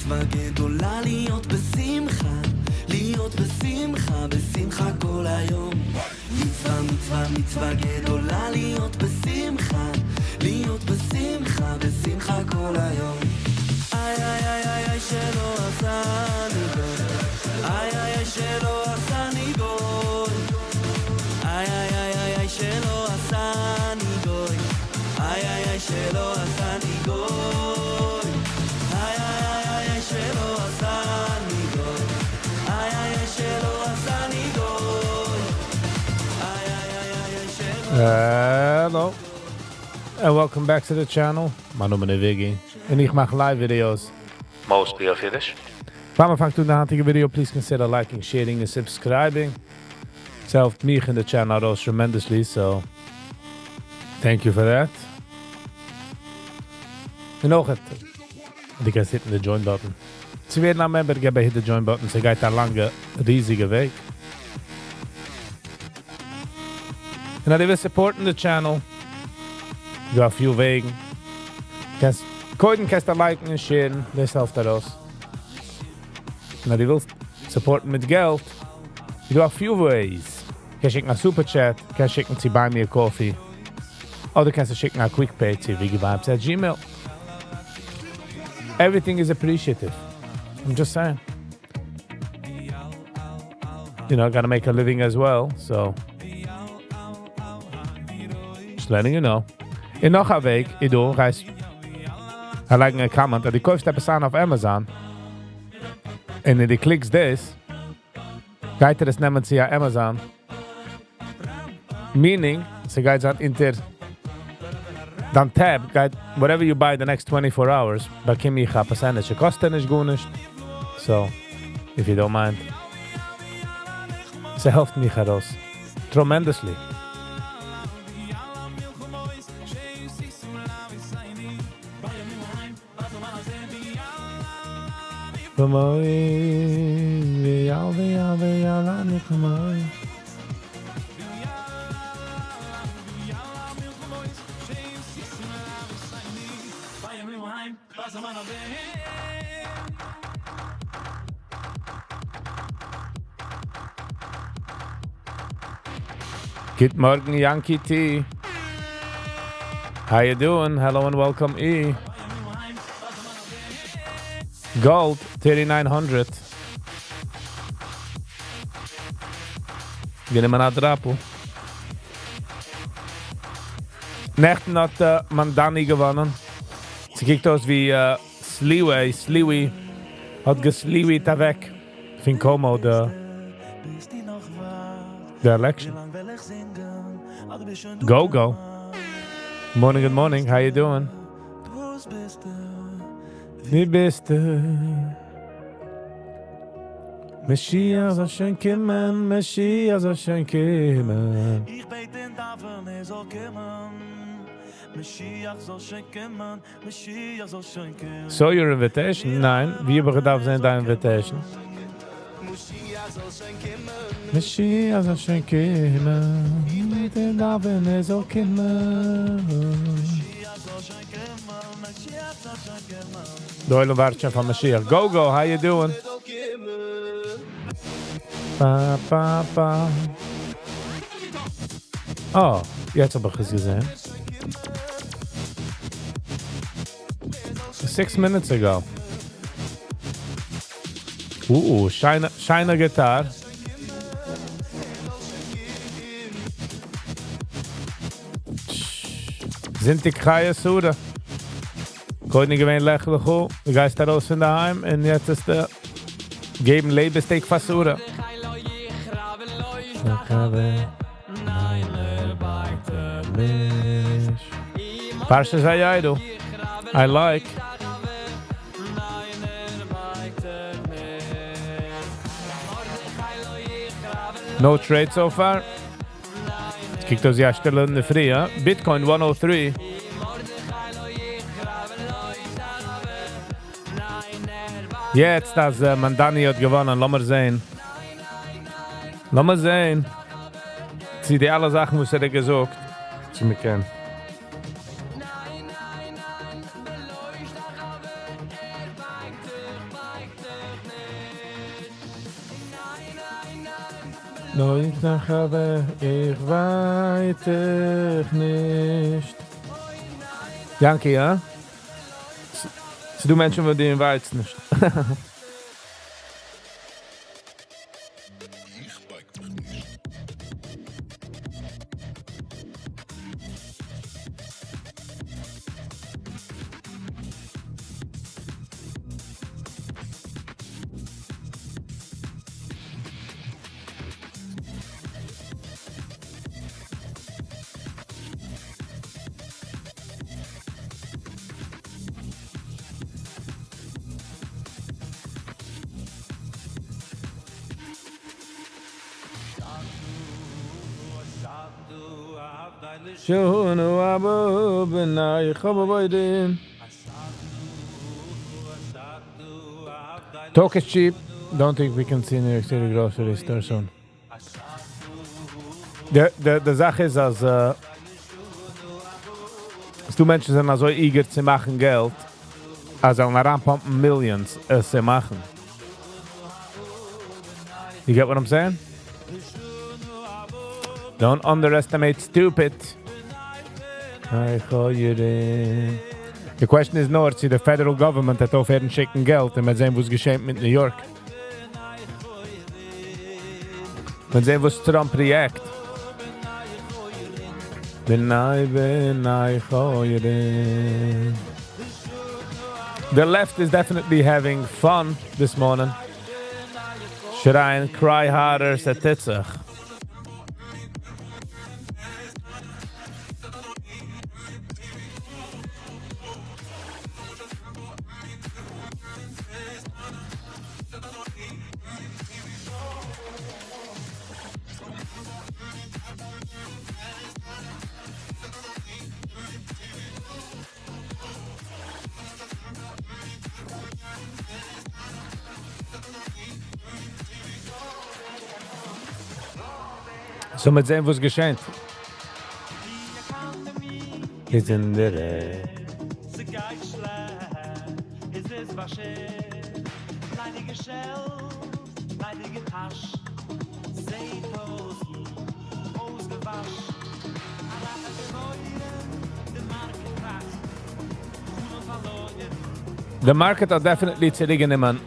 מצווה גדולה להיות בשמחה, להיות בשמחה, בשמחה כל היום. מצווה, מצווה, מצווה גדולה להיות בשמחה, להיות בשמחה, בשמחה כל היום. איי איי איי איי איי שלא עשני גוי, איי איי איי שלא עשני גוי, איי איי איי איי איי שלא עשני גוי, איי איי איי שלא עשני גוי, איי איי איי איי שלא עשני גוי, איי איי איי שלא עשני גוי, איי איי איי איי שלא. Hello and welcome back to the channel. My name is Viggy and I make live videos. Mostly of Yiddish. Before we do the video, please consider liking, sharing and subscribing. It helped me and the channel out tremendously, so thank you for that. En ook het, die kan zitten in de join button. Ze weer naar member, ik hit de join button. Ze gaat daar lange, riesige weg. En als je wil supporten de channel, je hebt veel wegen. Koiden kannst du liken und sharen, das hilft daraus. Und wenn du willst supporten mit Geld, du hast viele ways. Du kannst schicken einen Superchat, du kannst schicken zu Buy Me a Coffee. Oder kannst du schicken einen Quickpay zu viggyvibes@gmail. Everything is appreciative. I'm just saying. You know, I gotta make a living as well, so just letting you know. In nog een week, ik doe, hij lijkt een comment, dat die koopt etwas aan op Amazon. En die klikt dit, gaat er het nemen via Amazon. Meaning, ze gaat het inter, dan tab, gaat, whatever you buy the next 24 hours, bekom je een percentage. Kosten is goed niet. So, if you don't mind. Ze helpt me geraas. Tremendously. Good morning, Yankee T. How you doing? Hello and welcome, E. Gold, 3900. Gehen wir nach Drapo. Nächten hat Mandani gewonnen. Sie kijkt aus wie Sliwi hat gesliwied weg. Von Como, the election. Go. Morning, good morning. How you doing? Die beste. Mashiach soll schön kommen, Mashiach soll schön kommen. Ich bete in Davon, soll kommen. Mashiach soll schön kommen, Mashiach soll schön kommen. So your invitation? Nein, wie hebben gedacht zijn deine invitation? Mashiach soll schön kommen. Ich bete in Davon, soll kommen. Doyle Wartje van Mashiach. Go, how you doing? Pa, pa, pa. Oh, jetzt heb ik het gezien. 6 minutes ago. Shiner guitar. Sind die Kaya Suda? Konnte nicht gewähnt lächerlich hoch. Der Geist raus von daheim und jetzt ist der geben Lebensteak fast Suda. Parsha Zayaido. I like. No trade so far. Kijk dus ja, stellen in de free, hè? Bitcoin 103. Jetzt, dass Mandani hat gewonnen, lass mal sehen. Sie die alle Sachen, was er gesagt. Sie mir kennen. No, ich habe, ich weiß dich nicht. Yankee, ja? So du Menschen, die den weiß nicht. Shunu abu benai khabaydin. Talk is cheap. Don't think we can see New York City grocery store soon. The Sache ist, als du Menschen sind so eager zu machen Geld, als an ranpumpen Millions zu machen. You get what I'm saying? Don't underestimate stupid. The question is not, see the federal government hat aufhören schicken Geld und wir sehen, was geschehen mit New York. Wir sehen, was Trump react. The left is definitely having fun this morning. Schreien, cry harder, setitzach. So mit sehen, was geschehen. Ist in der The market are definitely zurückgenommen.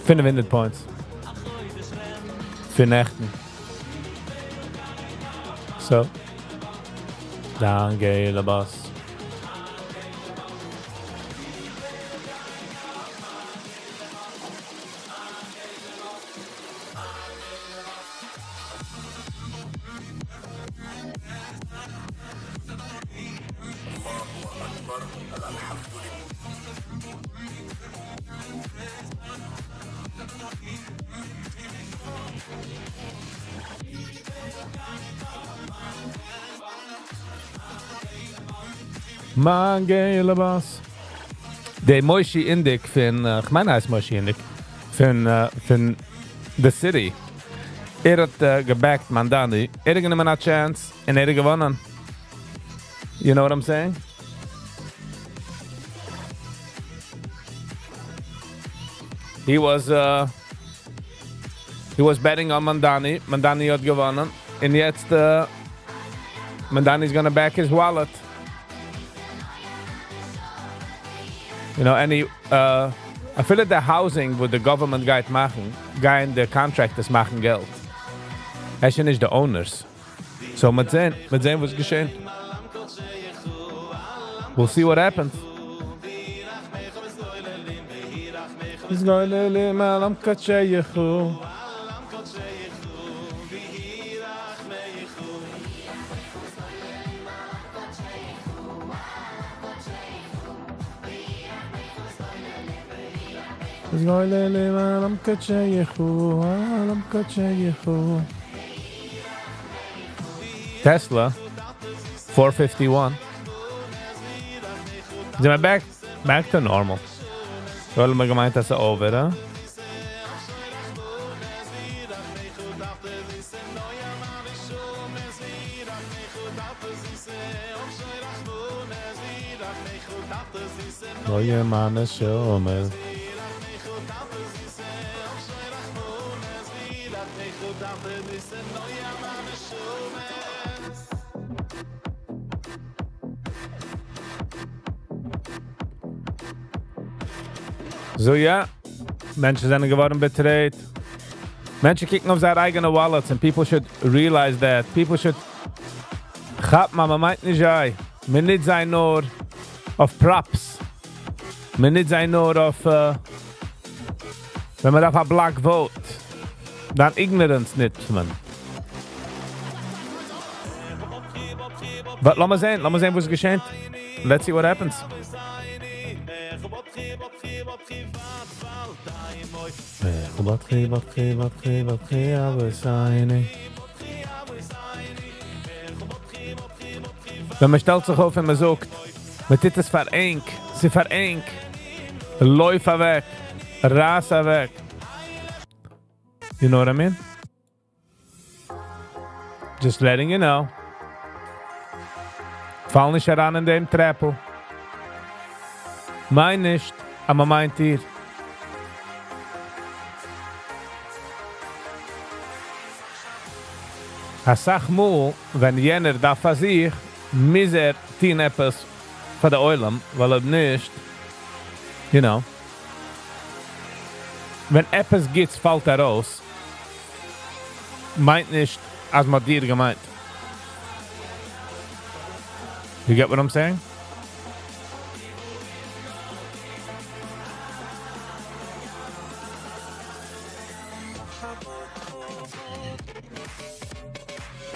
500 points. Für Nächten. So. Danke, la boss. Mangela boss. Der Moishi Indik von, ich meine heißt Moishi Indik, von The City. Hat gebackt Mandani. Hat genommen eine Chance und hat gewonnen. You know what I'm saying? He was betting on Mandani. Mandani hat gewonnen. Und jetzt Mandani's gonna back his wallet. You know, I feel like the housing with the government geht machen, gehen the contractors machen Geld. Es sind nicht die Owners. So, mit sehen, was geschehen. We'll see what happens. Tesla, 451. Sind wir back to normal. So haben wir gemeint, dass over, huh? Neue Mann ist schon mal. So ja, Menschen sind geworden betrayed. Menschen kicken auf seine eigenen Wallets and people should realize that. People should... Gaat man meint nicht ein. Man nicht sein nur auf Props. Man nicht sein nur auf... wenn man auf ein Black Vote. Dann Ignorance nicht, man. But lass mal sehen, was geschehen. Let's see what happens. Wenn man stellt sich auf und man sagt, man tut es vereng, sie vereng, Läufer weg, Raser weg. You know what I mean? Just letting you know. Fall nicht heran in dem Treppel. Mein nicht, aber meint ihr. Sag mal, wenn jener da für sich, miser tun etwas für die Eulam, weil nicht, you know, wenn etwas geht, fällt raus, meint nicht, als man dir gemeint. You get what I'm saying?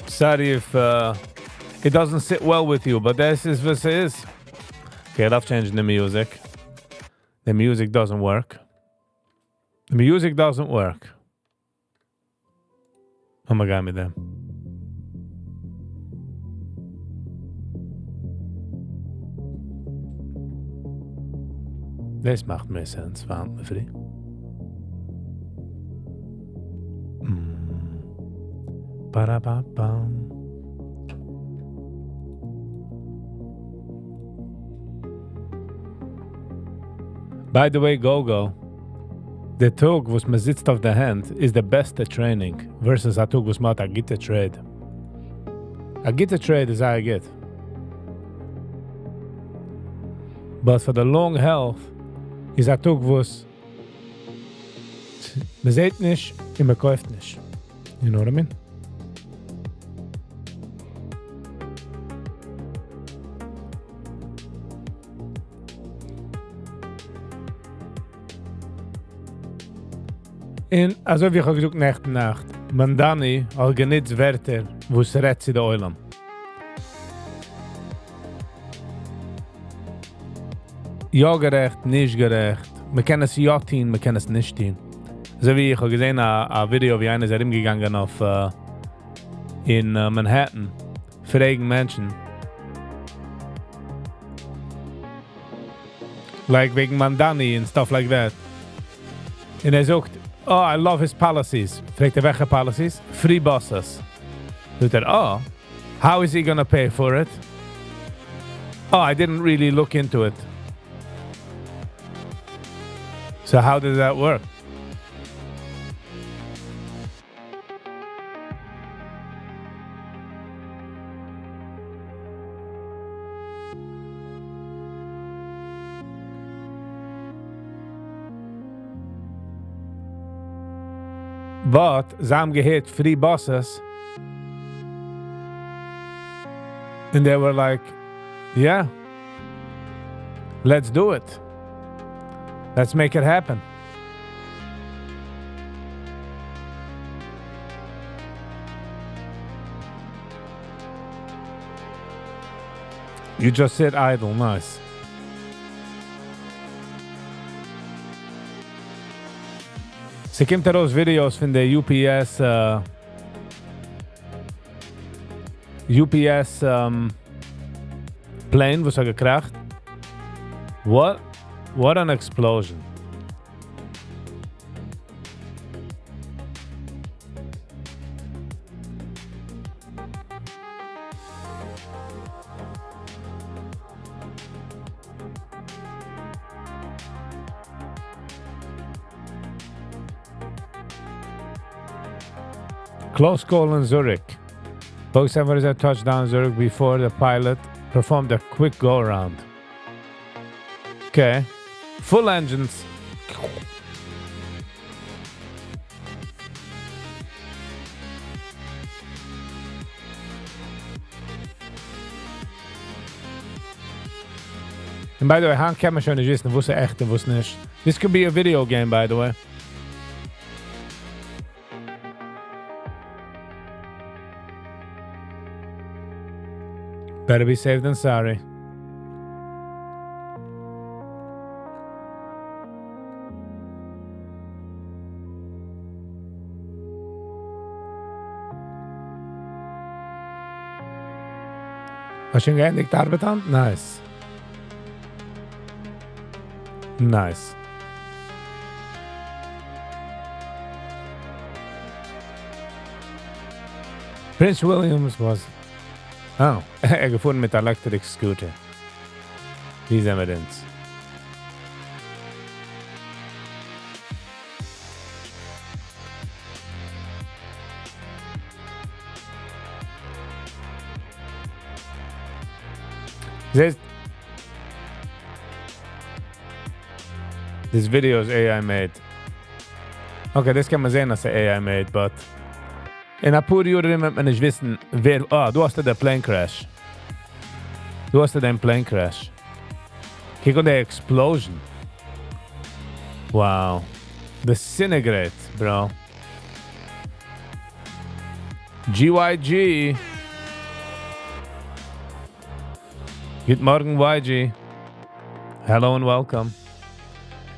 Sorry if it doesn't sit well with you, but this is what it is. Okay, I've changed the music. The music doesn't work. The music doesn't work. Oh my God, me there. Das macht mehr Sinn, warten für dich. Ba-da-ba-bam. By the way, Go-Go, the Tug, was man sitzt auf der Hand, is the best training versus a Tug, was man hat a Gitter Trade. A Gitter Trade is how I get. But for the long health, is a Tug, was man sieht nicht und man kauft nicht. You know what I mean? Und also wie ich auch gesagt, Nacht. Mandani hat genitzt Wörter, wo es rät sie der Eulam. Ja gerecht, nicht gerecht. Man kann es ja tun, man kann es nicht tun. So wie ich habe gesehen, ein Video, wie einer ist rumgegangen auf in Manhattan. Fragen Menschen. Like wegen Mandani and stuff like that. Und sagt, oh, I love his policies. Fragt welche policies? Free buses. Sagt oh, how is he gonna pay for it? Oh, I didn't really look into it. So how does that work? But Sam gehört free buses. And they were like, yeah, let's do it. Let's make it happen. You just sit idle, nice. Sie kommt heraus Videos von der UPS plane, was gekracht. What an explosion. Close call in Zurich. Both was a touchdown in Zurich before the pilot performed a quick go-around. Okay. Full engines. And by the way, Han kann man schon nicht wissen, wusste echt und wusste nicht. This could be a video game, by the way. Better be safe than sorry. Hast du schon geendigt Arbeit an? Nice. Nice. Prince Williams was... Oh, gefunden mit Electric Scooter. These evidence. This video is AI made. Okay, das kann man sehen, dass AI made, but... In a paar Jahren wird man nicht wissen, wer... Ah, du hast den Plane Crash. Du hast den Plane Crash. Kick on the explosion. Wow. Disintegrate, bro. GYG. Good morning, YG. Hello and welcome.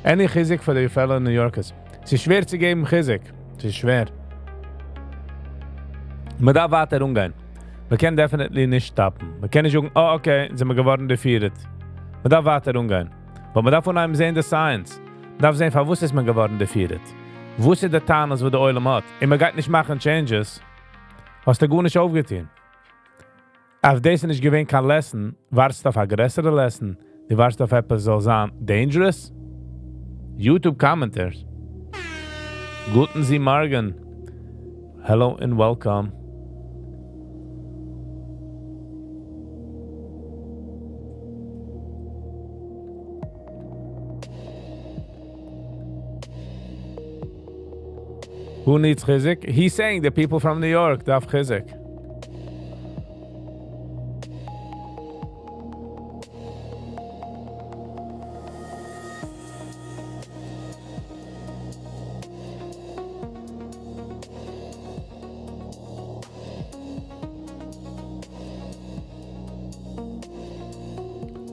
Any Chizik for the fellow New Yorkers. Es ist schwer zu geben, Chizik. Es ist schwer. Man darf weiter umgehen. Man kann definitely nicht stoppen. Man kann nicht sagen, oh okay, sind wir geworden defeated. Man darf weiter umgehen. Aber man darf von einem sehen, die Science. Man darf sehen, wo ist man geworden defeated. Wo ist der Tarnas, wo der Eulam hat. Und man geht nicht machen Changes. Hast du gut nicht aufgetan. Auf das nicht gewinnt kann Lesson, warst du auf eine größere Lesson. Die warst du auf etwas soll sein dangerous. YouTube Commenters. Guten Sie Morgen. Hello and welcome. Who needs Chizik? He's saying the people from New York have Chizik.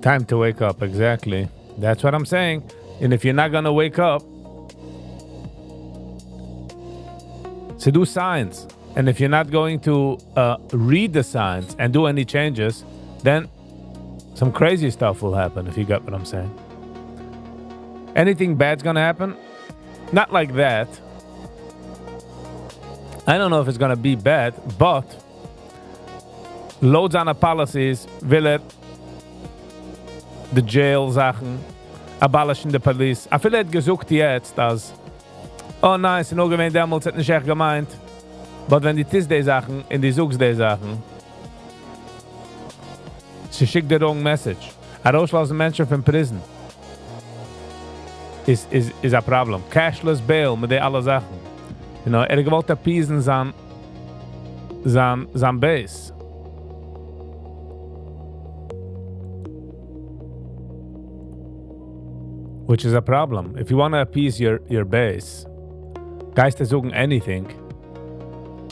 Time to wake up, exactly. That's what I'm saying. And if you're not gonna wake up, so do signs. And if you're not going to read the signs and do any changes, then some crazy stuff will happen, if you get what I'm saying. Anything bad's gonna happen? Not like that. I don't know if it's gonna be bad, but loads on the policies will it the jail Sachen, abolishing the police. I feel it gesucht jetzt, dass oh nice, nur gewähnt damals hat nicht echt gemeint. But wenn die Tuesday Sachen in die Suchsday Sachen, sie schickt the wrong message. A rauslassen Menschen from prison is a problem. Cashless bail mit den alle Sachen. You know, gewollt appeasen sein Base. Which is a problem. If you want to appease your base, Geister suchen anything.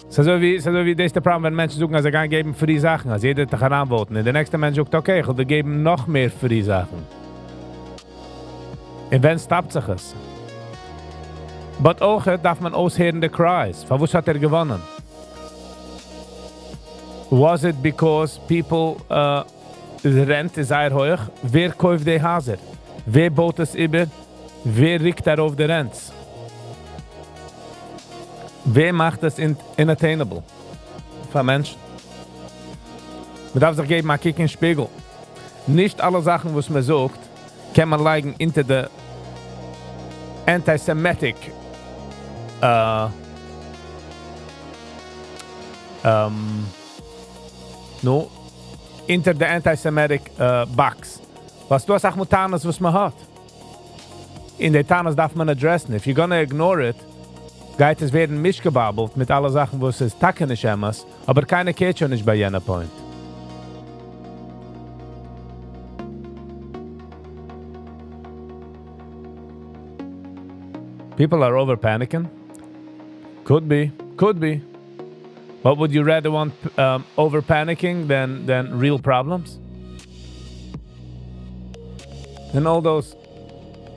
So wie das der Problem, wenn Menschen suchen, also gehen geben free Sachen, also jeder kann antworten. Und der nächste Mensch sagt, okay, ich will geben noch mehr free Sachen. Und wenn stoppt sich es. But auch darf man aushören die Cries. Von was hat gewonnen? Was it because people, the rent ist sehr hoch? Wer kauft die Haser? Wer baut es über? Wer riecht darauf die Rents? Wer macht das entertainable? Für Menschen. Man darf sich geben, einen Kick in den Spiegel. Nicht alle Sachen, was man sagt, kann man legen into the anti-Semitic No, inter the anti-Semitic box. Was du hast auch mit Tanas, was man hat. In der Tanas darf man adressen. If you're gonna ignore it, geht es werden mischgebabbelt mit allen Sachen, wo es ist takkenisch emmas, aber keine geht schon nicht bei jener Point. People are over panicking. Could be. But would you rather want over panicking than real problems? And all those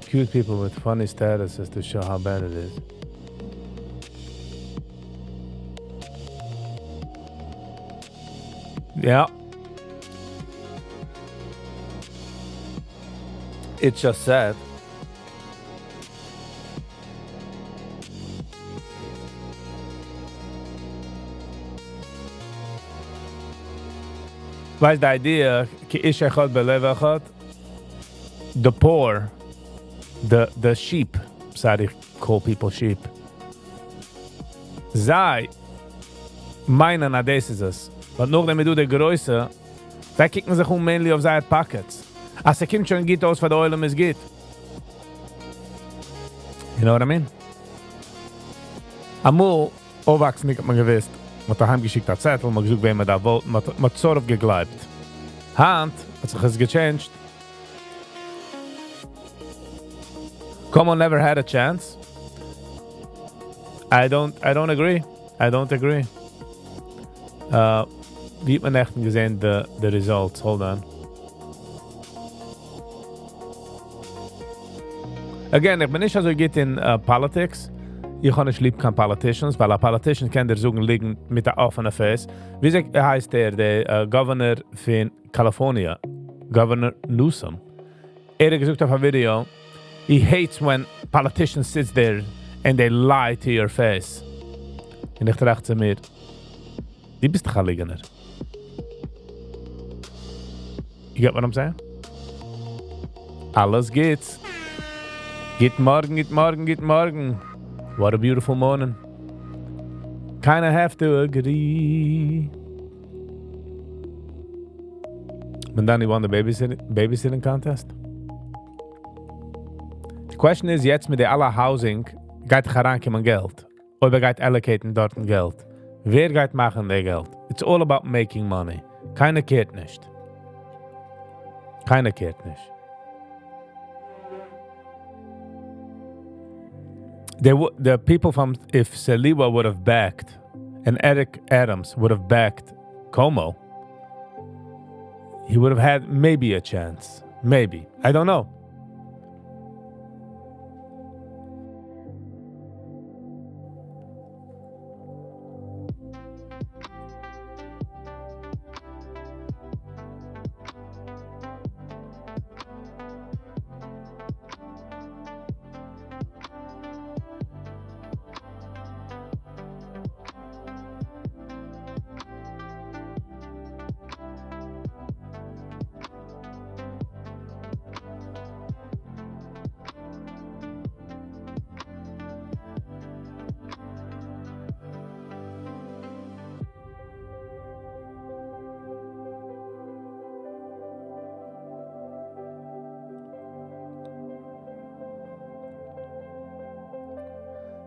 cute people with funny statuses to show how bad it is. Yeah. It's just sad. What's the idea? Ki ish echad belev echad. The poor, the sheep, sorry, call people sheep. Zai, meinen ades ist es. But nachdem du der Größe, da kicken sich mainly auf seine Pockets. Als er kommt schon geht aus, für die Oilem es geht. You know what I mean? Amul, aufwachsen, ich hab mir gewiss, man hat daheim geschickt ein Zettel, man gesucht, wen man da wollte, man hat sort of geglaubt. Hand hat sich es gechanged. Como never had a chance. I don't agree. Wie hat man echt gesehen, the results? Hold on. Again, ich bin nicht so gut in politics. Ich kann nicht lieb kein Politicians, weil ein Politician kann der Sogen liegen mit der offenen Face. Wie heißt der Governor von California? Governor Newsom. Er hat gesagt auf ein Video, he hates when politicians sit there and they lie to your face. Und ich dachte zu mir, die bist doch ein Liegener. You get what I'm saying? Alles geht's. Geht morgen. What a beautiful morning. Kinda have to agree. Mandani won the babysitting contest. The question is jetzt mit der aller Housing, geht herankommen Geld? Oder geht allocaten dort Geld? Wer geht machen der Geld? It's all about making money. Keiner kehrt nicht. The people from, if Saliwa would have backed, and Eric Adams would have backed Como, he would have had maybe a chance. Maybe. I don't know.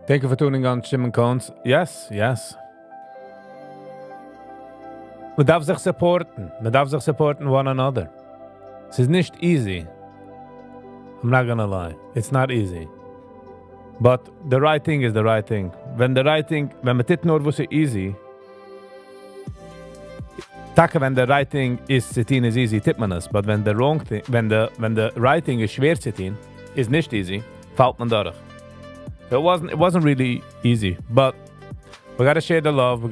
Thank you for tuning on Shimon Cones. Yes. Man darf sich supporten one another. Es ist nicht easy. I'm not gonna lie. It's not easy. But the right thing is the right thing. Wenn man tit nur wusste easy, Taka, wenn the right thing is sitin is easy, tit man es. But when the wrong thing, when the right thing is schwer sitin, is nicht easy, fällt man durch. So it wasn't really easy, but we gotta share the love.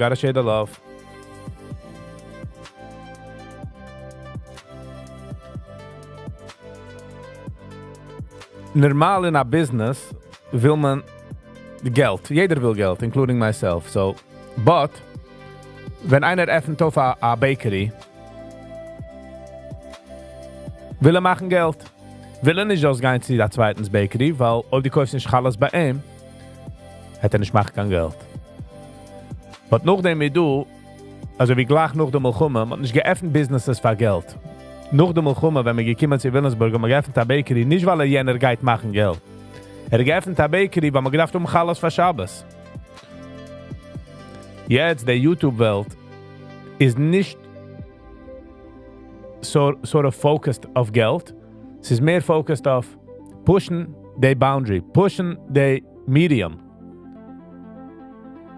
Normal in a business will man Geld. Jeder will Geld, including myself. So, but wenn einer öffnet auf a bakery, will machen Geld. Will nicht ausgehen zu der zweiten Bakery, weil ob die kaufst nicht alles bei ihm, hat nicht machen kein Geld. Aber nachdem du also wie gleich noch dem Milchumme, man nicht geöffnet Businesses für Geld. Noch dem Milchumme, wenn wir gekommen zu Wilhelmsburg, und man geöffnet eine Bakery, nicht weil jener geht machen Geld. Geöffnet eine Bakery, weil man gedacht, Chalas für Shabbos. Jetzt, die YouTube-Welt ist nicht sort of focused auf Geld. Es ist mehr focused auf pushen the boundary, pushing the medium.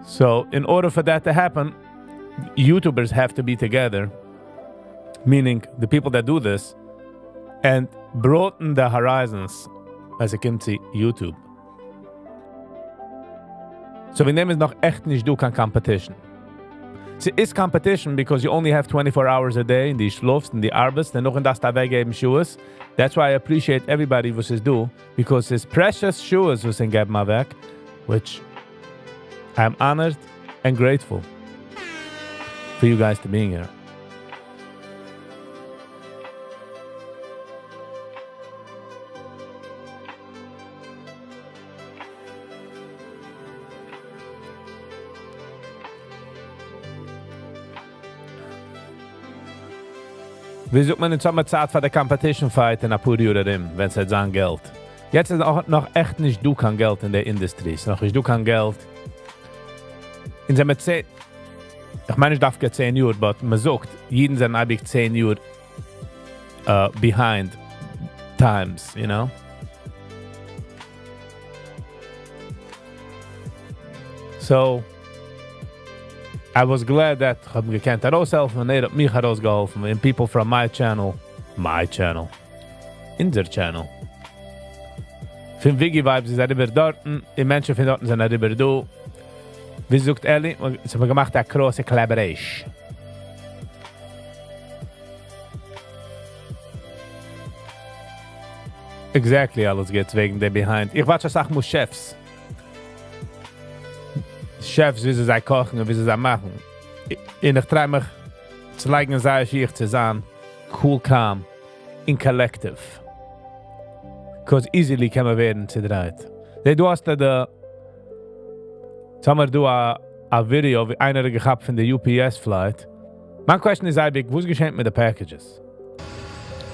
So, in order for that to happen, YouTubers have to be together, meaning the people that do this, and broaden the horizons as it comes to YouTube. So, we name is noch echt nicht du kan competition. So, it's competition because you only have 24 hours a day in die Schlufst, in die Arbeit, and noch in das da weggeben Schuhes. That's why I appreciate everybody was is do, because it's precious Schuhes was in geben my weg, which I'm honored and grateful for you guys to being here. Wie sucht man in Sommerzeit für die Competition Fight in Apuri oder dem, wenn es jetzt an Geld? Jetzt ist auch noch echt nicht du kein Geld in der Industrie. Es ist noch nicht du kein Geld. In seinem 10, ich meine, ich darf gar 10 Jahre, aber man sagt, jeden sind eigentlich 10 Jahre behind times, you know? So, I was glad that ich habe gekannt heraushelfen und hat mich herausgeholfen and people from my channel, in their channel. Von Viggy Vibes ist über dort, die Menschen von dort sind über du. Wie sagt Ellie? Sie haben gemacht eine große Collaboration. Exactly, alles geht wegen der Behind. Ich warte, sag muss Chefs. Chefs, wie sie sich kochen und wie sie sich machen. Und ich traue mich zu legen, sei ich zu sein, cool, calm, in collective. Because easily kann man werden zu dreit. Du hast da, sagen wir, du a Video, wie einer gehabt von der UPS-Flight. My question is, Ibig, was geschehen mit den Packages?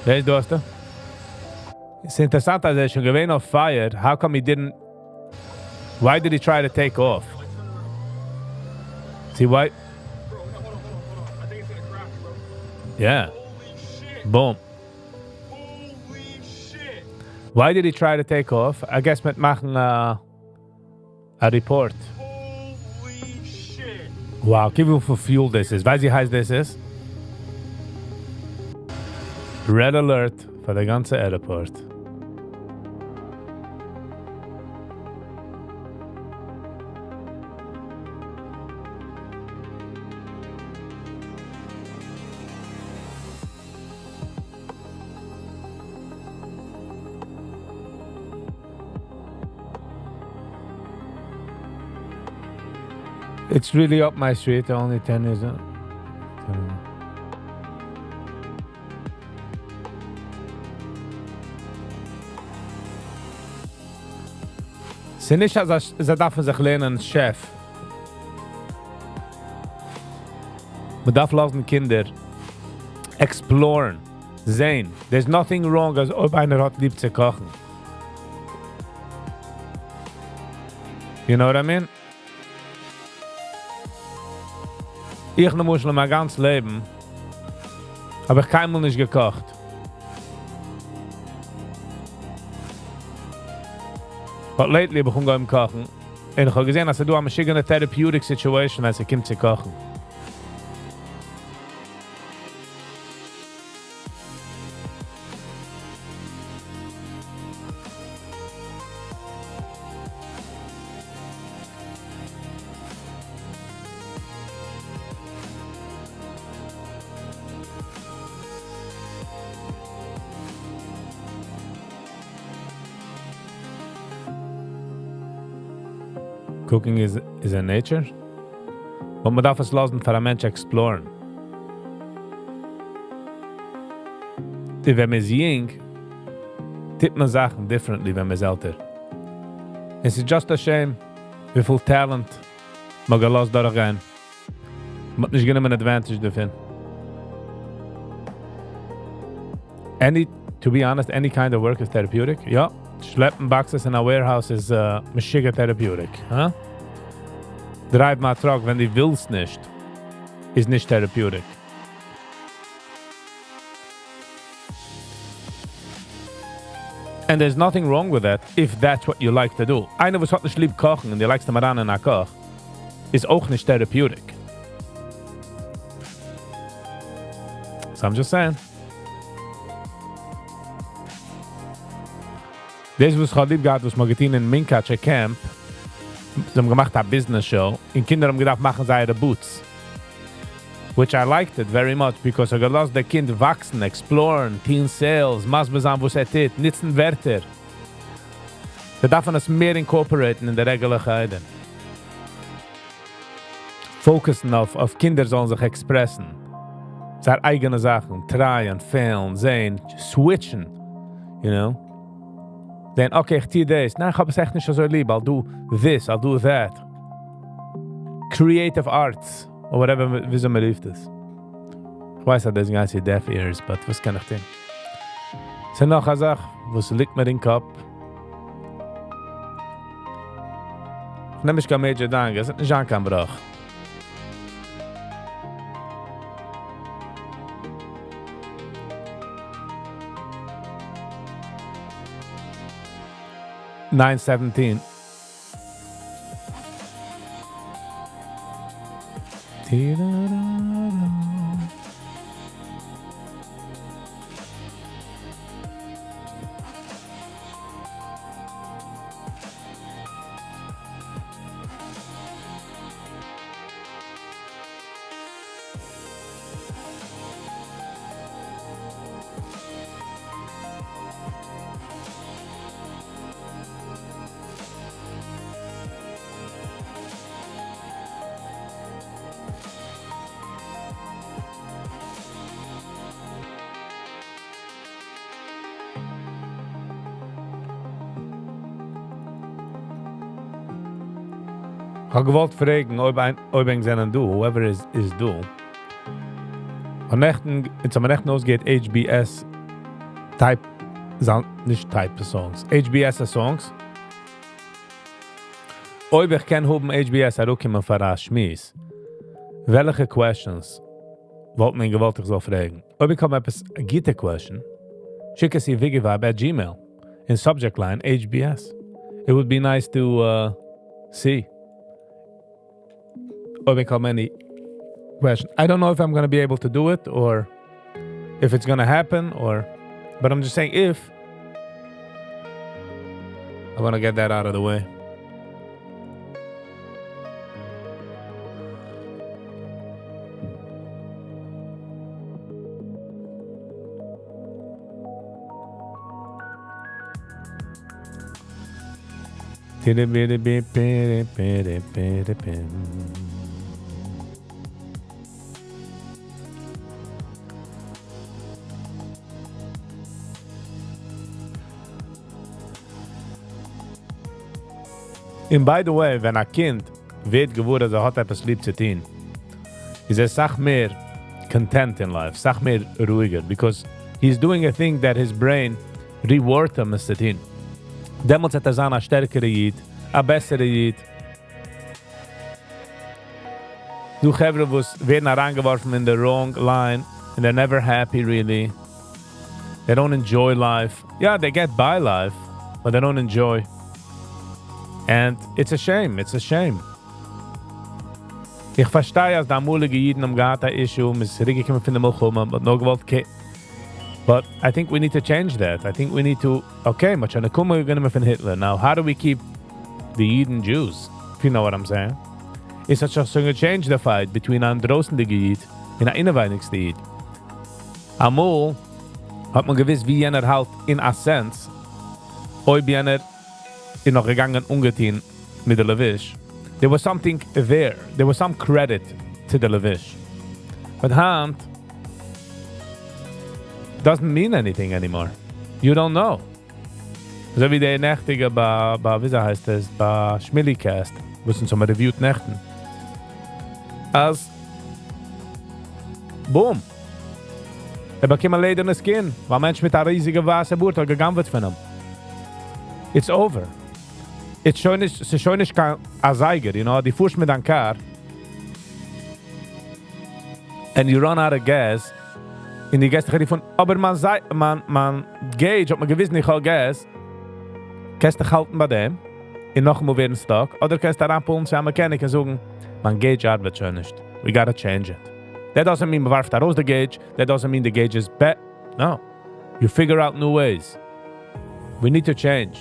Du hast da? Es ist interessant, als schon gewesen auf Fire, how come he didn't, why did he try to take off? See why? Bro, no, hold on. I think it's gonna crash, bro. Yeah. Holy shit. Boom. Holy shit. Why did he try to take off? I guess mit machen a report. Holy shit. Wow, give me for fuel this is. Weißt du, wie heiß das ist? Red Alert für der ganze Airport. It's really up my street, only 10 years old. Sie nicht, als sie darf sich lernen, Chef. Man darf lassen Kinder exploren, sehen. There's nothing wrong, als ob einer hat lieb zu kochen. You know what I mean? Ich muss mein ganzes Leben, habe ich keinmal nicht gekocht. But lately habe ich umgegangen kochen. Und ich habe gesehen, dass du eine verschiedene therapeutic situation, als ich kommt zu kochen. Cooking is a nature. Und man darf es lassen für einen Mensch exploren. Wenn man ist jung, tippt man Sachen differently, wenn man ist älter. Es ist just a shame, wie viel Talent man gelassen durchgehen. But nicht genommen advantage davon. To be honest, any kind of work is therapeutic. Ja, schleppen boxes in a warehouse is mega therapeutic. Huh? Drive my truck, wenn die willst nicht, is nicht therapeutic. And there's nothing wrong with that if that's what you like to do. Einer, was hat nicht lieb kochen und die likes mal an in a Koch, is auch nicht therapeutic. So I'm just saying. Das, was ich lieb gehabt, was man getan in Minkatsche Camp, sie haben gemacht eine Business Show, und Kinder haben gedacht, machen sie ihre Boots. Which I liked it very much, because I gelost der Kind wachsen, exploren, teen sales, maßbesan, was tut, nützen Wörter. Sie dürfen es mehr incorporaten in der Regeligkeiten. Fokussen auf Kinder sollen sich expressen. Seine eigene Sachen, trying, failen, sehen, switchen, you know? Then, okay, ich tue das. Nein, ich habe es echt nicht so lieb. I'll do this, I'll do that. Creative arts. Or whatever, wieso mir lief das. Ich weiß, dass das ganze deaf ears, but was kann ich denn? Es ist noch eine Sache, was liegt mir in den Kopf. Ich nehme mich kein Major Danke, es ist nicht an kein Bruch. $9.17. Ich habe gewollt fragen, ob ein seinen du, whoever is du. Am nächsten ausgeht HBS Type, nicht Type Songs, HBS Songs. Ob ich kann hoben HBS herumkommen für ein Schmiss. Welche questions wollte man gewollt ich so fragen? Ob ich habe etwas gute question, schicke sie Viggy at Gmail. In subject line, HBS. It would be nice to see. Or we come any question. I don't know if I'm going to be able to do it or if it's going to happen but I'm just saying if I want to get that out of the way. And by the way, wenn ein Kind wird geworden, dass hat etwas lieb zu tun, ist sach mehr content in life, sach mehr ruhiger, because he's doing a thing that his brain reward him zu tun. Demons hat sein ein stärkere Jid, ein bessere Jid. Du Chevre, wo werden herangeworfen in the wrong line, and they're never happy really. They don't enjoy life. Yeah, they get by life, but they don't enjoy. And it's a shame. Ich verstehe, als der amulige Jiden am Gata issue, mis rigi kima fin de Milchuma, but no gewollt ke. But I think we need to change that. I think we need to, okay, mach an akuma gonna fin Hitler. Now, how do we keep the Yidden Jews? If you know what I'm saying. It's such a song to change the fight between an drossendige Jid und ein innenweinigste Jid. Amul hat man gewiss, wie jener halt in a sense, ob jener in noch gegangen ungeteen mit der Levish. There was something there. There was some credit to the Levish. But Hand doesn't mean anything anymore. You don't know. So wie der Nächtige bei wie heißt es, bei Schmillicast, wo sind so mal reviewed Nächten. Als Boom. Bekommt ein ledernes Skin, weil ein Mensch mit einer riesigen weißen Burt hat gegangen wird von ihm. It's over. Es ist schon nicht kein Zeiger, you know, die fuhrst mit einem Car and you run out of gas in die Gäste von, aber man Gauge, ob man gewiss nicht hat Gas, kannst du halten bei dem, in noch einmal werden Stock, oder kannst du ranpullen zu einem Mechaniker und sagen, man Gauge arbeitet schon nicht. We gotta change it. That doesn't mean man warf da raus the gauge, that doesn't mean the gauge is bad. No. You figure out new ways. We need to change.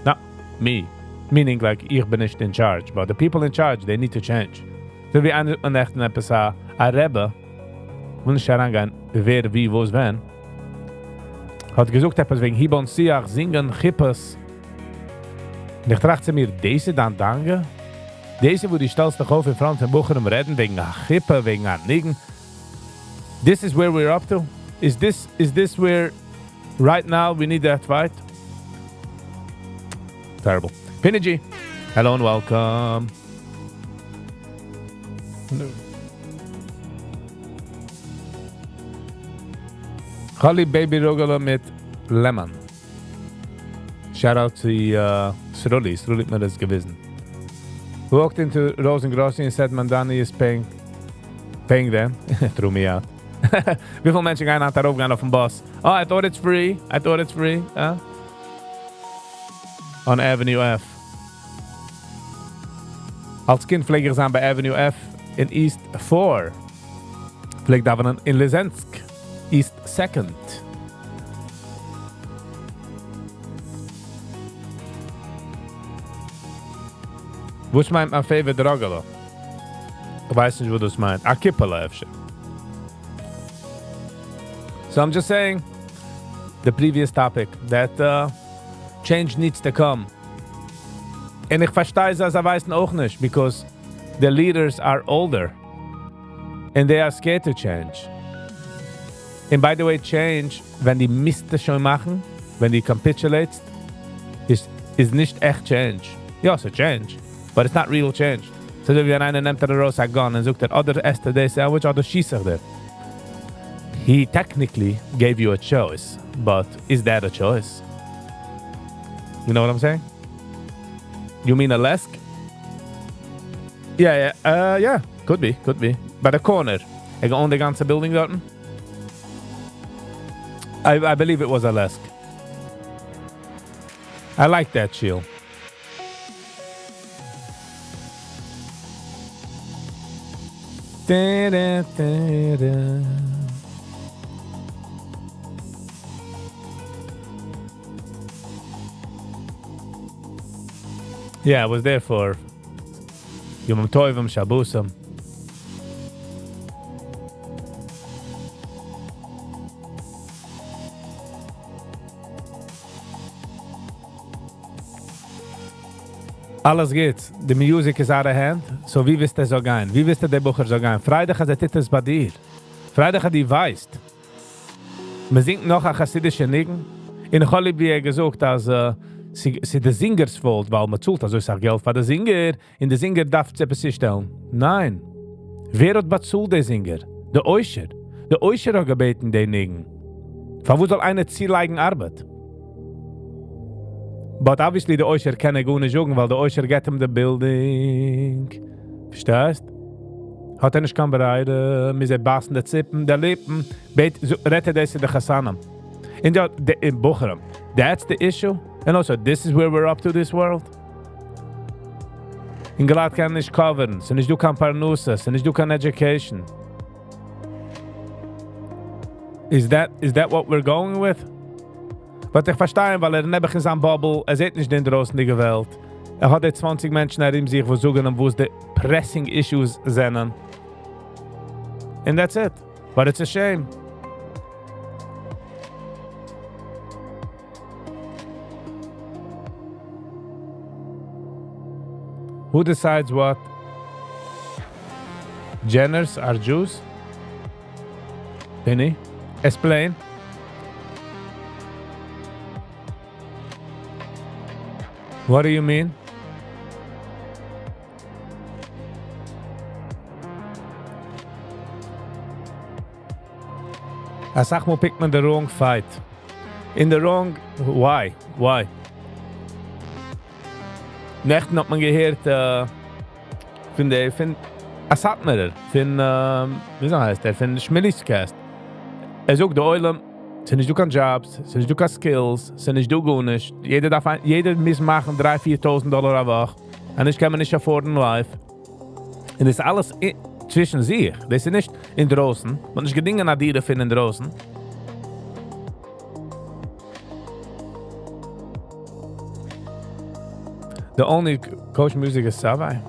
Not me. Meaning like, ich bin nicht in charge, but the people in charge, they need to change. So wie ein echten etwas ein Rebbe, will nicht herangehen, wer, wie, wo es wenn, hat gesucht etwas wegen Hiba und Siach, Singen, Chippes. Und ich dachte mir, diese dann danke, diese, wo die stellst dich auf in Front von Buchern reden, wegen einer Chippe, wegen einer Nigen. This is where we're up to? Is this where, right now, we need that fight? Terrible. Penny G, hello and welcome. Holly Baby Rogala mit Lemon. Shout out to Srulli. Srulli hat mir das gewissen. Walked into Rosengrossi and said Mandani is paying them. Threw me out. Wie viele Menschen gehen darauf gehen auf den Bus? Oh, I thought it's free. On Avenue F. Als Kind pflege ich sein bei Avenue F in East 4. Pflege da in Lisensk, East 2nd. Wo ist mein favorite Drogalo? Ich weiß nicht, wo du es meinst. Akipala F-shit. So I'm just saying, the previous topic, that change needs to come. Und ich verstehe es, weiß auch nicht, because the leaders are older. And they are scared to change. And by the way, change, wenn die Mist schon machen, wenn die capitulates, ist nicht echt change. Ja, it's a change, but it's not real change. So wenn einer nimmt der Rosa Gun und sagt, oder esst der Sandwich, oder schießt er der. He technically gave you a choice, but is that a choice? You know what I'm saying? You mean a Lesk? Yeah, could be. By the corner. I own the ganze building dort. I believe it was a Lesk. I like that shield. Yeah, I was there for Yom Tovim, Shabbosam. Alles geht. The music is out of hand. So wie wisst ihr so gehen? Wie wisst ihr der Bucher so gehen? Freitag hat es bei dir. Freitag hat die weißt. Man singt noch a chassidische Nigen. In Holly wie gesagt, als sie der Singers wollt, weil man zahlt also ist Geld für den Singer. In der Singer darf es etwas stellen. Nein. Wer hat bezahlt der Singer? Der Oischer. Der Oischer hat gebeten den Nigen. Von wo soll eine Zielleigen Arbeit? But obviously the Oisher kann gut nicht sagen, weil der Oisher geht the building. Verstehst? Hat nicht kann bereiden, mit den Bassen, der Zippen, der Lippen, rettet das in der Chassanam. In Bucheram. That's the issue. And also, this is where we're up to this world. In Galat kann nicht covern, so nicht du kann Parnusa, so nicht du kann Education. Is that what we're going with? Was ich verstehe, weil nebach in seinem Bubble, sieht nicht den draußen die Welt. Hat 20 Menschen in sich, die suchen, wo es die pressing issues sind. And that's it. But it's a shame. Who decides what? Jenners are Jews? Penny? Explain. What do you mean? I sag mal, pickt man the wrong fight. In the wrong... Why? Nächten hat man gehört, von Asatmerer, wie heißt der, von Schmilliscast. Sagt, der Eulam, sind nicht du keine Jobs, sind nicht du keine Skills, sind nicht du gut nicht. Jeder muss machen 3.000-4.000 Dollar a Woche. Und das kann man nicht afforden live. Und das ist alles zwischen sich. Das ist nicht in draußen. Man ist Dinge nach dir finden draußen. The only coach music is Savai.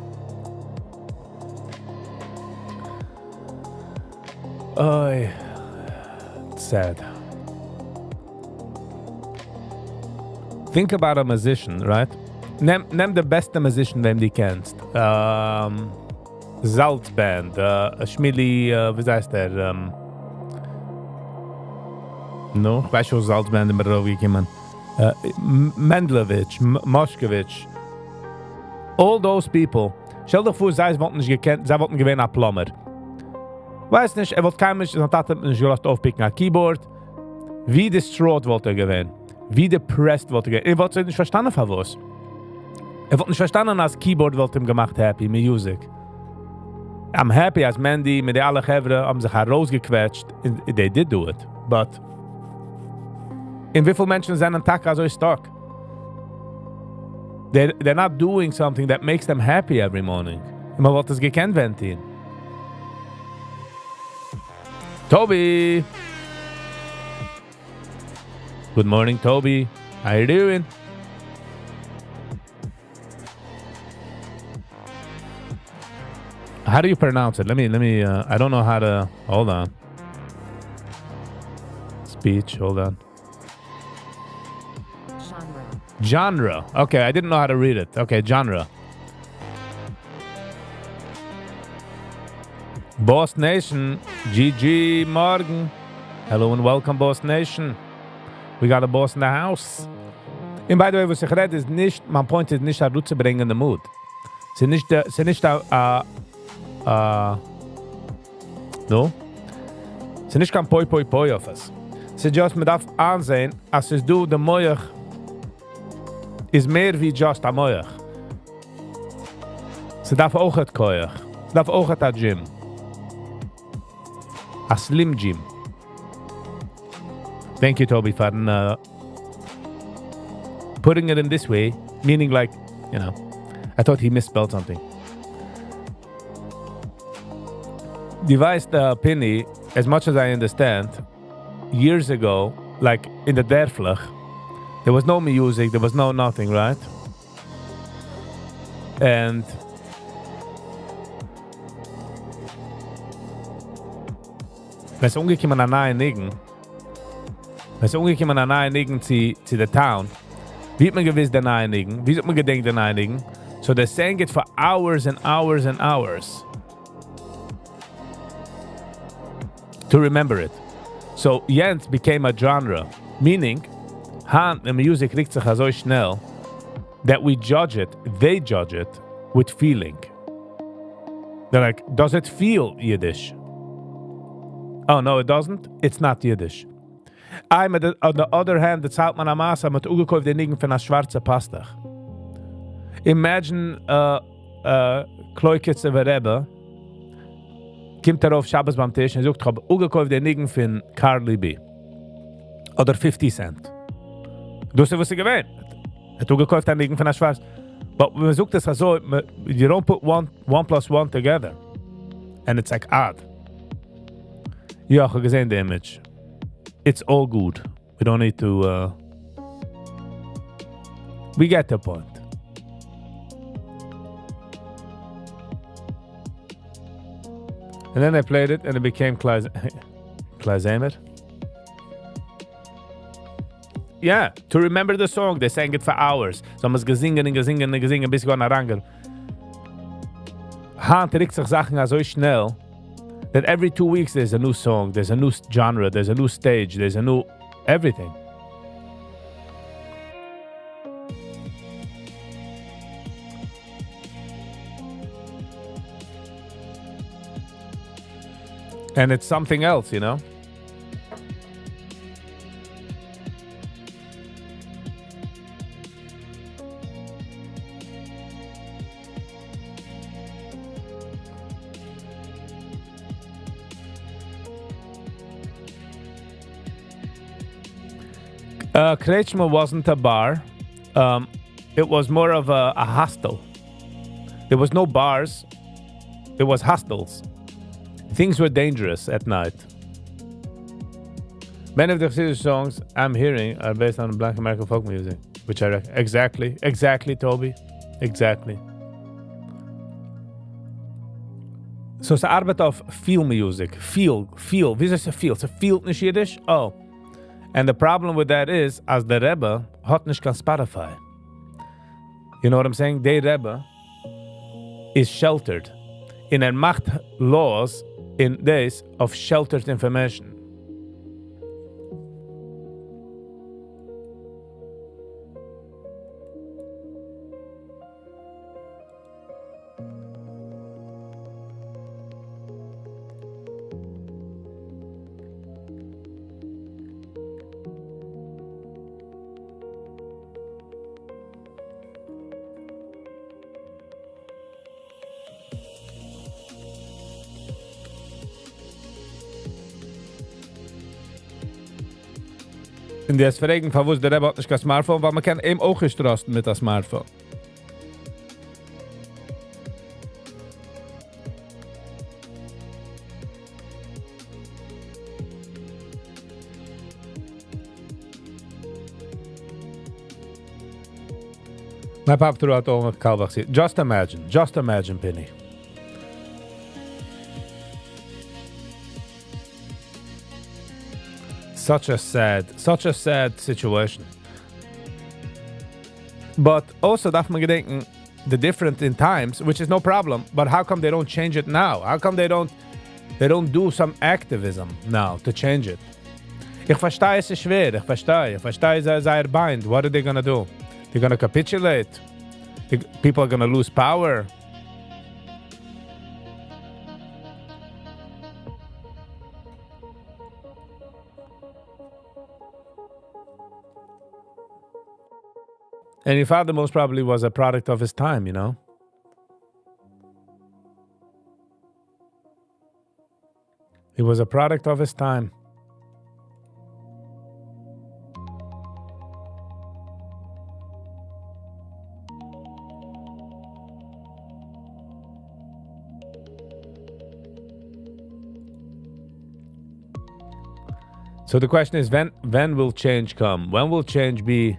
Oh, it's sad. Think about a musician, right? Name the best musician wem die kennst. Salzband, Schmili, wie heißt der? No, ich weiß schon, Salzband immer drauf gekommen. Mendlowitsch, Moschkowitsch. All those people. Stell dir vor, sie wollten nicht gekannt, sie wollten gewinnen ein Plumber. Weiß nicht, wollte kein Mensch, dann hat nicht gelassen aufpicken ein Keyboard. Wie distraught wollte gewinnen. Wie depressed wollte gewinnen. Wollte nicht verstanden von was. Wollte nicht verstanden, als Keyboard wollte ihm gemacht happy, Music. I'm happy as Mandy, mit alle Gevre, haben sich herausgequetscht. They did do it. But in wie viele Menschen sind an Tag so stark? They're not doing something that makes them happy every morning. Man wollte es gekannt werden. Toby! Good morning, Toby. How you doing? How do you pronounce it? Let me, I don't know how to, hold on. Speech, hold on. Genre. Okay, I didn't know how to read it. Okay, genre. Boss Nation, GG Morgan. Hello and welcome, Boss Nation. We got a boss in the house. And by the way, was ich rede, ist nicht, mein Point ist nicht, zu bringen in den Mood. Sie nicht, no? Sie nicht kein Poi auf es. Sie just, man darf ansehen, als es du, der Moich, is meer wie just a moich. Ze darf ook het koich. Ze darf ook het a gym. A slim gym. Thank you, Toby, for putting it in this way, meaning like, you know, I thought he misspelled something. Device the Penny, as much as I understand, years ago, like in the derflach, there was no music, there was no nothing, right? And wenn es umgekommen an neue Nigen, zu der Town, wie hat man gewiss der neue Nigen? Wie hat man gedenkt der neue Nigen? So they sang it for hours and hours and hours to remember it. So Jens became a genre, meaning the music riecht sich so schnell that we judge it, they judge it with feeling. They're like, does it feel Yiddish? Oh, no, it doesn't. It's not Yiddish. On the other hand, the zahlt man am Maße mit ungekauft den Nigen von einer schwarzen Pasta. Imagine Kleukitz über Rebbe kommt auf Shabbos beim Tisch und sagt, ich habe ungekauft den Nigen von Carly B. Oder 50 Cent. Du hast ja was gewähnt. Du gekauft einen Nigen von einer schwarzen. But when man sagt das so, you don't put one plus one together. And it's like odd. Ja, ich habe gesehen, the image. It's all good. We don't need to... we get the point. And then I played it and it became Klaizemer. Yeah, to remember the song, they sang it for hours. So man es gesingen, bis ich nach Rangel. Hand riecht sich Sachen so schnell, that every 2 weeks there's a new song, there's a new genre, there's a new stage, there's a new everything. And it's something else, you know? Kretschmer wasn't a bar. It was more of a hostel. There was no bars. It was hostels. Things were dangerous at night. Many of the Yiddish songs I'm hearing are based on Black American folk music, which I exactly, Toby, exactly. So it's arbeit of feel music, feel. Wie is it feel? It's a feel in Yiddish? Oh. And the problem with that is, as the Rebbe hat nicht kein Spotify. You know what I'm saying? The Rebbe is sheltered. In macht laws in days of sheltered information. In der Fragen, von wo der Rebbe hat nicht kein Smartphone, weil man kann eben auch gestrasten mit dem Smartphone. My papa threw out all the Kalbach. Just imagine, Penny. Such a sad situation. But also darf man gedenken, the difference in times, which is no problem, but how come they don't change it now? How come they don't do some activism now to change it? Ich verstehe, es ist schwer, ich verstehe, they are bind. What are they gonna do? They're gonna capitulate. People are gonna lose power. And your father most probably was a product of his time, you know? He was a product of his time. So the question is, when will change come? When will change be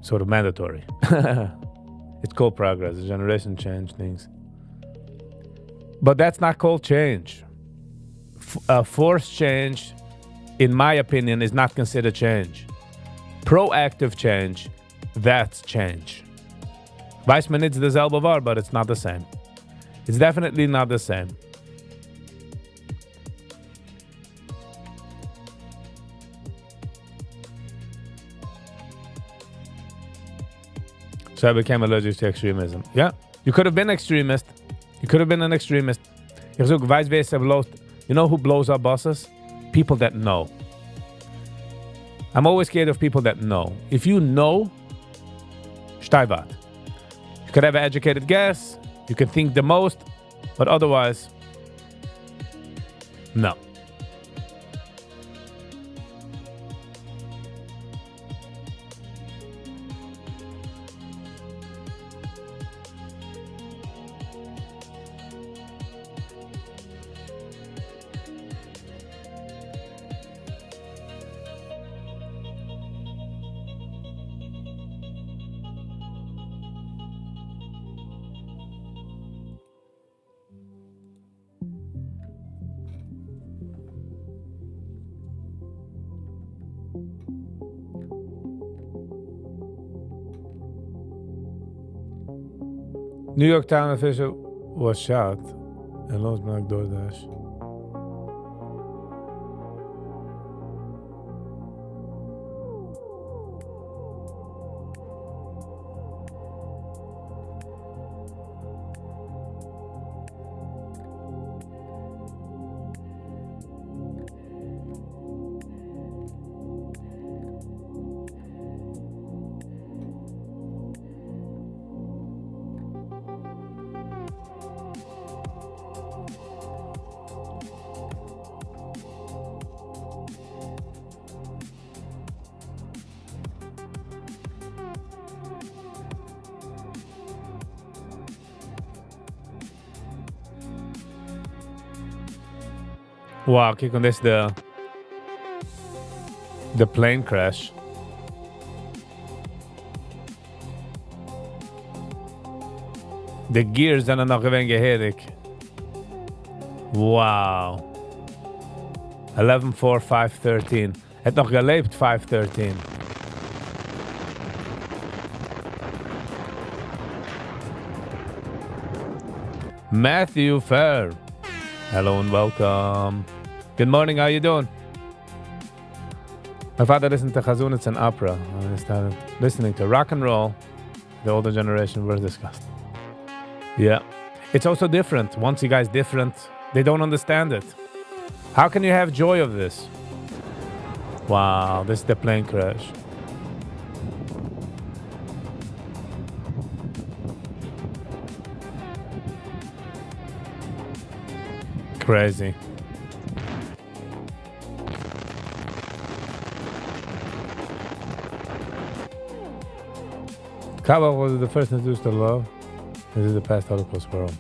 sort of mandatory? It's called progress, the generation change things. But that's not called change. Forced change, in my opinion, is not considered change. Proactive change, that's change. Weiß man nicht dasselbe war, but it's not the same. It's definitely not the same. So I became allergic to extremism. Yeah, you could have been extremist. You could have been an extremist. Ich sag, weiß wer es blows. You know who blows up buses? People that know. I'm always scared of people that know. If you know, steiwart. You could have an educated guess. You can think the most, but otherwise, no. New York town official was shot and lost Black DoorDash. Wow, kijk on this the plane crash. De gears zijn er nog gewoon geherig. Wow. 11-4-5-13. Het nog geleefd 5-13. Matthew Fair. Hello and welcome. Good morning, how you doing? My father listened to Chazunitz and opera. I started listening to rock and roll. The older generation were disgusting. Yeah. It's also different. Once you guys different, they don't understand it. How can you have joy of this? Wow, this is the plane crash. Crazy. Kaaba was the first introduced to love. This is the past Holocaust world.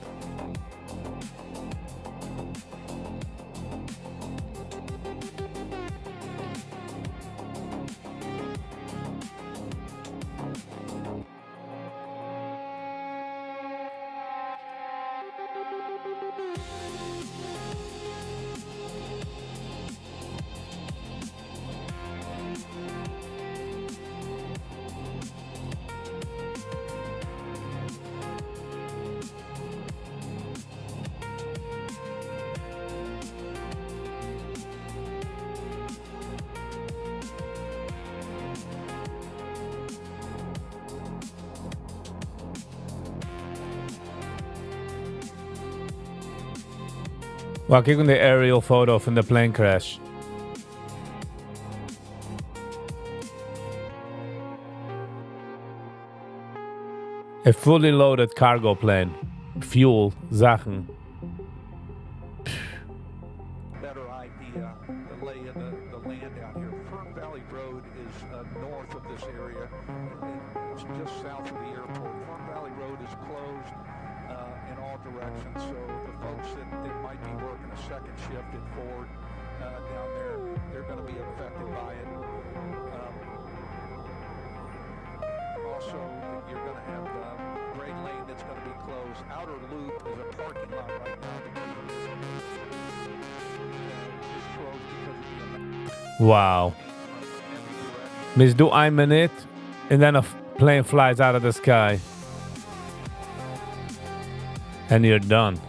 Well, kijk on the aerial photo from the plane crash. A fully loaded cargo plane. Fuel, Sachen. Better idea, the lay of the land out here. Fern Valley Road is north of this area. It's just south of the airport. Fern Valley Road is closed in all directions, so the folks that might be working a second shift at Ford down there, they're going to be affected by it. Also, you're going to have the Gray Lane that's going to be closed. Outer Loop is a parking lot right now because it's closed because of the Wow. Miss do 1 minute and then a plane flies out of the sky. And you're done.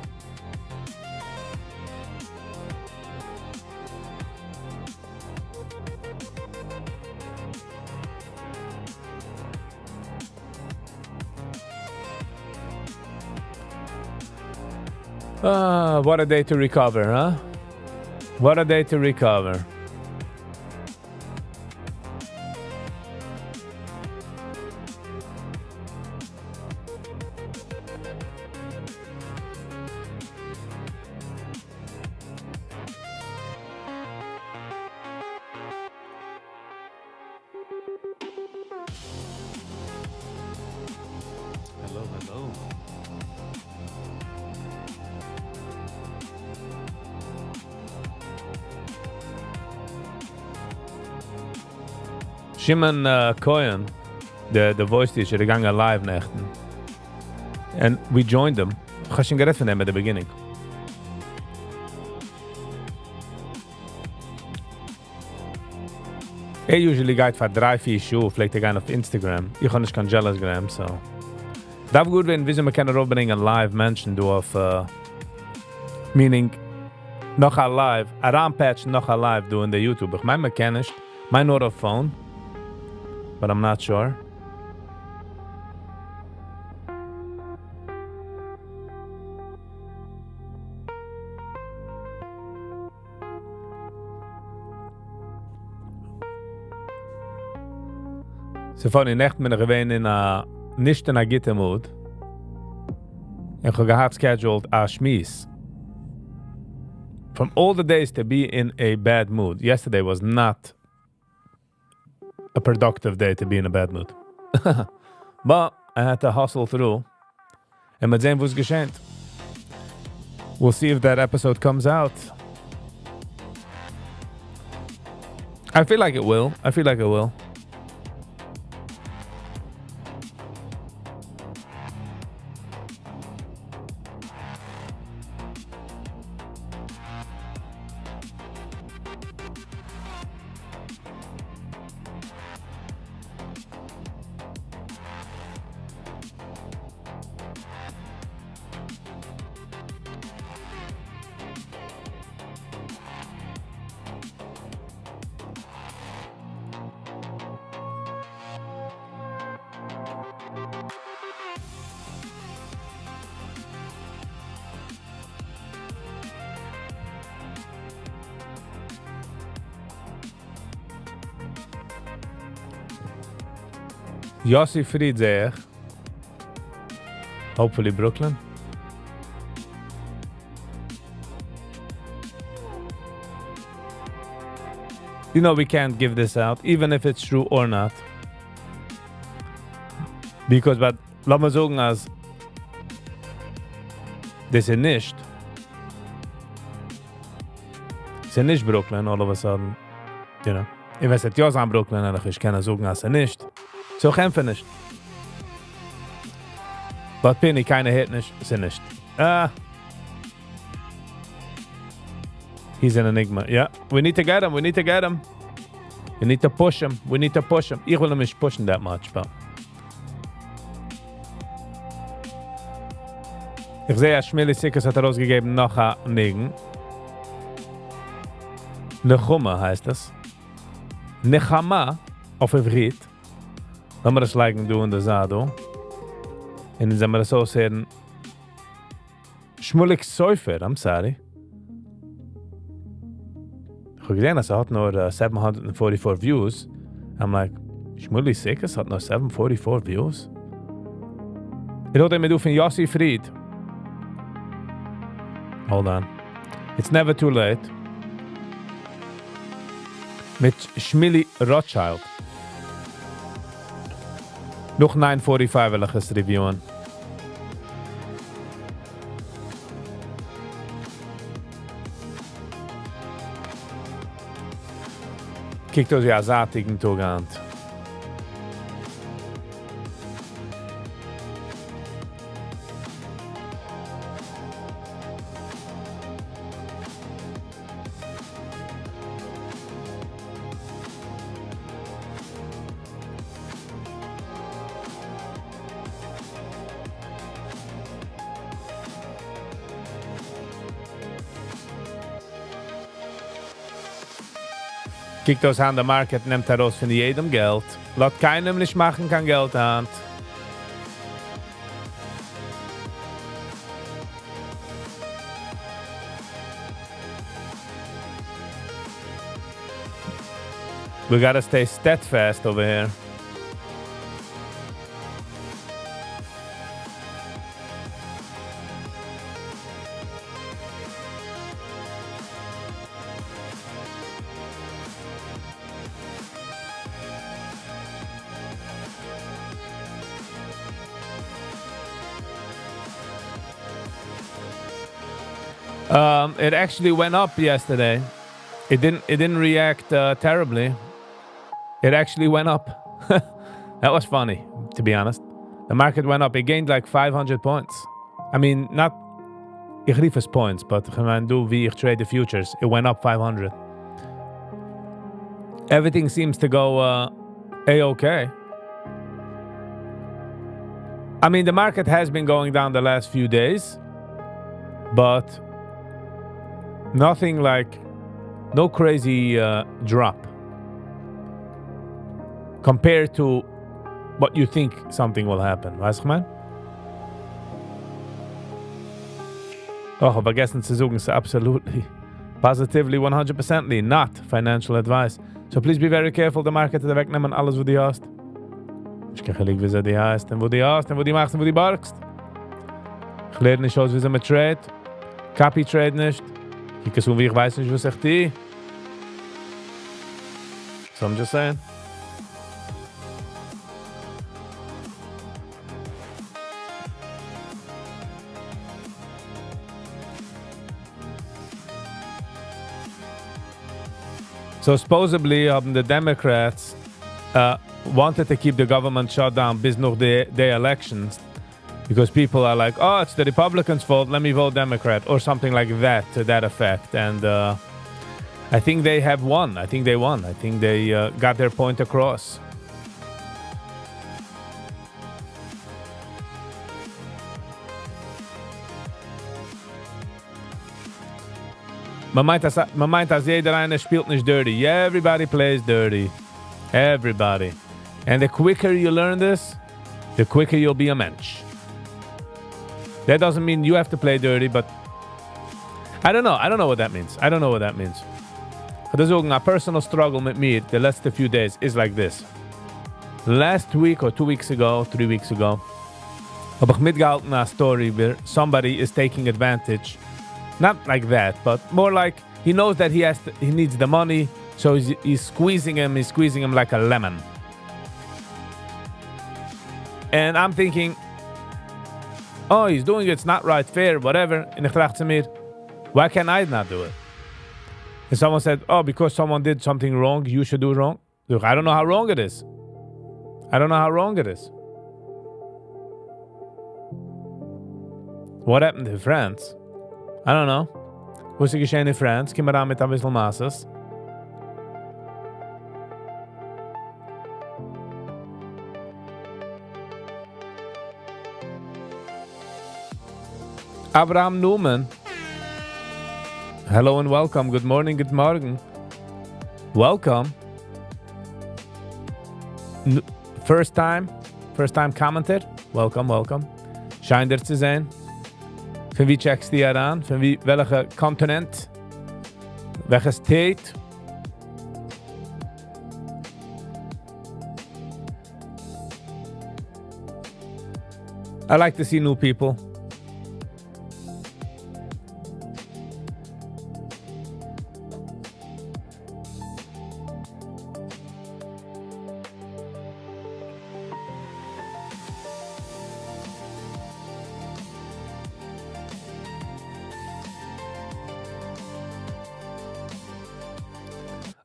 What a day to recover, huh? What a day to recover. Hello. Shimon Cohen, the voice teacher, they gingen live nechten. And we joined them. Ik ga schon gered van hem at the beginning. Hij usually gaat voor 3-4 show, vielleicht hij gaan op Instagram. Ich ga nicht kein Jealous-gram, so. Dat goed wenn, wieso wir können opbrengen live Menschen durch, meaning, noch a live, a rampatch noch a live doen de YouTube. Ich mein, me ken nicht. Mein nur auf phone. But I'm not sure. So von in Nacht bin ich gewesen in a nicht in a gitte mood. Ich habe gehabt scheduled a schmies. From all the days to be in a bad mood, yesterday was not a productive day to be in a bad mood. But I had to hustle through. And mit sehen, was geschehen. We'll see if that episode comes out. I feel like it will. Yossi Friedzeich. Hopefully Brooklyn. You know we can't give this out, even if it's true or not. Because, but, lass mal sagen, als das ist nicht. Es ist nicht Brooklyn, all of a sudden. You know. Ich weiß nicht, ja sein Brooklyn, aber ich kann sagen, als nicht. So kämpfen nicht. But Penny, keine hit nicht, ist nicht. He's an enigma. Yeah, we need to get him. We need to push him. Ich will ihn nicht pushen that much, but... Ich sehe, Schmili Sikkes hat rausgegeben noch ein Nigen. Nechuma heißt das. Nechama auf Evrit. Lass mal das liken, du und der Sado. Und dann sind wir das aussehen. Schmulik Seufer, I'm sorry. Ich habe gesehen, dass hat nur 744 Views. I'm like, Schmulik Sikkes hat nur 744 Views? Ich wollte mir von Yossi Fried. Hold on. It's never too late. Mit Schmili Rothschild. Nog 9:45 wil ik eens reviewen. Kijk dus ja, zatigen toegaan. Kijk dus aan de market, neemt er raus von jedem Geld. Laat keinem nicht machen, kein Geld an. We gotta stay steadfast over here. It actually went up yesterday. It didn't react terribly. It actually went up. That was funny, to be honest. The market went up. It gained like 500 points. I mean, not ich rief es points, but when do wie ich trade the futures, it went up 500. Everything seems to go a-okay. I mean, the market has been going down the last few days, but nothing like, no crazy drop compared to what you think something will happen. Weißt du, man? Oh, vergessen zu sagen, it's absolutely, positively, 100% not financial advice. So please be very careful, the market te wegnemen, alles wat die hast. Ich kann gelijk wie sie die hast, en wo die hast, en wo die machst, en wo die barkst. Ich lerne nicht aus, wie sie mit trade. Copy trade nicht. Kijk eens hoe wie ich weiß nicht, was ich die. So I'm just saying. So supposedly the Democrats wanted to keep the government shut down bis noch the elections because people are like, oh, it's the Republicans' fault, let me vote Democrat, or something like that, to that effect. And I think they have won. I think they won. I think they got their point across. Man meint, dass jeder eine spielt nicht dirty. Yeah, everybody plays dirty. Everybody. And the quicker you learn this, the quicker you'll be a mensch. That doesn't mean you have to play dirty, but I don't know. I don't know what that means. I don't know what that means. But there's a personal struggle with me the last few days is like this. Last week or 2 weeks ago, 3 weeks ago, habe ich mitgehalten a story where somebody is taking advantage. Not like that, but more like he knows that he needs the money, so he's squeezing him like a lemon. And I'm thinking, oh, he's doing it's not right, fair, whatever. And ich dachte mir, why can't I not do it? And someone said, oh, because someone did something wrong, you should do wrong. Look, I don't know how wrong it is. I don't know how wrong it is. What happened in France? I don't know. Was ist geschehen in France? Kommen wir an mit ein bisschen Masses. Abraham Newman. Hello and welcome. Good morning, good morning. Welcome. First time commenter. Welcome. Scheint dir zu sein. Von wie checkst du hier an? Von welcher Kontinent? Welches State? I like to see new people.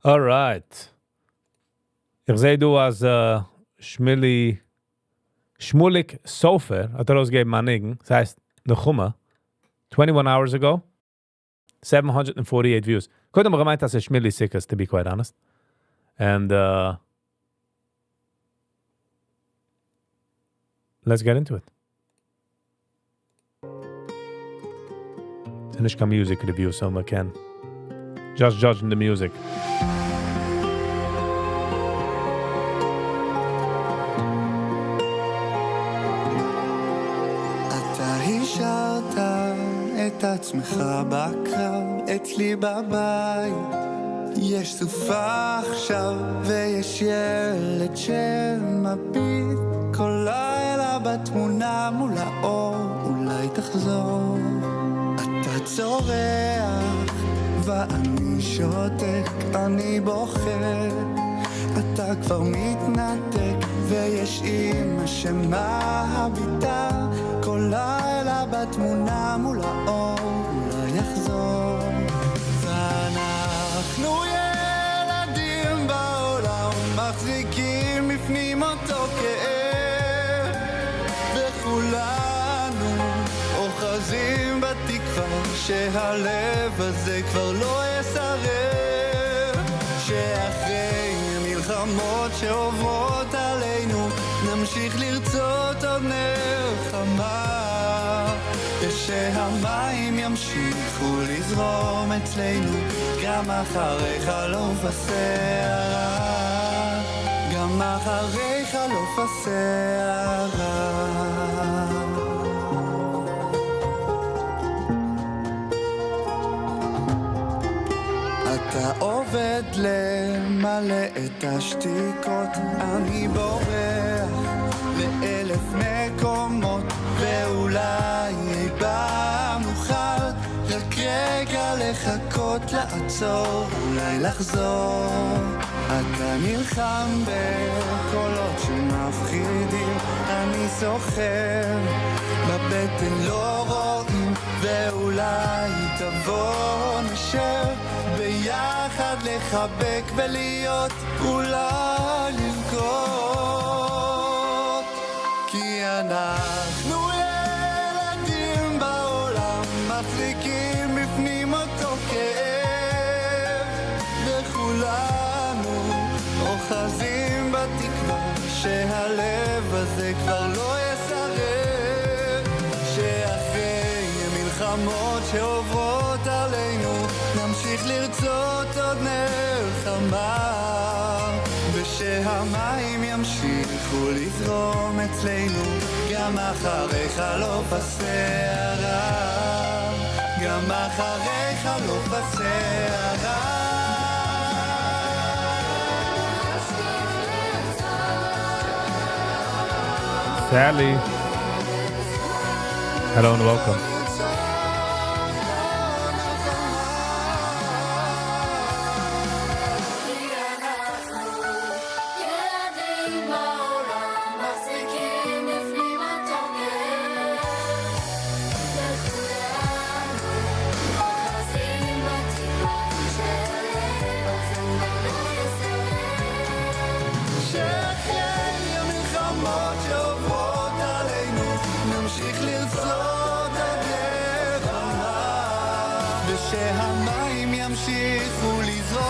All right. Ich sehe du als Schmulik Sofer hat ausgegeben an Nigen. Das heißt, Nechumma, 21 hours ago, 748 views. Could have gemeint dass Schmili sick is, to be quite honest. And let's get into it. Finish a music review so I can just judging the music. את עצמך בקרב, אצלי בבית יש סופה עכשיו ויש ילד שמביט כל לילה בתמונה מול האור, אולי תחזור. אתה צורח ואני שותק, אני בוחר, אתה כבר מתנתק ויש אמא שמביטה כל לילה בתמונה מול האור, אולי יחזור. ואנחנו ילדים בעולם מחזיקים בפנים אותו כאב, וכולנו אוחזים בתקווה שהלב הזה כבר לא יסרב, שאחרי המלחמות שעוברות עלינו נמשיך לרצות עוד נחמה, ושהמים ימשיכו לזרום אצלנו גם אחרי חלוף הסערה, גם אחרי חלוף הסערה. אתה עובד למלא את השתיקות, אני בורח לאלף מקומות, ואולי אי פעם נוכל רק רגע לחכות, לעצור, אולי לחזור. אתה נלחם בקולות שמפחידים, אני סוחר בבטן לא רואים, ואולי תבוא נשב ביחד ביחד לחבק ולהיות אולי לבכות כי אנחנו ילדים בעולם מחזיקים בפנים אותו כאב וכולנו אוחזים בתקווה שהלב הזה כבר לא יסרב שאחרי מלחמות שעוברות עלינו נמשיך לרצות עוד נלחמה ושהמים ימשיכו לזרום אצלנו גם אחרי חלוף הסערה גם אחרי חלוף הסערה Sally. Hello and welcome.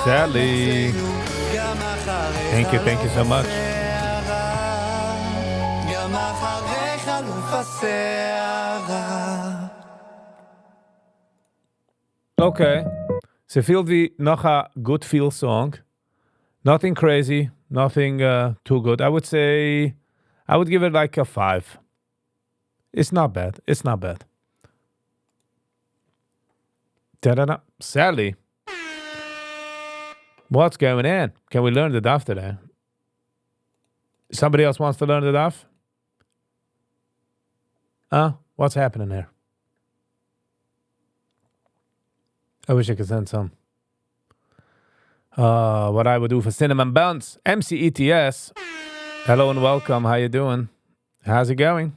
Sally. Thank you so much. Okay. So feel the noch a good feel song. Nothing crazy, nothing too good. I would say I would give it like a 5. It's not bad. It's not bad. Da-da-da. Sally. What's going on? Can we learn the daf today? Somebody else wants to learn the daf? What's happening there? I wish I could send some. What I would do for cinnamon buns. MCETS. Hello and welcome. How you doing? How's it going?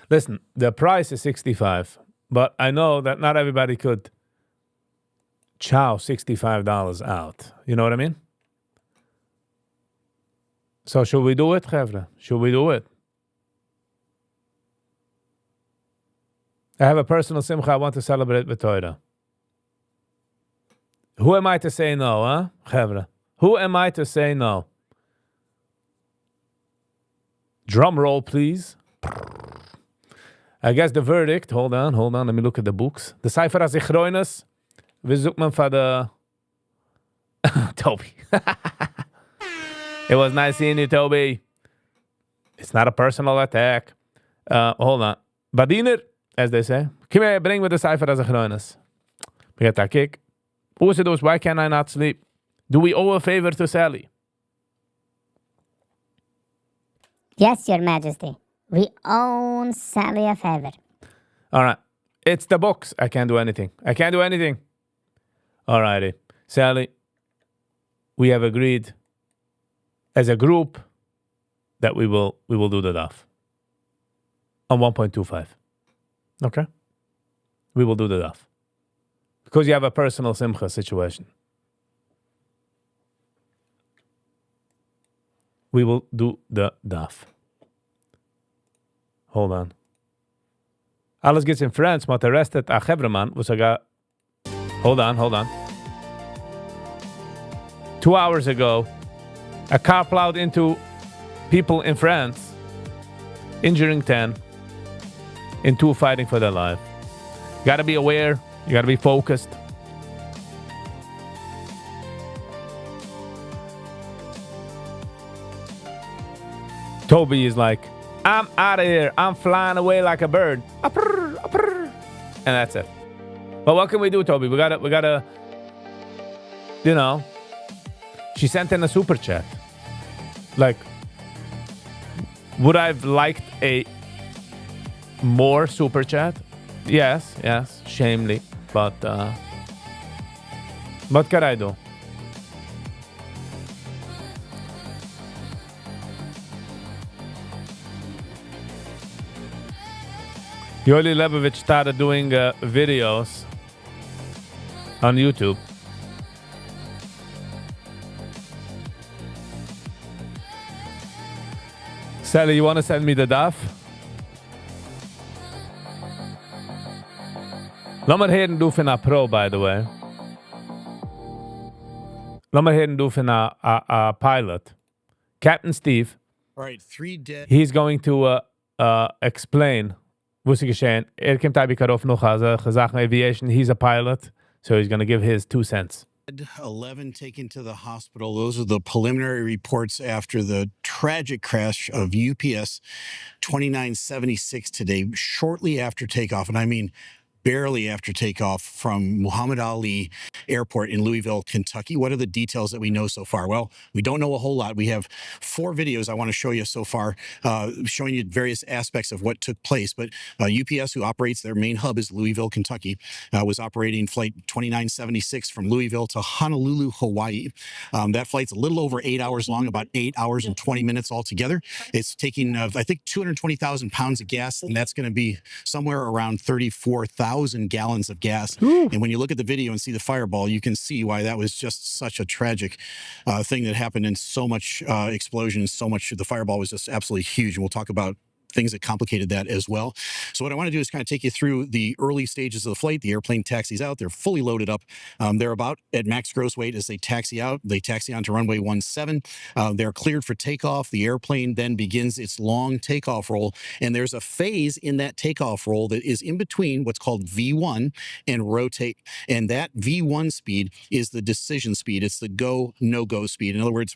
Listen, the price is $65, but I know that not everybody could chow $65 out. You know what I mean? So should we do it, Chevra? Should we do it? I have a personal simcha I want to celebrate with Torah. Who am I to say no, huh, Chevra? Who am I to say no? Drum roll, please. I guess the verdict, hold on, let me look at the books. The Sefer HaZichronos, we zoek man for the... Toby. It was nice seeing you, Toby. It's not a personal attack. Hold on. Badiner, as they say. Come here, bring me the Sefer HaZichronos. We get that kick. Usidus, why can I not sleep? Do we owe a favor to Sally? Yes, Your Majesty. We own Sally a favor. All right. It's the books. I can't do anything. All righty. Sally, we have agreed as a group that we will do the daf on 1.25. Okay? We will do the daf. Because you have a personal simcha situation. We will do the daf. Hold on. Alles gets in France, maar de rest het a Hebreman was Hold on. 2 hours ago, a car plowed into people in France, injuring 10, and 2 fighting for their life. You gotta be aware, you gotta be focused. Toby is like, I'm out of here. I'm flying away like a bird. And that's it. But what can we do, Toby? We gotta, you know, she sent in a super chat. Like, would I have liked a more super chat? Yes, shamefully. But what can I do? Yoli Lebovich started doing videos on YouTube. Sally, you want to send me the daf? Laat maar heden doen van pro, by the way. Laat maar heden doen van a pilot. Captain Steve. All right, 3 dead. He's going to explain. Was geschehen. Komt hij bij nog als gezag aviation. He's a pilot, so he's going to give his 2 cents. 11 taken to the hospital. Those are the preliminary reports after the tragic crash of UPS 2976 today, shortly after takeoff. And I mean, barely after takeoff from Muhammad Ali Airport in Louisville, Kentucky. What are the details that we know so far? Well, we don't know a whole lot. We have 4 videos I want to show you so far, showing you various aspects of what took place. But UPS, who operates their main hub is Louisville, Kentucky, was operating flight 2976 from Louisville to Honolulu, Hawaii. That flight's a little over 8 hours long, about 8 hours and 20 minutes altogether. It's taking, I think, 220,000 pounds of gas, and that's going to be somewhere around 34,000 gallons of gas. And when you look at the video and see the fireball, you can see why that was just such a tragic thing that happened, and so much explosion, so much. The fireball was just absolutely huge. And we'll talk about things that complicated that as well. So what I want to do is kind of take you through the early stages of the flight. The airplane taxis out. They're fully loaded up. They're about at max gross weight as they taxi out. They taxi onto runway 17. They're cleared for takeoff. The airplane then begins its long takeoff roll. And there's a phase in that takeoff roll that is in between what's called V1 and rotate. And that V1 speed is the decision speed. It's the go, no-go speed. In other words,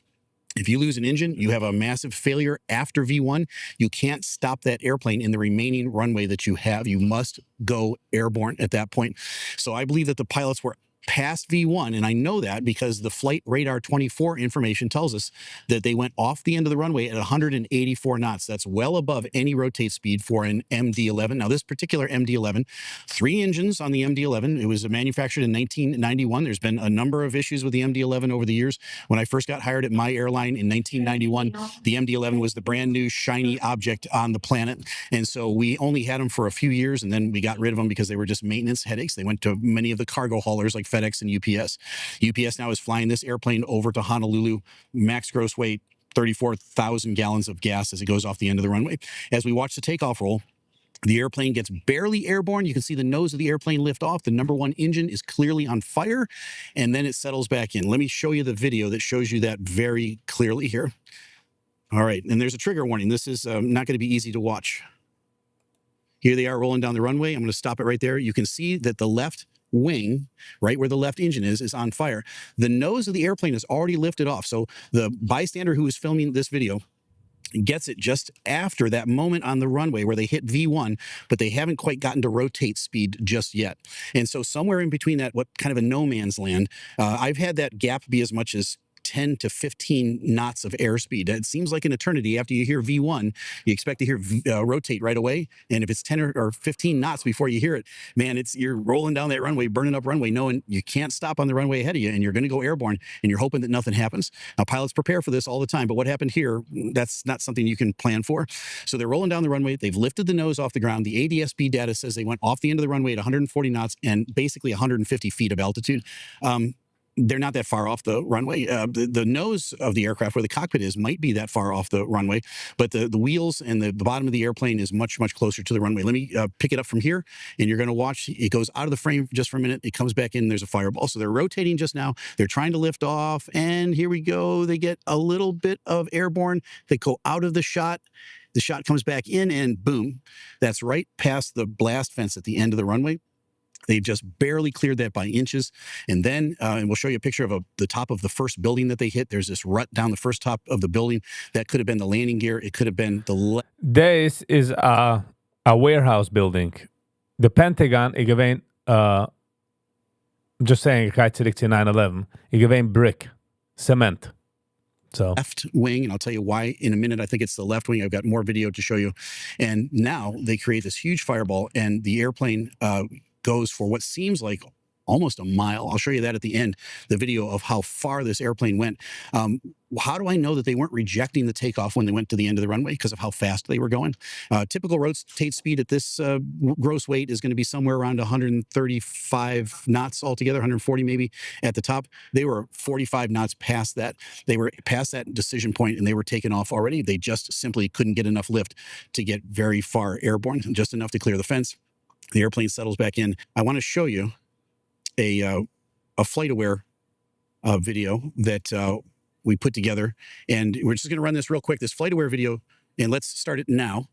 if you lose an engine, you have a massive failure after V1. You can't stop that airplane in the remaining runway that you have. You must go airborne at that point. So I believe that the pilots were past V1, and I know that because the Flight Radar 24 information tells us that they went off the end of the runway at 184 knots. That's well above any rotate speed for an MD-11. Now, this particular MD-11, 3 engines on the MD-11. It was manufactured in 1991. There's been a number of issues with the MD-11 over the years. When I first got hired at my airline in 1991, the MD-11 was the brand new shiny object on the planet. And so we only had them for a few years, and then we got rid of them because they were just maintenance headaches. They went to many of the cargo haulers like FedEx and UPS. UPS now is flying this airplane over to Honolulu, max gross weight, 34,000 gallons of gas as it goes off the end of the runway. As we watch the takeoff roll, the airplane gets barely airborne. You can see the nose of the airplane lift off. The number 1 engine is clearly on fire, and then it settles back in. Let me show you the video that shows you that very clearly here. All right, and there's a trigger warning. This is not going to be easy to watch. Here they are rolling down the runway. I'm going to stop it right there. You can see that the left wing, right where the left engine is on fire. The nose of the airplane is already lifted off. So the bystander who is filming this video gets it just after that moment on the runway where they hit V1, but they haven't quite gotten to rotate speed just yet. And so somewhere in between that, what kind of a no man's land, I've had that gap be as much as 10 to 15 knots of airspeed. It seems like an eternity. After you hear V1, you expect to hear rotate right away. And if it's 10 or 15 knots before you hear it, man, you're rolling down that runway, burning up runway, knowing you can't stop on the runway ahead of you, and you're going to go airborne, and you're hoping that nothing happens. Now, pilots prepare for this all the time, but what happened here, that's not something you can plan for. So they're rolling down the runway. They've lifted the nose off the ground. The ADS-B data says they went off the end of the runway at 140 knots and basically 150 feet of altitude. They're not that far off the runway. The nose of the aircraft, where the cockpit is, might be that far off the runway, but the wheels and the bottom of the airplane is much, much closer to the runway. Let me pick it up from here, and you're going to watch. It goes out of the frame just for a minute. It comes back in. There's a fireball. So they're rotating just now. They're trying to lift off, and here we go. They get a little bit of airborne. They go out of the shot. The shot comes back in, and boom. That's right past the blast fence at the end of the runway. They just barely cleared that by inches. And then, and we'll show you a picture of the top of the first building that they hit. There's this rut down the first top of the building. That could have been the landing gear. It could have been the... This is a warehouse building. The Pentagon, ik geween, I'm just saying, ik ga terug to 9/11. Ik geween brick, cement. So left wing, and I'll tell you why in a minute. I think it's the left wing. I've got more video to show you. And now they create this huge fireball, and the airplane goes for what seems like almost a mile. I'll show you that at the end, the video of how far this airplane went. How do I know that they weren't rejecting the takeoff when they went to the end of the runway because of how fast they were going? Typical rotate speed at this gross weight is going to be somewhere around 135 knots altogether, 140 maybe at the top. They were 45 knots past that. They were past that decision point and they were taken off already. They just simply couldn't get enough lift to get very far airborne, just enough to clear the fence. The airplane settles back in. I want to show you a FlightAware video that we put together, and we're just going to run this real quick. This FlightAware video, and let's start it now.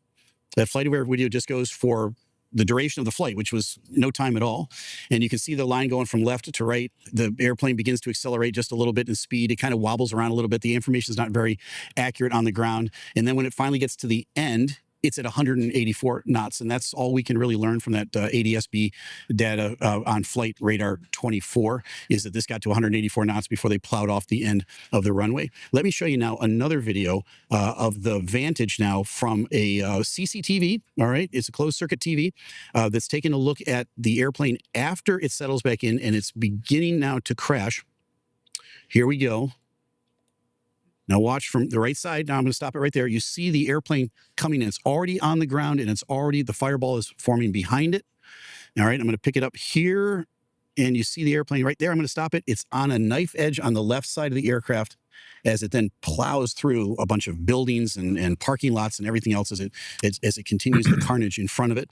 That FlightAware video just goes for the duration of the flight, which was no time at all. And you can see the line going from left to right. The airplane begins to accelerate just a little bit in speed. It kind of wobbles around a little bit. The information is not very accurate on the ground. And then when it finally gets to the end, it's at 184 knots. And that's all we can really learn from that ADSB data on Flight Radar 24, is that this got to 184 knots before they plowed off the end of the runway. Let me show you now another video of the Vantage now from a CCTV. All right, it's a closed circuit TV that's taking a look at the airplane after it settles back in and it's beginning now to crash. Here we go. Now watch from the right side. Now I'm going to stop it right there. You see the airplane coming in. It's already on the ground and it's already, the fireball is forming behind it. All right, I'm going to pick it up here and you see the airplane right there. I'm going to stop it. It's on a knife edge on the left side of the aircraft as it then plows through a bunch of buildings and parking lots and everything else as it continues the carnage in front of it.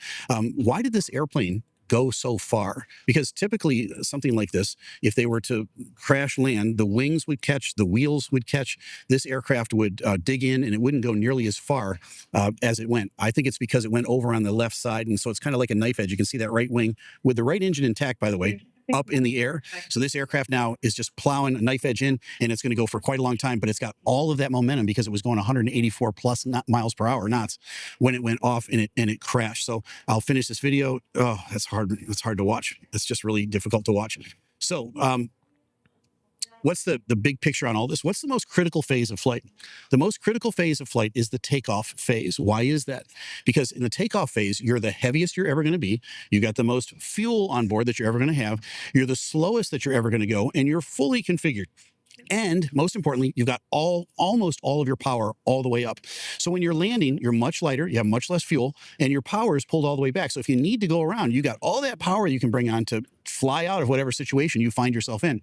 Why did this airplane go so far? Because typically something like this, if they were to crash land, the wings would catch, the wheels would catch, this aircraft would dig in and it wouldn't go nearly as far as it went. I think it's because it went over on the left side. And so it's kind of like a knife edge. You can see that right wing with the right engine intact, by the way, up in the air. So this aircraft now is just plowing a knife edge in and it's going to go for quite a long time, but it's got all of that momentum because it was going 184 plus miles per hour knots when it went off and it crashed. So I'll finish this video. Oh, that's hard. It's hard to watch. It's just really difficult to watch. So, what's the big picture on all this? What's the most critical phase of flight? The most critical phase of flight is the takeoff phase. Why is that? Because in the takeoff phase, you're the heaviest you're ever going to be. You got the most fuel on board that you're ever going to have. You're the slowest that you're ever going to go, and you're fully configured. And most importantly, you've got almost all of your power all the way up. So when you're landing, you're much lighter, you have much less fuel, and your power is pulled all the way back. So if you need to go around, you got all that power you can bring on to fly out of whatever situation you find yourself in.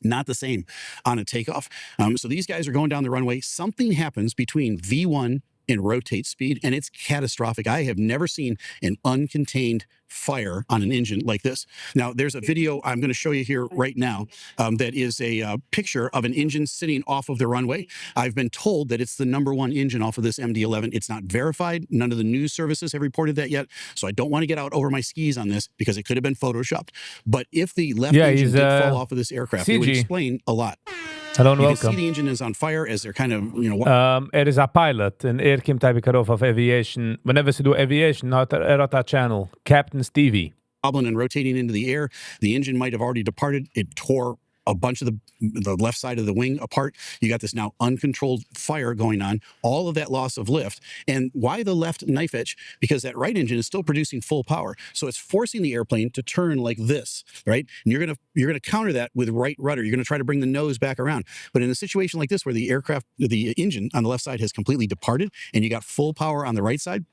Not the same on a takeoff. So these guys are going down the runway. Something happens between V1 and rotate speed, and it's catastrophic. I have never seen an uncontained fire on an engine like this. Now, there's a video I'm going to show you here right now that is a picture of an engine sitting off of the runway. I've been told that it's the #1 engine off of this MD-11. It's not verified. None of the news services have reported that yet. So I don't want to get out over my skis on this because it could have been photoshopped. But if the left engine did fall off of this aircraft, it would explain a lot. Hello and you welcome. can see the engine is on fire as they're kind of, you know... is a pilot and komt heb ik erover of aviation. Whenever ze do aviation, had that channel, Captain's TV. And rotating into the air. The engine might have already departed. It tore a bunch of the left side of the wing apart. You got this now uncontrolled fire going on, all of that loss of lift. And why the left knife edge? Because that right engine is still producing full power. So it's forcing the airplane to turn like this, right? And you're gonna counter that with right rudder. You're gonna try to bring the nose back around. But in a situation like this where the engine on the left side has completely departed and you got full power on the right side,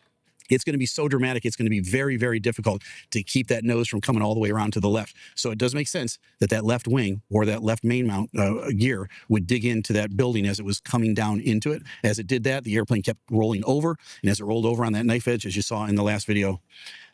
it's going to be so dramatic. It's going to be very, very difficult to keep that nose from coming all the way around to the left. So it does make sense that that left wing or that left main mount gear would dig into that building as it was coming down into it. As it did that, the airplane kept rolling over. And as it rolled over on that knife edge, as you saw in the last video,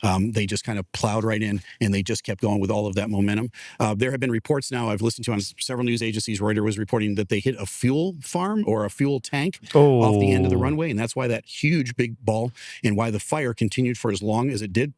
they just kind of plowed right in and they just kept going with all of that momentum. There have been reports now I've listened to on several news agencies. Reuters was reporting that they hit a fuel farm or a fuel tank off the end of the runway. And that's why that huge big ball and why the fire continued for as long as it did.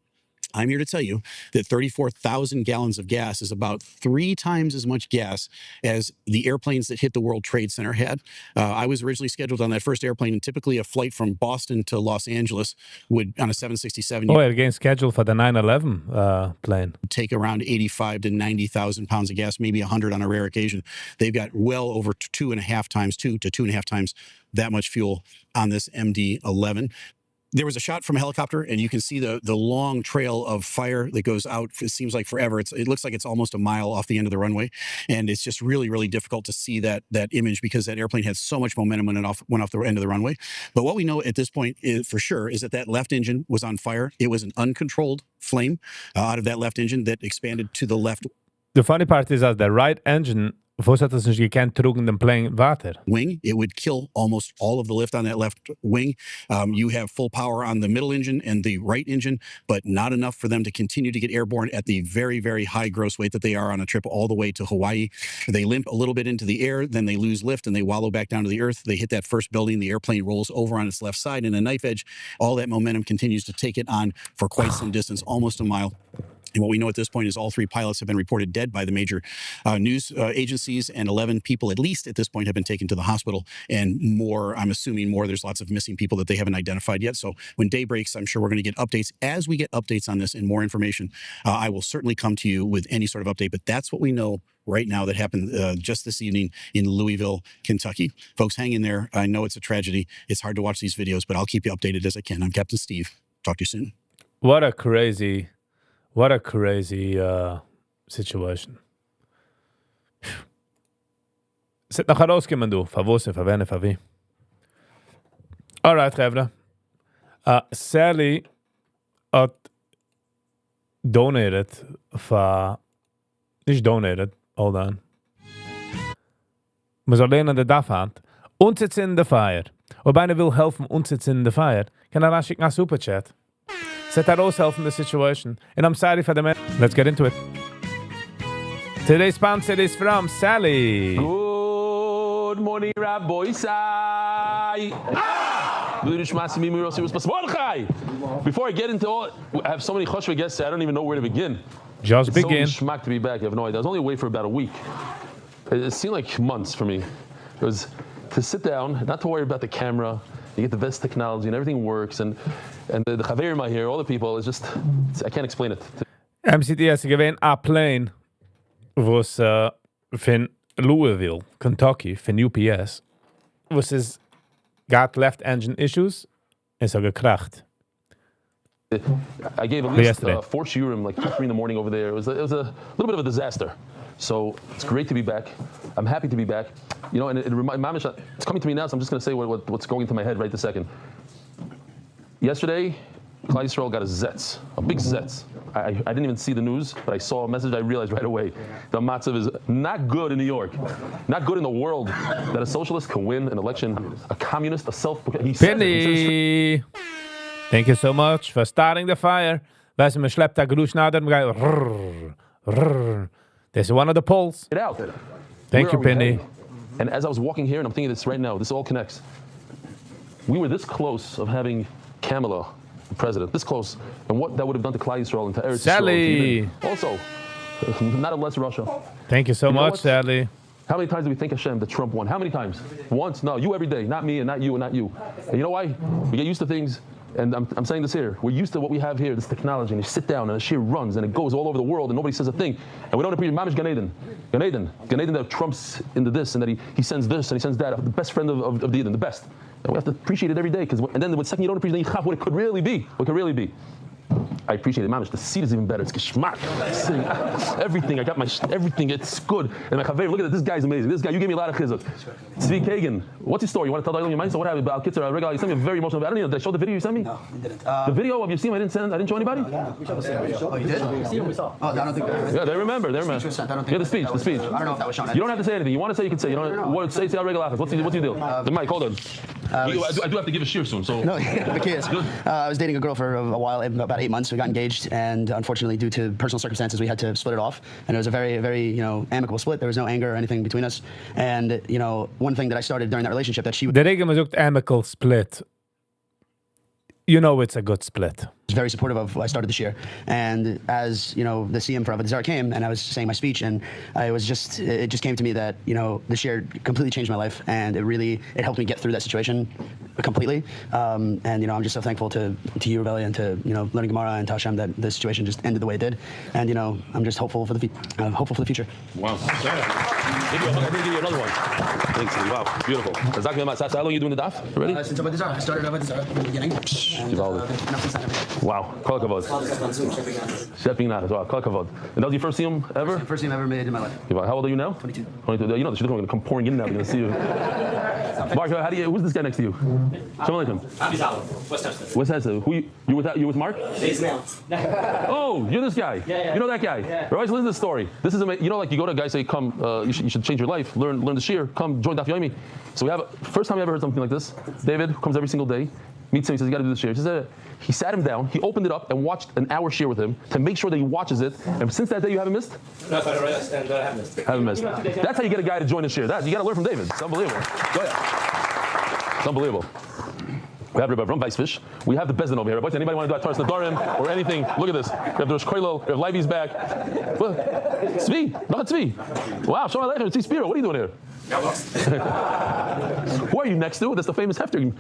I'm here to tell you that 34,000 gallons of gas is about 3 times as much gas as the airplanes that hit the World Trade Center had. I was originally scheduled on that first airplane, and typically a flight from Boston to Los Angeles would, on a 767... Oh, again, scheduled for the 9/11 plane. Take around 85 to 90,000 pounds of gas, maybe 100 on a rare occasion. They've got well over 2 to 2.5 times that much fuel on this MD-11. There was a shot from a helicopter, and you can see the long trail of fire that goes out. It seems like forever. It looks like it's almost a mile off the end of the runway, and it's just really, really difficult to see that image because that airplane had so much momentum when it went off the end of the runway. But what we know at this point for sure is that left engine was on fire. It was an uncontrolled flame out of that left engine that expanded to the left. The funny part is that the right engine, was hat es nicht gekannt, trugen den Plane weiter. Wing, it would kill almost all of the lift on that left wing. You have full power on the middle engine and the right engine, but not enough for them to continue to get airborne at the very, very high gross weight that they are on a trip all the way to Hawaii. They limp a little bit into the air, then they lose lift and they wallow back down to the earth. They hit that first building, the airplane rolls over on its left side in a knife edge. All that momentum continues to take it on for quite some distance, almost a mile. And what we know at this point is all 3 pilots have been reported dead by the major news agencies, and 11 people at least at this point have been taken to the hospital, and more, I'm assuming more, there's lots of missing people that they haven't identified yet. So when day breaks, I'm sure we're going to get updates. As we get updates on this and more information, I will certainly come to you with any sort of update, but that's what we know right now that happened just this evening in Louisville, Kentucky. Folks, hang in there. I know it's a tragedy. It's hard to watch these videos, but I'll keep you updated as I can. I'm Captain Steve. Talk to you soon. What a crazy situation. Zit nog herauskommen, du. Verwusse, verwenne, verwie. Alright, Revna. Sally hat donated nicht donated, hold on. Man soll lernen, der Dafhand. Uns in the fire. Ob einer will helfen, uns in the fire, kann schicken nach Superchat. Set that help in the situation. And I'm sorry for the man. Let's get into it. Today's sponsor is from Sally. Good morning, Rabbi Sai. Before I get into all, I have so many choshev guests, I don't even know where to begin. Just begin. It's so schmack to be back, you have no idea. I was only away for about a week. It seemed like months for me. It was to sit down, not to worry about the camera. You get the best technology and everything works, and the chaverim here, all the people, I can't explain it. MCTS gewinnt a plane, was von Louisville, Kentucky, von UPS, was is got left engine issues, and so gekracht. I gave at least 4 shiurim, like 2, 3 in the morning over there. It was a little bit of a disaster. So it's great to be back. I'm happy to be back. You know, and it's coming to me now, so I'm just going to say what's going into my head right this second. Yesterday, Klal Yisrael got a big zetz. I didn't even see the news, but I saw a message I realized right away. The matzav is not good in New York, not good in the world, that a socialist can win an election, a communist, Penny! Thank you so much for starting the fire. Weißt du, man schleppt da Geruch nach dem Geil. This is one of the polls. Get out. Thank you, Penny. And as I was walking here, and I'm thinking this right now, this all connects. We were this close of having Kamala, the president, this close, and what that would have done to Klal Yisrael and to Eretz Sally. Yisrael. Also, not a less Russia. Thank you so much, Sally. How many times do we thank Hashem that Trump won? How many times? Once? No, you every day. Not me and not you and not you. And you know why? We get used to things. And I'm saying this here. We're used to what we have here, this technology, and you sit down and the shir runs and it goes all over the world and nobody says a thing. And we don't appreciate Mamish Gan Eden. Gan Eden that Trump's into this and that he sends this and he sends that. The best friend of the Eden, the best. And we have to appreciate it every day. And then the second you don't appreciate it, what it could really be. What could really be. I appreciate it, Mamish. The seat is even better. It's geschmack. Everything. I got everything. It's good. And my chaver, look at it. This guy's amazing. This guy, you gave me a lot of chizuk. Tzvi Kagan. What's your story? You want to tell the mind? So what happened? About Kitzer, regular. You sent me a very emotional. I don't know. Did I show the video you sent me? No, you didn't. The video of your team, I didn't show anybody? Oh, you did? Oh, I don't think. Yeah, they remember. I don't think. Yeah, the speech. I don't know if that was shown. You don't have to say anything. You want to say, you can say. You don't say our regular office. What's your deal? The mic, hold on. I do have to give a shear soon. So no, the kids. I was dating a girl for a while, about 8 months. We got engaged, and unfortunately, due to personal circumstances, we had to split it off. And it was a very, very, amicable split. There was no anger or anything between us. And one thing that I started during that relationship that she The regel was ook amicable split. You know it's a good split. was very supportive of what I started this year. And as, the CM for Avodah Zarah came and I was saying my speech, and it just came to me that, this year completely changed my life, and it helped me get through that situation completely. And, I'm just so thankful to you, Rebelli, and to, learning Gemara and to Hashem that the situation just ended the way it did. And, I'm just hopeful for the future. Wow. I'm gonna give you another one. Thanks, Lee. Wow, beautiful. How long are you doing the daf already? Since I started over the Zara from the beginning. Wow, kol hakavod. Shepping nadas. Wow, kol hakavod. And that was your first siyum ever? First thing I've ever made in my life. How old are you now? 22. 22. You know the shidduchim are gonna come pouring in now. They're gonna see you. Mark, who's this guy next to you? Shalom alaikum. West Hester. You with Mark? Oh, you're this guy. You know that guy. Right, so listen to this story. This is amazing. You know, like you go to a guy say, "Come, you should change your life. Learn the shir. Come join Daf Yomi." So we have first time I ever heard something like this. David comes every single day, meets him. He says, "You got to do the shir." He sat him down. He opened it up and watched an hour shir with him to make sure that he watches it. And since that day, you haven't missed. No, I haven't missed. Haven't missed. That's how you get a guy to join the shir. You got to learn from David. It's unbelievable. Go ahead. It's unbelievable. We have Rabbi from Weissfish. We have the Bezdin over here. Rabbi, anybody want to do a Taras Nadarim or anything? Look at this. We have the Rosh Koilo. We have Leivy's back. Tzvi. Not Tzvi. Wow, Shalom Aleichem. Tzvi Spiro. What are you doing here? Who are you next to? That's the famous Hefter.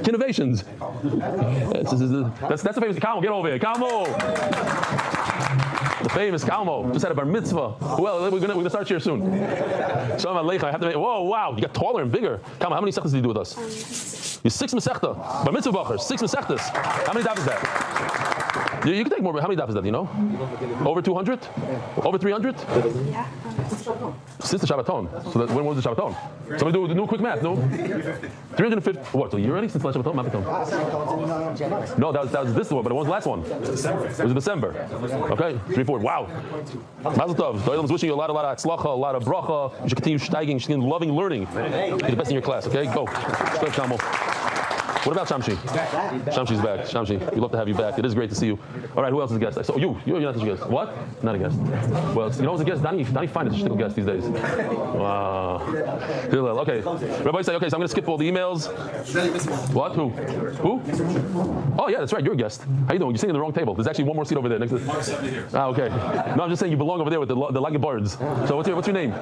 Innovations. That's the famous Kalmo. Get over here. Kalmo. The famous Kalmo. Just had a bar mitzvah. Well, we're gonna start here soon. Shalom Aleichem. I have to make. Whoa, wow. You got taller and bigger. Kalmo, how many sechtas did you do with us? You're 6 Masechta. Bar mitzvah bachers. 6 Masechtas. How many daf is that? You can take more. How many daf is that? You know? Over 200? Over 300? Yeah. Since the Shabbaton. So when was the Shabbaton? Somebody do the quick math. No? 350. What? So you're ready since the Shabbaton? No, that was this one, but it was the last one. It was December. Okay, 3, 4. Wow. Mazel tov. The is wishing you a lot of atzlacha, a lot of bracha. You should continue steiging, you should continue loving learning. Be the best in your class. Okay, go. Start, Shamo. What about Shamshi? Shamshi's back. Shamshi, we'd love to have you back. It is great to see you. All right, who else is a guest? So you're not a guest. What? Not a guest. Well, you know who's a guest? Danny Fine is a shtickle guest these days. Wow. Okay. Rabbi say, okay, so I'm going to skip all the emails. What? Who? Oh, yeah, that's right. You're a guest. How you doing? You're sitting in the wrong table. There's actually one more seat over there. Next to okay. No, I'm just saying you belong over there with the Lagged Birds. So what's your name?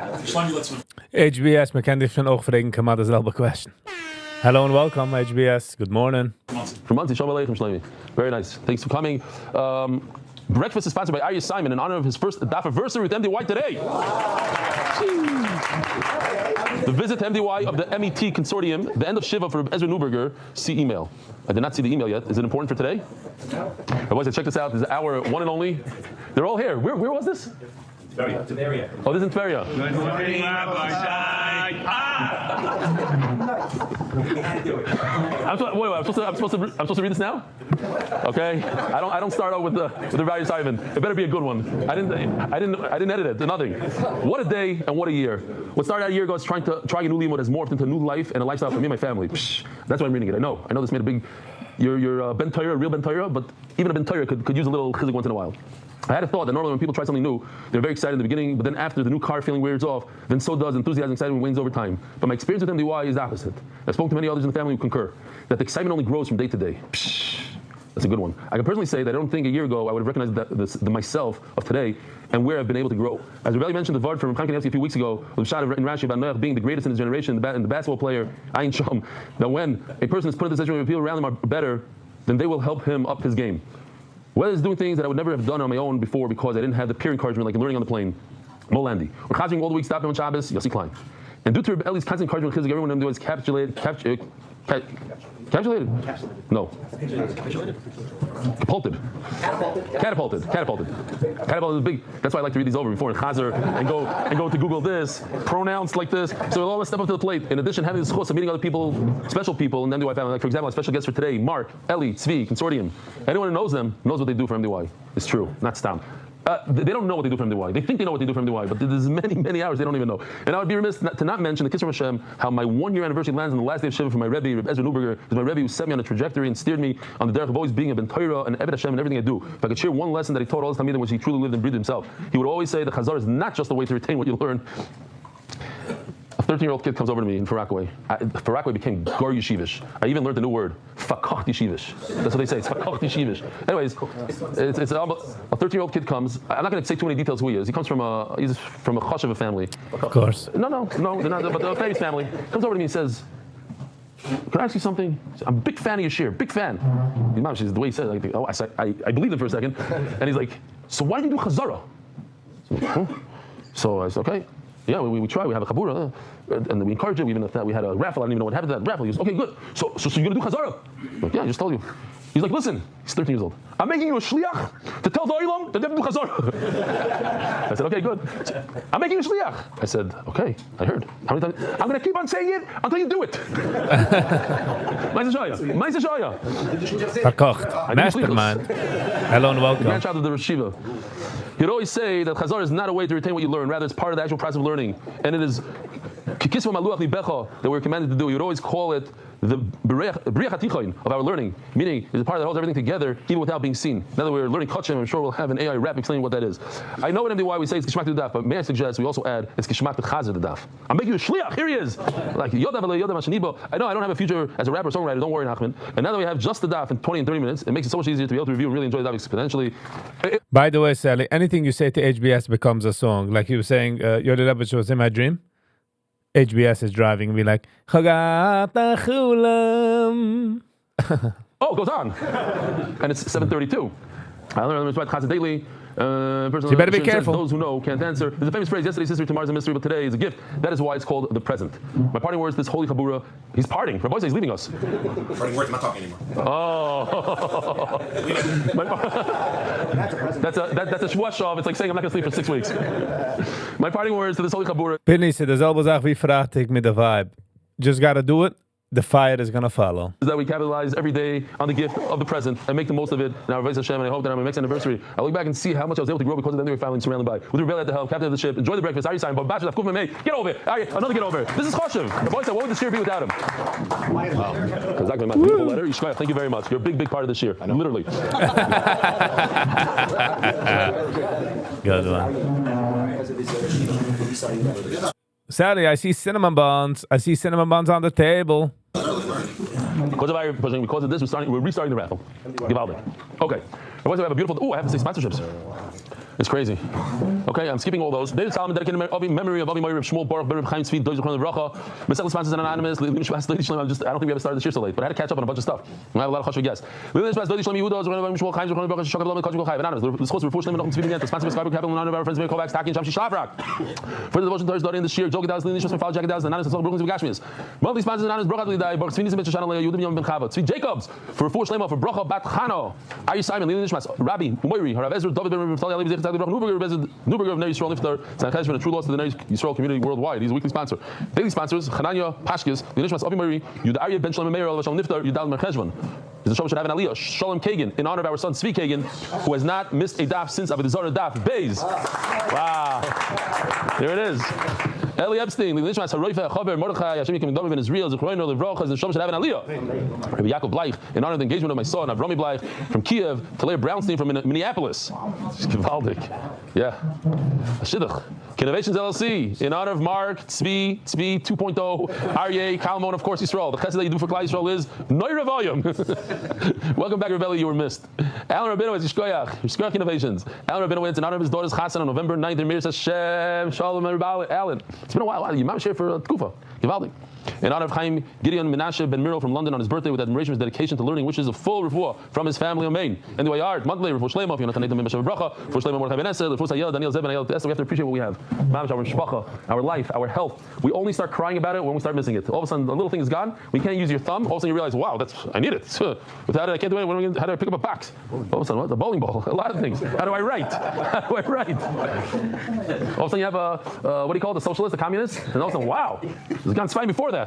HBS, me ken dich van oogvregen, kan maar dezelfde question. Hello and welcome, HBS. Good morning. From Monty, Shalom Aleichem, Shlomi. Very nice. Thanks for coming. Breakfast is sponsored by Arya Simon in honor of his first daf anniversary with MDY today. The visit to MDY of the MET Consortium, the end of Shiva for Ezra Neuberger. See email. I did not see the email yet. Is it important for today? Otherwise, check this out. This is our one and only. They're all here. Where was this? Tveria. Oh, this is in Tveria. Good morning, Rabbi Shai. I'm supposed to read this now? Okay. I don't start out with the Rabbi Simon. It better be a good one. I didn't edit it. Nothing. What a day and what a year. What started out a year ago is trying a new limud has morphed into a new life and a lifestyle for me and my family. Psh, that's why I'm reading it. I know this made a big. You're Ben Torah, a real Ben Torah, but even a Ben Torah could use a little chizik once in a while. I had a thought that normally when people try something new, they're very excited in the beginning, but then after the new car feeling wears off, then so does enthusiasm, excitement wanes over time. But my experience with MDY is the opposite. I spoke to many others in the family who concur that the excitement only grows from day to day. Psh, that's a good one. I can personally say that I don't think a year ago I would have recognized the myself of today and where I've been able to grow. As Rebelli mentioned the Vard from Chaim Kanievsky a few weeks ago, with the shot in Rashi about Noach being the greatest in his generation, and the basketball player, Ayin Shom, that when a person is put in this situation where people around him are better, then they will help him up his game. Whether it's doing things that I would never have done on my own before because I didn't have the peer encouragement like learning on the plane, Molandi, or chazing all the week, stopping on Shabbos, Yossi Klein. And due to Rebelli's constant encouragement, everyone in MDY is capitulated? No. Catapulted is big. That's why I like to read these over before in Chazer and go to Google this, pronounced like this. So we'll always step up to the plate. In addition, having this chus of meeting other people, special people in the MDY family. Like for example, our special guest for today, Mark, Eli, Tzvi, Consortium. Anyone who knows them knows what they do for MDY. It's true, not Stam. They don't know what they do for MDY. They think they know what they do for MDY, but there's many hours they don't even know. And I would be remiss to not mention the Kisser Hashem, how my 1-year anniversary lands on the last day of Shiva for my Rebbe, Reb Ezra Neuberger, who's my Rebbe who set me on a trajectory and steered me on the derech of always being a Ben Torah and Eved Hashem and everything I do. If I could share one lesson that he taught all his Talmidim, which he truly lived and breathed himself, he would always say the Chazar is not just a way to retain what you learn. A 13-year-old kid comes over to me in Farakwe. Farakwe became Gar Yeshivish. I even learned a new word, Fakach Yeshivish. That's what they say, it's Fakach Yeshivish. Anyways, it's a 13-year-old kid comes. I'm not going to say too many details who he is. He comes from a Chashuva family. Of course. No, they're not, but a famous family. Comes over to me and says, "Can I ask you something? I'm a big fan of your shir, big fan." His mom, the way he said it, I believed him for a second. And he's like, "So why do you do Chazara?" So I said, "Okay." Yeah, we try. We have a chabura, and we encourage it. We even we had a raffle. I don't even know what happened to that raffle. He goes, okay, good. So you're gonna do chazara? I'm like, yeah, I just told you. He's like, listen, he's 13 years old. I'm making you a shliach to tell the olam that they have to do chazara. I said, okay, good. I'm making you a shliach. I said, okay, I heard. How many times? I'm gonna keep on saying it until you do it. Ma'aseh Shaya. Verkocht. Mastermind. Hello and welcome. Grandchild of the Rashiva. He'd always say that chazara is not a way to retain what you learn. Rather, it's part of the actual process of learning. And it is kikisva maluach libecha that we're commanded to do. You'd always call it the b'riach hatichoin of our learning, meaning it's a part that holds everything together, even without being seen. Now that we're learning kachim, I'm sure we'll have an AI rap explaining what that is. I know in MDY we say it's kishmak to the daf, but may I suggest we also add it's kishmak to chazer the daf. I'm making you a shliach. Here he is, like yodav yodav mashanibo. I know I don't have a future as a rapper or songwriter. Don't worry, Nachman. And now that we have just the daf in 20 and 30 minutes, it makes it so much easier to be able to review and really enjoy the daf exponentially. By the way, Sally, anything you say to HBS becomes a song. Like you were saying, Yoda Lebed's was in my dream. HBS is driving and be like, Chagata Chulam. Oh, it goes on. And it's 7:32. I learned about Chazad daily. You better be careful. Those who know can't answer. There's a famous phrase, yesterday's history, tomorrow's a mystery, but today is a gift. That is why it's called the present. My parting words, this holy chabura, he's parting. Rabbi says he's leaving us. Parting words, I'm not talking anymore. Oh. That's a shwashav. It's like saying I'm not going to sleep for 6 weeks. My parting words to this holy chabura. Pitney said, there's always wie fratig with the vibe. Just got to do it. The fire is going to follow. Is that we capitalize every day on the gift of the present and make the most of it. Now, Rabbi Hashem, and I hope that on my next anniversary, I look back and see how much I was able to grow because of the new family surrounded by. With Rebel at the helm, captain of the ship, enjoy the breakfast. Are you signed? But Bachelor, get over it. Another get over it. This is Choshev. Rabbi said, what would this year be without him? Wow. Exactly, my beautiful letter. Yishmael, thank you very much. You're a big part of this year. Literally. Good one. Sally, I see cinnamon buns. I see cinnamon buns on the table. Because of this, we're restarting the raffle. Givaldi. Okay. We have a beautiful. Oh, I have to say sponsorships. It's crazy. Okay, I'm skipping all those. David Solomon dedicated memory of Avi Meir, Shmuel Baruch, Bereb Chaim Tzvi, Doiz Zechron Levracha. Mesel sponsors and anonymous. I don't think we ever started this year so late, but I had to catch up on a bunch of stuff. I have a lot of chashuv guests. Doiz Shlomi Yehuda, Shmuel Chaim Zechron Levracha, Shokad Lomit, Kachuk Chaim, anonymous. The schools refuah Shlomi Nochum Tzvi Yent. Sponsor Skype Capital, none of our friends, Kovacs, Taki, Shamshi Shavrak. For the devotion Thursday in this year, Jogi Daz, Linish, Mifal, Jack Daz, anonymous, Brooklyn Gashmis. Monthly sponsors anonymous, Brochad Lidai, Baruch Tzvi Nizim, Shoshana Leah, Yudim Yom Ben Chava, Tzvi Jacobs for refuah Shlomo for Bracha Bat Chano. Ari Simon, Linish Mas, Rabbi Umayri, Harav Ezra, David Ben Rivtali, Ali Zech, Tali Bracha, Nuberger of Ner Yisrael Niftar, Tzanchaz for a true loss to the Ner Yisrael community worldwide. He's a weekly sponsor. Daily sponsors: Chananya Pashkis, Linish Mas, Avi Mari, Yud Arya Ben Shalom Meir, Shalom Niftar, Yudal Mercheshvan. The show should have an aliyah. Shalom Kagan in honor of our son Tzvi Kagan, who has not missed a daf since Avodah Zarah daf. Beis. Wow. There it is. Eli Epstein, Lishmas Haroifa, Chaver, Mordechai, Hashem Yikim Dover Ben Israel, Zechroino, Levrocha, the show should have an aliyah. Rabbi Yaakov Bleich, in honor of the engagement of my son Avrami Bleich from Kiev, Talei Brownstein from Minneapolis. Givaldik. Yeah. Shidduch. Innovations LLC, in honor of Mark, Tzvi 2.0, Aryeh, Kalmon, of course, Yisrael. The chesed that you do for Klal Yisrael is Noira Volume. Welcome back, Rebelli, you were missed. Alan Rabinowitz, Yishkoyach Innovations. Alan Rabinowitz, in honor of his daughter's Chassan on November 9th, Mir Hashem, Shalom, Alan. It's been a while. You might share for Tkufa. Givaldi. In honor of Chaim Gideon Menashe Ben Miro from London on his birthday with admiration of his dedication to learning, wishes a full refuah from his family of Maine. And the way art, monthly, refuah Shleimo, if you're not connected to Mimeshav Bracha, refuah Shleimo Mordechai Ben Esel, refuah Sayel, Daniel Zeb, and Ayel Esther. We have to appreciate what we have. Mamash, our shpacha, our life, our health. We only start crying about it when we start missing it. All of a sudden, the little thing is gone. We can't use your thumb. All of a sudden, you realize, wow, I need it. Without it, I can't do it. How do I pick up a box? All of a sudden, what? A bowling ball. A lot of things. How do I write? How do I write? All of a sudden, you have a, what do you call it, a socialist, a communist? And all of a sudden, wow, it's gone fine before that.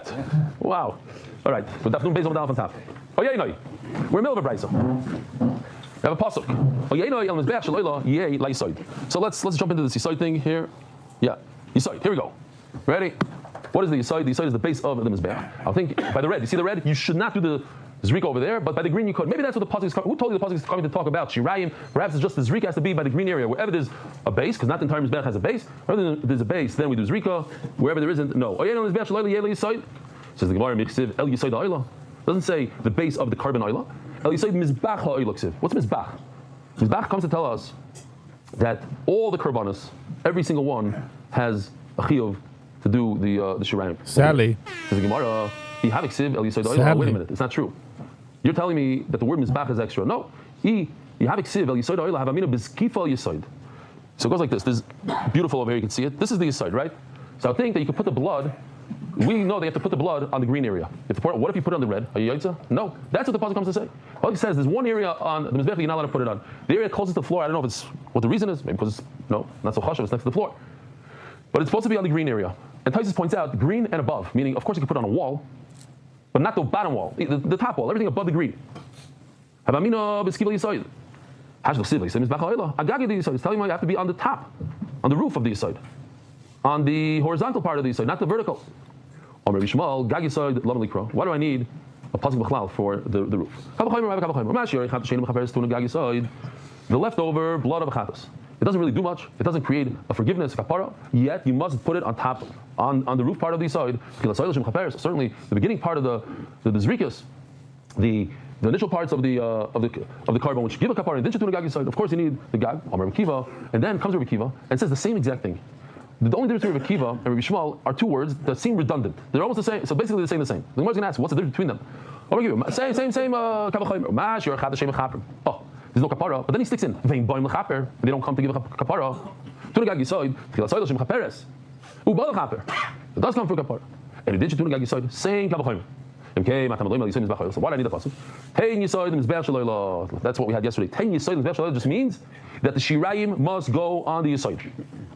Wow. All right. With Dafnun Beis down from top. Oh yeah, no. We're in the middle of a brayso. We have a pasuk. Oh yeah, no. El mizbeach shel yeh laisoid. So let's jump into this yisoid thing here. Yeah, yisoid. Here we go. Ready? What is the yisoid? The yisoid is the base of the mizbeach. I think by the red. You see the red? You should not do the zrika over there, but by the green you could. Maybe that's what the pasuk is. Who told you the pasuk is coming to talk about? Shirayim. Perhaps it's just the zrika has to be by the green area. Wherever there's a base, because not the entire mizbeach has a base. Wherever there's a base, then we do zrika. Wherever there isn't, no. Oh yeah, no. Mizbeach shel yeh laisoid. Says the Gemara, Miksiv El Yisoid Ha'olah. Doesn't say the base of the carbon oila. El Yisoid Mizbach Ha'olah Ksiv. What's Mizbach? Mizbach comes to tell us that all the karbanos, every single one, has a chiyuv to do the shirayim. Sally. Says the Gemara, Yihaviksiv El Yisoid Ha'olah. Wait a minute, it's not true. You're telling me that the word Mizbach is extra. No. Yihaviksiv El Yisoid Ha'olah Havamina Bizkifa El Yisoid. So it goes like this. This is beautiful over here. You can see it. This is the Yisoid, right? So I think that you could put the blood. We know they have to put the blood on the green area. What if you put it on the red? Are you yaitza? No. That's what the puzzle comes to say. All it says there's one area on the mizbech you're not allowed to put it on. The area closest to the floor, I don't know if it's what the reason is. Maybe because it's not so chashuv, it's next to the floor. But it's supposed to be on the green area. And Taisus points out green and above, meaning of course you can put it on a wall, but not the bottom wall, the top wall, everything above the green. It's telling you have to be on the top, on the roof of the yesod, on the horizontal part of the yesod, not the vertical. Why do I need a pasuk b'chlal for the roof? The leftover blood of a chatas. It doesn't really do much. It doesn't create a forgiveness, kapara. Yet you must put it on top, on the roof part of the yesod. Certainly, the beginning part of the zrikas, the initial parts of the carbon, which give a kapara, of course you need the gag, Rabbi Kiva, and then comes Rabbi Kiva and says the same exact thing. The only difference between Rabbi Kiva and Rabbi Shmuel are two words that seem redundant. They're almost the same, so basically they're saying the same. The Gemara is going to ask, what's the difference between them? Same oh, there's no kapara, but then he sticks in, they don't come to give a kapara. It does come for kapara. And he did same kapara. So why do I need a pasuk? That's what we had yesterday. Just means that the shirayim must go on the yesod.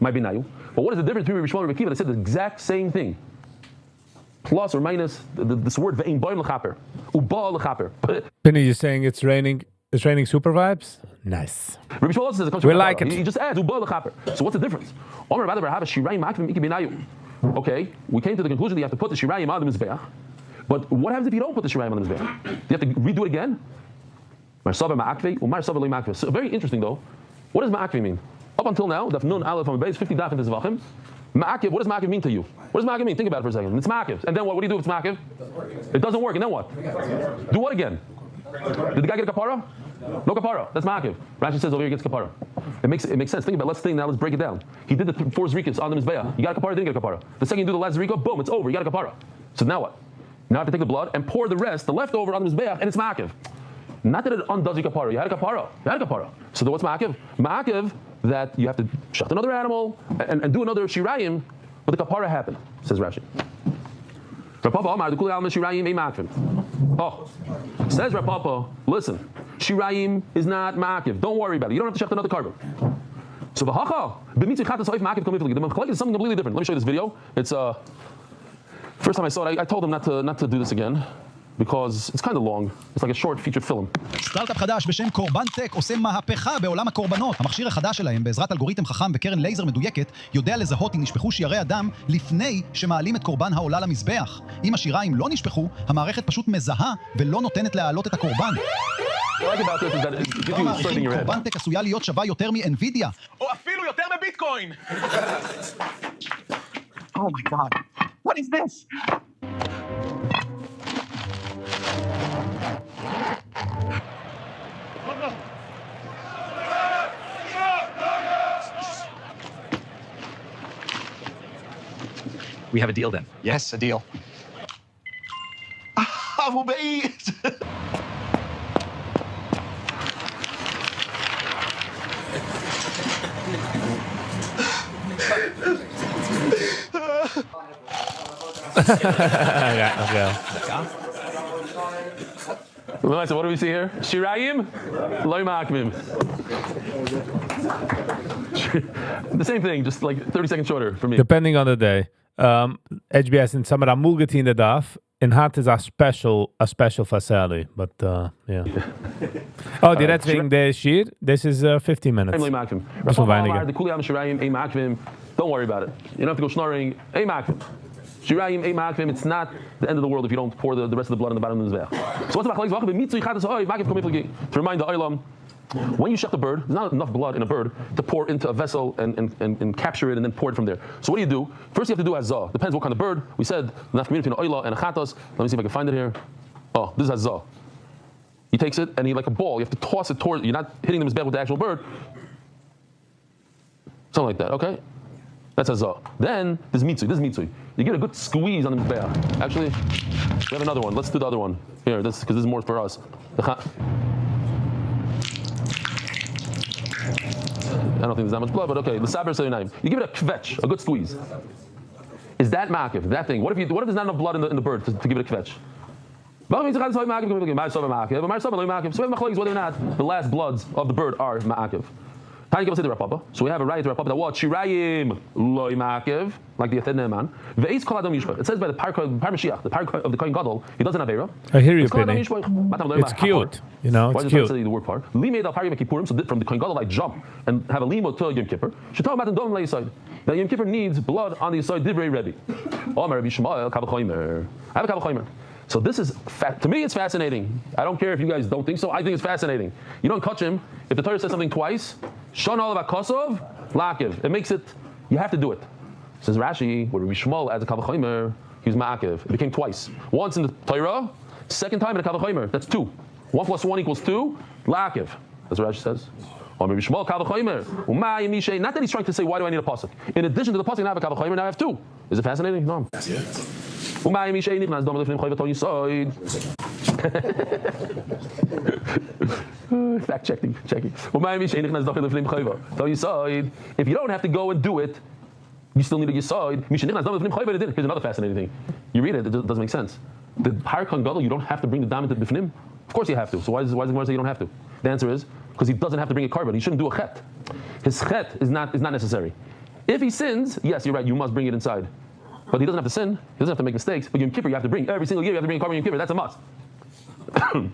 Might be nayu. But what is the difference between Rabbi Shmuel and Rabbi Kiva? They said the exact same thing. Plus or minus this word ve'im boim l'chaper. Uba l'chaper. Penny, you're saying it's raining super vibes? Nice. Rabbi Shmuel also says it comes we from like it. He just adds uba l'chaper. So what's the difference? Okay, we came to the conclusion that you have to put the shirayim on the mizbeach. But what happens if you don't put the shirayim on the mizbeach? Do you have to redo it again? So very interesting though. What does ma'akve mean? Up until now, daf nun aleph on base 50 daf in zvachim. Ma'akev, what does ma'akev mean to you? What does ma'akev mean? Think about it for a second. It's ma'akev. And then what? What do you do if it's ma'akev? It doesn't work. And then what? Do what again? Did the guy get a kapara? No kapara. That's ma'akev. Rashi says over here he gets kapara. It makes sense. Think about it. Let's break it down. He did the 4 zrikas on the mizbeach. You got a kapara, didn't get a kapara. The second you do the last zrika, boom, it's over. You got a kapara. So now what? Now I have to take the blood and pour the rest, the leftover, on the mizbeach, and it's ma'akev. Not that it undoes your kapara. You had a kapara. So then what's ma'akev? Ma'akev that you have to shut another animal and do another shirayim, but the kapara happened, says Rashi. Oh, says Rav Papa, listen, shirayim is not ma'akev. Don't worry about it. You don't have to shut another carbon. So the machlekes is something completely different. Let me show you this video. It's first time I saw it, I told him not to do this again. Because it's kind of long. It's like a short feature film. סטארט-אפ חדש בשם קורבן-טק עושה מהפכה בעולם הקורבנות. המכשיר החדש שלהם, בעזרת אלגוריתם חכם וקרן לייזר מדויקת, יודע לזהות אם נשפכו שירי הדם לפני שמעלים את קורבן העולה למזבח. אם השיריים לא נשפכו, המערכת פשוט מזהה ולא נותנת להעלות את הקורבן. קורבן-טק עשויה להיות שווה יותר מ-NVIDIA. או אפילו יותר מביטקוין! Oh my God. What is this? We have a deal then. Yes, a deal. So what do we see here? Shirayim, loy ma'akvim. The same thing, just like 30 seconds shorter for me. Depending on the day. HBS in Samara Mulgati in the daf. In Hat is a special facility, but yeah. Oh, the red wing the shir. This is 15 minutes. Don't worry about it. You don't have to go schnorring. Shirayim, ma'akvim. It's not the end of the world if you don't pour the rest of the blood on the bottom of the mizbeach. So what's the machlekes? To remind the olam, when you shech the bird, there's not enough blood in a bird to pour into a vessel and capture it and then pour it from there. So what do? First you have to do azah. Depends what kind of bird. We said enough community between oila and a chatos. Let me see if I can find it here. Oh, this is azah. He takes it and he like a ball. You have to toss it toward. You're not hitting the mizbeach with the actual bird. Something like that. Okay. That's azah. Then there's mitsui. This is mitsui. You get a good squeeze on the mizbeach. Actually, we have another one. Let's do the other one here. This because this is more for us. I don't think there's that much blood, but okay. The saber name. You give it a kvetch, a good squeeze. Is that ma'akiv? That thing? What if there's not enough blood in the bird to give it a kvetch? So we have whether or not the last bloods of the bird are ma'akiv. So we have a right to Rapapa that what? Shirayim loy ma'akiv, like the Yathed Ne'eman. Ve'ez kol adam yishpach. It says by the Par Mashiach, the Par of the Kohen Gadol, he doesn't have Eira. I hear you, Penny. It's cute. You know, it's cute. Say the word par. Limed al Par Yom Kippurim, so from the Kohen Gadol I jump and have a limo to Yom Kippur. Shetal matan dom le'yisod. Now Yom Kippur needs blood on the Yisod Divrei Rebbe. Omer Rabbi Shmuel Kavachomer. I have a Kavachomer. So this is, to me it's fascinating. I don't care if you guys don't think so. I think it's fascinating. You don't catch him. If the Torah says something twice, Shon all about Kosov, Lakiv. It makes it, you have to do it. Says Rashi, where Rabbi Shmuel adds a Kavachomer, he was Ma'akiv. It became twice. Once in the Torah, second time in a Kavachomer. That's 2. 1 + 1 = 2, Lakiv. That's what Rashi says. Or Rabbi Shmuel Kavachomer. Not that he's trying to say, why do I need a pasuk? In addition to the pasuk, now I have a Kavachomer, now I have 2. Is it fascinating? No. Yeah. Fact checking. If you don't have to go and do it, you still need a yisoid. Here's another fascinating thing. You read it, it doesn't make sense. The Har Kohen Gadol, you don't have to bring the dam into bifnim. Of course you have to. So why does the Gemara say you don't have to? The answer is because he doesn't have to bring a carbon. He shouldn't do a chet. His chet is not necessary. If he sins, yes, you're right. You must bring it inside. But he doesn't have to sin. He doesn't have to make mistakes. But Yom Kippur, you have to bring every single year. You have to bring a carbon Yom Kippur. That's a must. So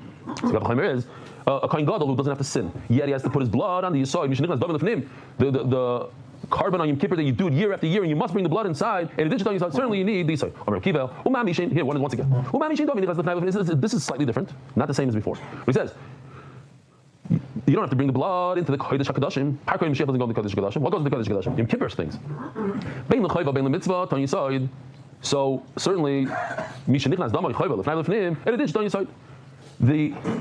the Chaimer is a Kohen Gadol who doesn't have to sin. Yet he has to put his blood on the Yisod. The carbon on Yom Kippur that you do it year after year, and you must bring the blood inside. In addition to Yisod, certainly you need the Yisod. Here, once again. This is slightly different. Not the same as before. He says, you don't have to bring the blood into the Kodesh HaKadoshim. Par Kodesh Mashiach doesn't go into the Kodesh HaKadoshim. What goes into the Kodesh HaKadoshim? Yom Kippur's things. Bein l'chayva, bein l'mitzvah, ton yisoid. So certainly, Misha Nichnas Damar Chayva, l'fnei l'fneim, and it is ton yisoid.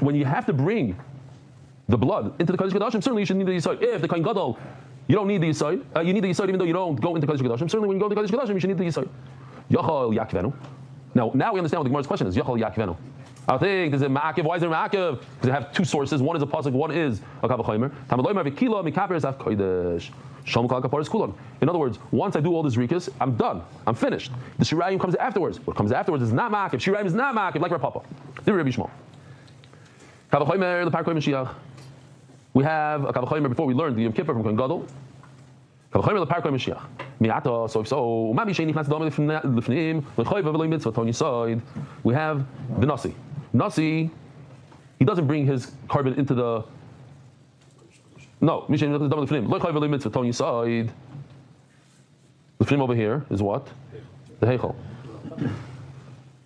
When you have to bring the blood into the Kodesh HaKadoshim, certainly you should need the yisoid. If the Kohen Gadol, you don't need the yisoid. You need the yisoid even though you don't go into the Kodesh HaKadoshim. Certainly when you go into the Kodesh HaKadoshim, you should need the yisoid. Yachal Yakvenu. Now we understand what the Gemara's question is. Yachal Yakvenu. I think there's a ma'akiv. Why is there a ma'akiv? Because they have 2 sources. One is a pasuk. One is a kavachomer. In other words, once I do all this rikas, I'm done. I'm finished. The shirayim comes afterwards. What comes afterwards is not ma'akiv. Shirayim is not ma'akiv like Rav Papa. This is Rabbi Shmuel. Kavachomer, the Par Kohen Mashiach. We have a kavachomer before we learned the Yom Kippur from Kohen Gadol. Kavachomer, the Par Kohen Mashiach. Mi'ata, so. We have the Nasi. Nasi, he doesn't bring his carbon into the. No, the Lefnim over here is what? The Heichel.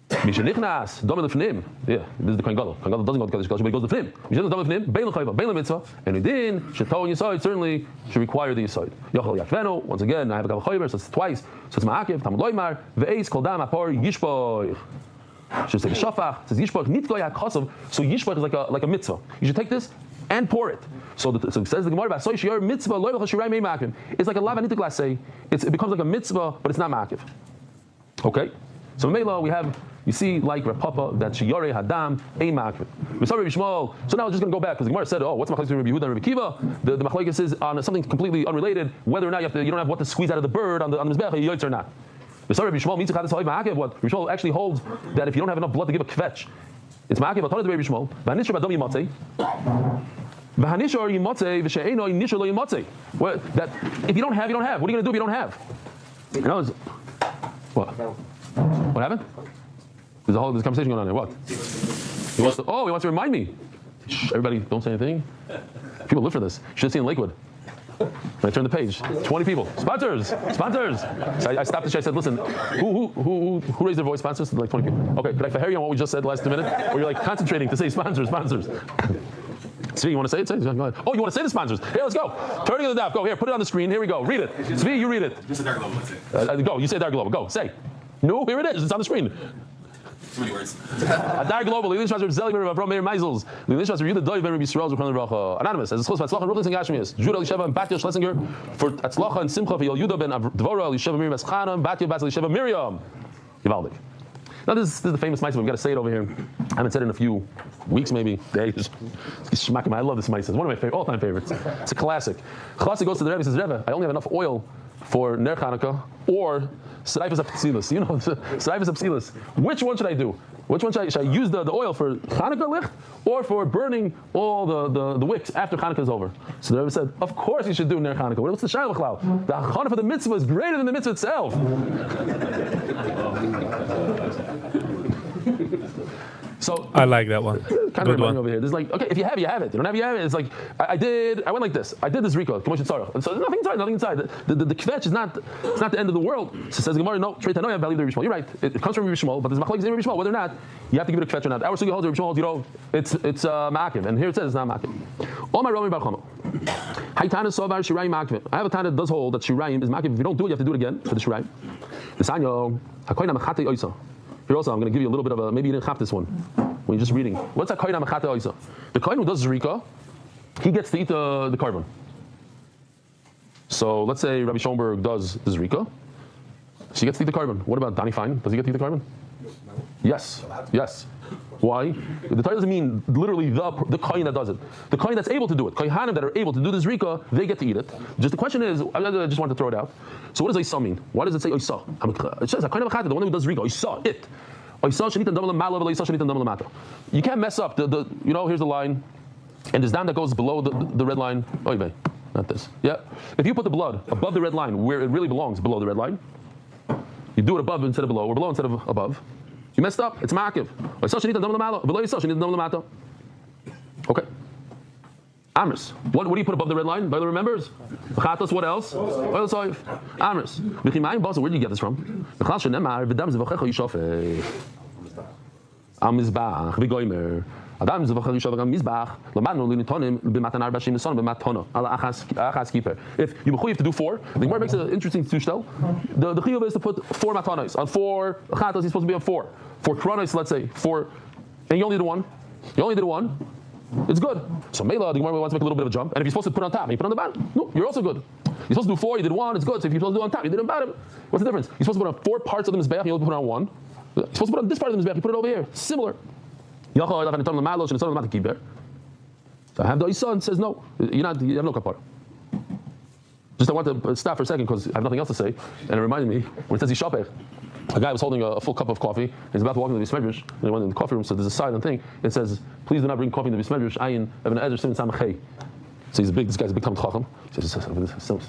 Mishenichnas, Dom Lefnim. Yeah, this is the Kohen Gadol. Kohen Gadol doesn't go to Kodesh HaKadoshim, but he goes to Lefnim. Mishenichnas, Dom Lefnim, Bein L'chayva, Bein L'mitzvah, and Udin, Sheton Yisoid, certainly should require the Yisoid. Yochel Yakvenu, once again, I have a Kavachomer, so it's twice, so it's Ma'akiv, Tamud Loimar, Ve'ez Kol Dam Apor Yishpoich. Should take a shafach. It says Yishpoich Nitkoy HaKosav, so Yishpoich is like a mitzvah. You should take this and pour it. So it says the Gemara, Vasoy Shior Mitzvah, Loy V'chal Shirayim Ma'akiv. It's like a lav anitik say. It becomes like a mitzvah, but it's not Ma'akiv. Okay? So Mela, we have, you see, like Rav Papa, that Shiyore Hadam, Ein Ma'akiv. We saw Rabbi Shmuel, so now we're just going to go back, because the Gemara said, what's the machlokes between Rabbi Yehuda and Rabbi Kiva? The machlokes is on something completely unrelated, whether or not you don't have what to squeeze out of the bird on the Mizbech, or or not. We saw Rabbi Shmuel means Chadis Ha'oy Ma'akiv, what Rabbi Shmuel actually holds that if you don't have enough blood to give a kvetch, it's Ma'akiv, I'll tell you Rabbi Shmuel, V'hanishra b'adom yimatzei, V'hanishra yimatzei, v'she'eno yinishra lo yimatzei. That if you don't have, you don't have. What are you going to do if you don't have? And I was, what happened? There's a conversation going on there. What? He wants to remind me. Shh, everybody, don't say anything. People live for this. You should have seen Lakewood. When I turned the page, 20 people. Sponsors. So I stopped the show. I said, listen, who raised their voice? Sponsors? Like 20 people. Okay, could I hear you on what we just said the last 2 minutes? Or you're like concentrating to say sponsors. Tzvi, you want to say it? Say it. Go ahead. Oh, you want to say the sponsors? Hey, let's go. Turn to the daf. Go here. Put it on the screen. Here we go. Read it. Tzvi, you read it. Just a dark global. That's it. Go. You say dark global. Go. Say. No, here it is. It's on the screen. Too many words. Adar Global, Lilish Master Zeli Meir Avram Meir Meisels, Lilish Master Yudah Doiv Meir Yisrael Zukran Racha. Anonymous, as a schos for Atzlacha and Ruchlis and Gashmias. Judah Lisheva and Batya Schlesinger for Atzlacha and Simcha for Yehuda ben Dvorah Lisheva Miriam Eschana, Batya Batya Lisheva Miriam. Givaldik. Now this is the famous Maisa. We've got to say it over here. I haven't said it in a few weeks, maybe days. I love this Maisa. It's one of my all-time favorites. It's a classic. Chassid goes to the Rebbe and says, Rebbe, I only have enough oil for Ner Chanukah or Sreifas Apsilis. You know, Sreifas Apsilis. Which one should I do? Which one should I use the oil for Chanukah licht or for burning all the wicks after Chanukah is over? So the Rebbe said, of course you should do Ner Chanukah. What's the Shayla Chlau? The Hachana for the mitzvah is greater than the mitzvah itself. So I like that one. Kind of one over here. There's like, okay, if you have it, you have it. You don't have, you have it. It's like I went like this. I did this Rika, so there's nothing inside, nothing inside. The kvetch is not, it's not the end of the world. So says the Gemara, no, straight I know you have value to Rishmal. You're right. It comes from Rishmal, but there's machlokes in Rishmal whether or not you have to give it a kvetch or not. Our sugi holds Rishmal, you know, it's ma'akiv, and here it says it's not ma'akiv. All my Rami Bar Chama. Haytana sovar shirayim ma'akiv. I have a tana that does hold that shirayim is ma'akiv. If you don't do it, you have to do it again for the shirayim. The sanyo hakoyna mechate oisa. Here also, I'm going to give you a little bit of a, maybe you didn't have this one when you're just reading. What's a kohen mechate oisa? The kohen who does zrika, he gets to eat the carbon. So let's say Rabbi Schoenberg does the zrika, she gets to eat the carbon. What about Danny Fine? Does he get to eat the carbon? Yes. Yes. Why? The Torah doesn't mean literally the kohen that does it. The kohen that's able to do it. Kohanim that are able to do the zrika, they get to eat it. Just the question is, I just want to throw it out. So what does Oisa mean? Why does it say Oisa? It says kohen mechate, the one who does zrika. Oisa, it. Oisa shenit and double ma'ala, Oisa shenit and double mata. You can't mess up the you know, here's the line, and there's down that goes below the red line. Oh, wait, not this. Yeah. If you put the blood above the red line, where it really belongs, below the red line, you do it above instead of below, or below instead of above. You messed up. It's ma'akiv. Okay. Amris. What do you put above the red line? By the remembers? Chatos. What else? Oil soif. Amris. Where did you get this from? Amizbach. Vigoimer. Adam zevachar yishav gam mizbach. Lamanu linitonim b'matan arba shim son b'matona ala achas keeper. If you have to do 4, the Gemara makes an interesting tushtel. The chiyuv is to put 4 matanos on 4 chatos. He's supposed to be on 4. 4 kronos, let's say 4, and you only did 1. You only did 1. It's good. So Mela, the Gemara wants to make a little bit of a jump, and if you're supposed to put on top, and you put on the bottom, no, you're also good. You're supposed to do 4, you did 1, it's good. So if you're supposed to do on top, you did on bottom. What's the difference? You're supposed to put on 4 parts of the mizbeach, you only put on 1. You're supposed to put on this part of the mizbeach, you put it over here. Similar. So I have the Isa and says no, you have no kapara. Just I want to stop for a second because I have nothing else to say, and it reminded me when it says Yishapech, a guy was holding a full cup of coffee, and he's about to walk into the Bismedrash, and he went in the coffee room, so there's a silent thing, it says, please do not bring coffee into the Bismedrash, Ayin, Ibn Ezra, Simon Samachay. So this guy's a big Talmud Chacham. He says, Ibn Ezra, Simon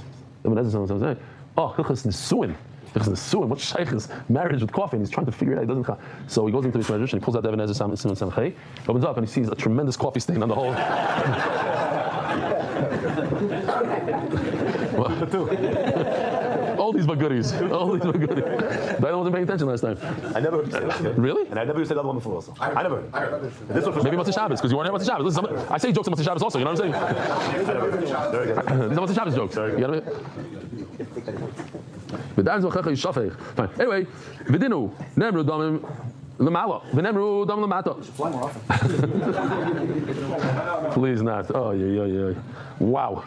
oh, Hilchas Nisuin. What shaykh is marriage with coffee, and he's trying to figure it out. He doesn't. So he goes into his medrash and he pulls out the Even Simon Samchay, opens up and he sees a tremendous coffee stain on the whole. All these goodies. Diana wasn't paying attention last time. I never heard you say that. Really? And I never said that one before also. I never heard. This one maybe Matzah Shabbos, because you weren't here Matzah Shabbos. Listen, I say jokes on Matzah Shabbos also, you know what I'm saying? These are Matzah Shabbos jokes. You know what I mean? Fine. Anyway, Vidinu, Nemru Damim Lamala, Vinemru Dam Lamata. Fly more often. Please not. Oh, yeah. Wow.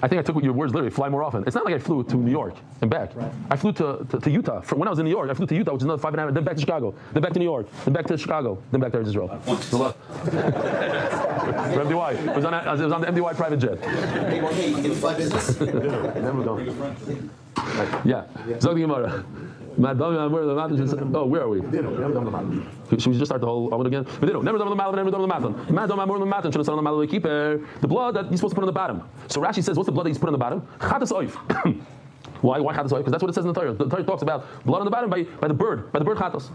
I think I took your words literally, fly more often. It's not like I flew to New York and back. Right. I flew to Utah. When I was in New York, I flew to Utah, which is another 5.5 hours, then back to Chicago, then back to New York, then back to Chicago, then back to Israel. For MDY. It was on the MDY private jet. Hey, you can fly business? Never go. Yeah. Zog the Gemara. Oh, where are we? Should we just start the whole oven again? The blood that you're supposed to put on the bottom. So Rashi says, what's the blood that you put on the bottom? Chatas oif. Why chatas oif? Because that's what it says in the Torah. The Torah talks about blood on the bottom by the bird chatas.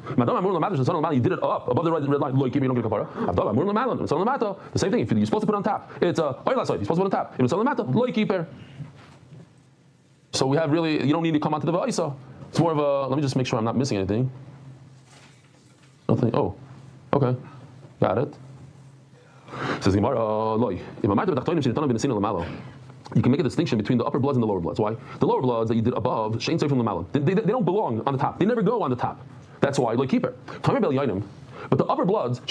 You did it up above the red line. You don't get kapara. The same thing. If you're supposed to put it on top, it's oil oif. You're supposed to put it on top. If it's on the mata, lo keeper. So we have really, you don't need to come onto the va'isa. It's more of a, let me just make sure I'm not missing anything. Nothing, oh, okay, got it. Says Gemara, loy. You can make a distinction between the upper bloods and the lower bloods. Why? The lower bloods that you did above, they don't belong on the top. They never go on the top. That's why, like keeper. But the upper bloods,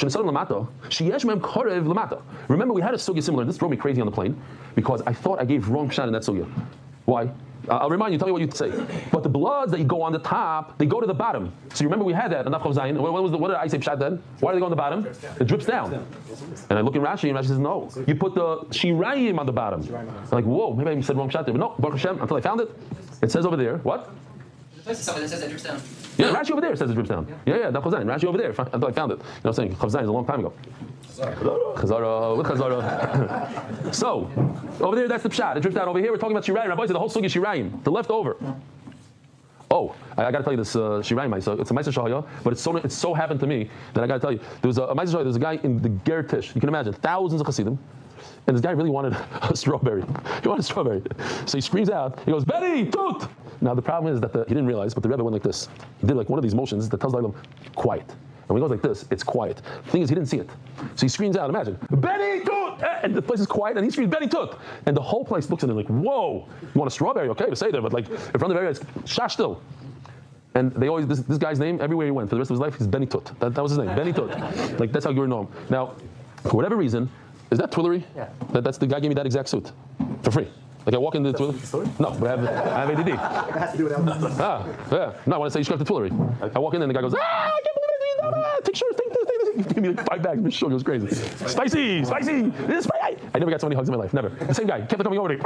remember we had a sugya similar, this drove me crazy on the plane, because I thought I gave wrong pshat in that sugya. Why? I'll remind you, tell you what you say. But the bloods that you go on the top, they go to the bottom. So you remember we had that in Nafchav Zayin. What did I say pshat then? Why do they go on the bottom? It drips down. And I look in Rashi, and Rashi says, no. You put the shirayim on the bottom. I'm like, whoa, maybe I said wrong pshat there. But no, Baruch Hashem, until I found it, It says over there, what? There's a place that says it drips down. Yeah, Rashi over there says it drips down. Yeah, Daf Chav Zayin. Rashi over there. I thought I found it. You know what I'm saying? Chav Zayin is a long time ago. Chazara, with Chazara. So, over there, that's the pshat. It drips down over here. We're talking about Shirayim. Rabbi said the whole sugi Shirayim, the leftover. Oh, I got to tell you this Shirayim Maisa. It's a Maisa Shahaya, but it so happened to me that I got to tell you. There was a Maisa Shahaya. There was a guy in the Ger Tish. You can imagine, thousands of Hasidim. And this guy really wanted a strawberry. He wanted a strawberry. So he screams out, he goes, Betty, toot! Now the problem is that he didn't realize, but the Rebbe went like this. He did like one of these motions that tells them, quiet. And when he goes like this, it's quiet. The thing is, he didn't see it. So he screams out, imagine, Betty, toot! And the place is quiet, and he screams, Betty, toot! And the whole place looks at him like, whoa, you want a strawberry? Okay, to say there, but like, in front of the area, it's shash still. And they always, this guy's name, everywhere he went, for the rest of his life, is Benny Tut. That was his name, Benny Tut. Like, that's how you know him. Now, for whatever reason, is that Twillery? Yeah. That's the guy gave me that exact suit for free. Like I walk in the Twillery. No, but I have ADD. It has to do with that. Yeah. No, I want to say you should have the Twillery. I walk in and the guy goes, I can't believe it. Take sure, take this. He gave me like 5 bags. Sure, it was crazy. Spicy. This is spicy. I never got so many hugs in my life. Never. The same guy kept coming over to me.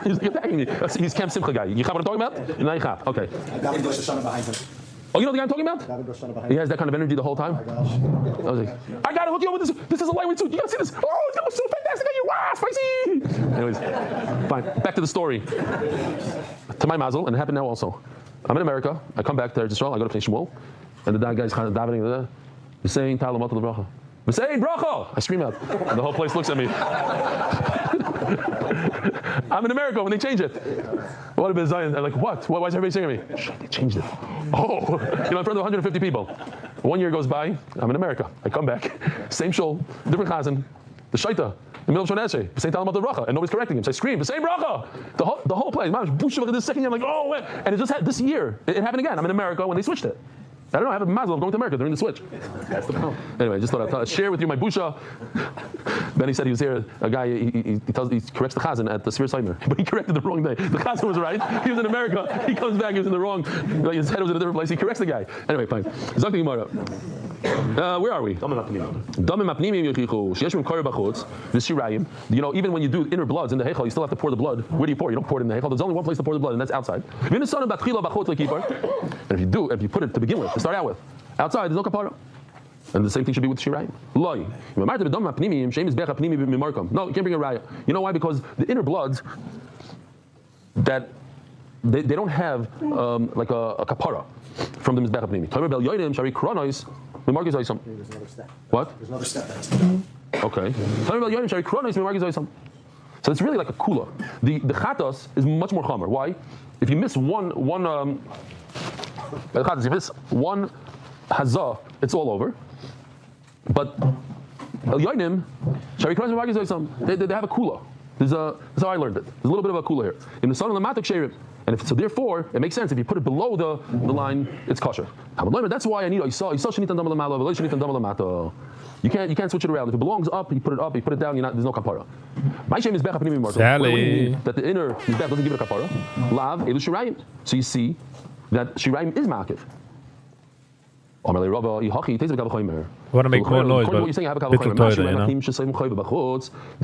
He's like attacking me. He's Camp Simcha guy. You know what I'm talking about? No, you have. Okay. Oh, you know the guy I'm talking about? He has that kind of energy the whole time. I was like, I gotta hook you up with this. This is a lightweight suit. You gotta see this. Oh, it looks so fantastic on you. Wow, spicy. Anyways, fine. Back to the story. To my mazel, and it happened now also. I'm in America. I come back to Eretz Yisrael. I go to Shmuel, and the guy's kind of davening there. He's saying, "Ta'alamat l'bracha." He's saying, "Bracha." I scream out, and the whole place looks at me. I'm in America when they change it. What a bit Zion. I'm like, what? Why is everybody saying to me? Shh, they changed it. Oh, in front of 150 people. 1 year goes by, I'm in America. I come back, same shul, different chazan, the shaita, in the middle of Shon Esrei, saying Talmud Bracha, and nobody's correcting him. So I scream, same bracha. The whole place, man, this second year, I'm like, oh, what? And it just had this year. It happened again. I'm in America when they switched it. I don't know, I have a mazel of going to America during the switch. That's the problem. Anyway, I just thought I'd share with you my busha. Benny said he was here, a guy, he corrects the chazan at the Sphere Seimer, but he corrected the wrong day. The chazan was right, he was in America, he comes back, he was in the wrong, like his head was in a different place, he corrects the guy. Anyway, fine. Zok Gemara. Where are we? You know, even when you do inner bloods in the heichal, you still have to pour the blood. Where do you pour? You don't pour it in the heichal. There's only one place to pour the blood, and that's outside. And if you put it to begin with, to start out with, outside, there's no kapara. And the same thing should be with Shirayim. No, you can't bring a raya. You know why? Because the inner bloods, that they don't have like a kapara from the Mizbech HaPnimi. There's another step. What? There's another step that has to go. Okay. So it's really like a kula. The chatos is much more chamer. Why? If you miss one hazah, it's all over. But el yonim, they have a kula. That's how I learned it. There's a little bit of a kula here. In the son of the matok sherim. And so therefore, it makes sense. If you put it below the line, it's kosher. That's why I need you can't switch it around. If it belongs up, you put it up. You put it down. There's no kapara. My shame is Sally. That the inner mizbech doesn't give it a kapara. Lav elu shirayim. So you see that shirayim is makiv. Want to make more noise, but what you're saying, I have a the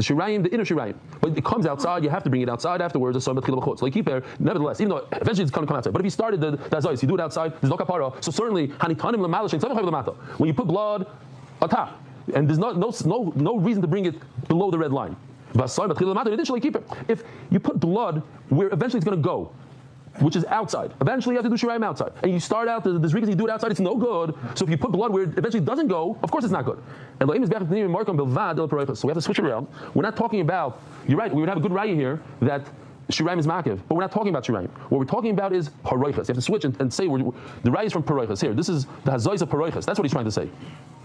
shirayim, the inner shirayim. But it comes outside, you have to bring it outside afterwards. So you keep there, nevertheless, even though eventually it's going to come outside. But if you started the azayis, you do it outside, there's no kapara. So certainly, when you put blood on top, and there's no reason to bring it below the red line. If you put blood where eventually it's going to go, which is outside. Eventually you have to do shirayim outside. And you start out, there's reasons you do it outside, it's no good. So if you put blood where it eventually doesn't go, of course it's not good. And so we have to switch it around. We're not talking about, you're right, we would have a good raya here that shirayim is makiv, but we're not talking about shirayim. What we're talking about is paroichas. You have to switch and say, the raya is from paroichas. Here, this is the hazayis of paroichas. That's what he's trying to say.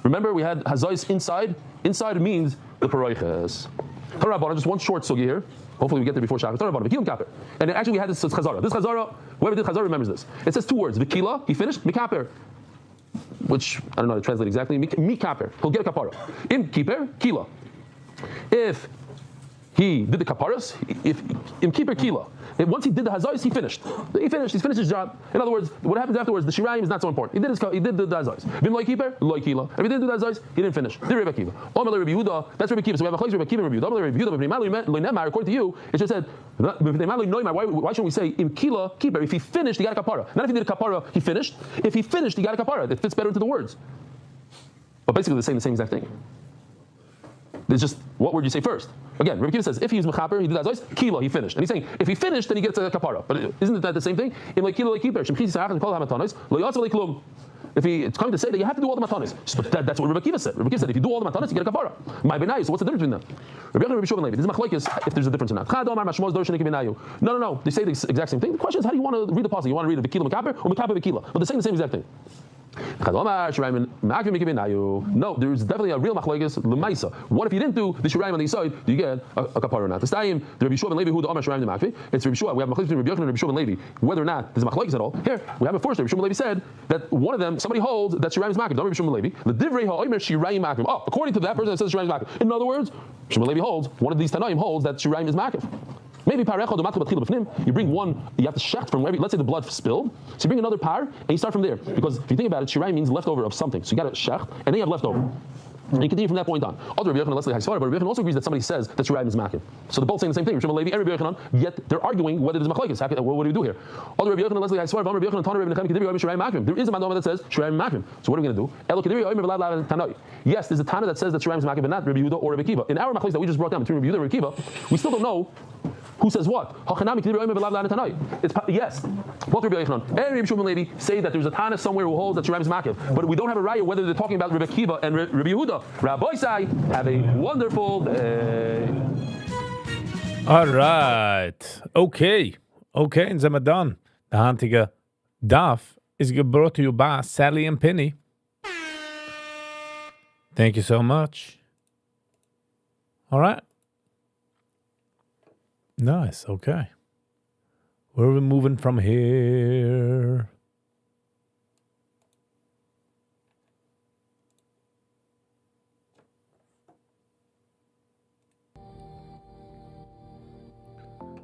Remember, we had hazayis inside. Inside means the paroichas. Just one short sugi here. Hopefully we get there before Shabbos. And actually we had this chazara. This chazara, whoever did chazara remembers this. It says 2 words. Vikila, he finished, mikaper. Which, I don't know how to translate exactly. Mikaper. He'll get a kapara. Im kiper, kila. If he did the kaparas. If in keeper kila, once he did the hazais, he finished. He's finished his job. In other words, what happens afterwards, the shirayim is not so important. He did the hazais. Vim loy keeper, loy kila. If he didn't do the hazais, he didn't finish. Did Rebbe Kiva. Omer Rebbe Yehuda, that's Rebbe Kiva. So we have a chlekes Rebbe Kiva and Rebbe Yehuda. Rebbe Yehuda, according to you, it just said, why shouldn't we say in kila keeper? If he finished, he got a kapara. Not if he did a kapara, he finished. If he finished, he got a kapara. It fits better into the words. But basically, they're saying the same exact thing. It's just, what word you say first? Again, Rebbe Kiva says, if he's mechaper, he did that kilo, he finished. And he's saying, if he finished, then he gets a kapara. But isn't that the same thing? In like kilo, like keeper, it's coming to say that you have to do all the matanis. But that's what Rebbe Kiva said. Rebbe Kiva said, if you do all the matanis, you get a kapara. My benai, so what's the difference between them? Rebbe Yochanan and Rebbe Shua ben Levi. This is machlokes if there's a difference or not. No. They say the exact same thing. The question is, how do you want to read the passage? You want to read the Vikila Mekaper or Mekaper Vikila? But they're saying the same exact thing. No, there is definitely a real machlokes l'maisa. What if you didn't do the shirayim on the side? Do you get a kapara or not? This time, the Rebbe Shua ben Levi who the Amar shirayim the it's Rebbe Shua. We have machlokes between Rebbe Yochanan and Rebbe Shua ben Levi. Whether or not there's machlokes at all. Here we have it first. Rebbe Shua ben Levi said that one of them, somebody holds that shirayim is makif. Don't Rebbe Shua ben Levi. The divrei ha'omer shirayim makif. Oh, according to that person that says shirayim is makif. In other words, Shua ben Levi holds one of these tanaim holds that shirayim is makif. Maybe you bring one, you have to shecht from wherever, let's say the blood spilled, so you bring another par, and you start from there. Because if you think about it, shirai means leftover of something. So you got to shecht, and then you have leftover. And you continue from that point on. Other Rebbe Yochanan, but Rebbe Yochanan also agrees that somebody says that shirai is makif. So they're both saying the same thing. Rebbe Levi and Rebbe Yochanan, yet they're arguing whether there's machlokes. What do we do here? Other Rebbe Yochanan, Rebbe Yochanan, there is a manoma that says shirai makif. So what are we going to do? Yes, there's a tana that says that shirai is makif, but not Rebbe Yehuda or Rebbe Kiva. In our machlokes that we just brought down between Rebbe Yehuda and Rebbe Kiva, we still don't know who says what? It's yes. Both Rebbe Yochanan and Rebbe Shua ben Levi say that there's a Tana somewhere who holds that Shirayim is makif, but we don't have a raya whether they're talking about Rebbe Kiva and Rebbe Yehuda. Rabbi Sai, have a wonderful day. All right. Okay, and sind wir done. Der heutige Daf is brought to you by Sally and Penny. Thank you so much. All right. Nice, okay. Where are we moving from here?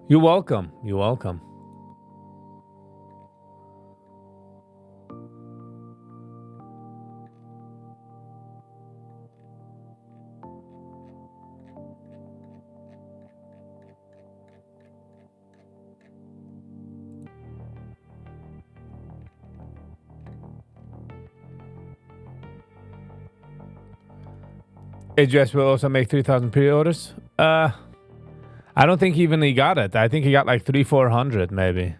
You're welcome. AGS will also make 3,000 pre-orders. I don't think even he got it. I think he got like 300-400 maybe.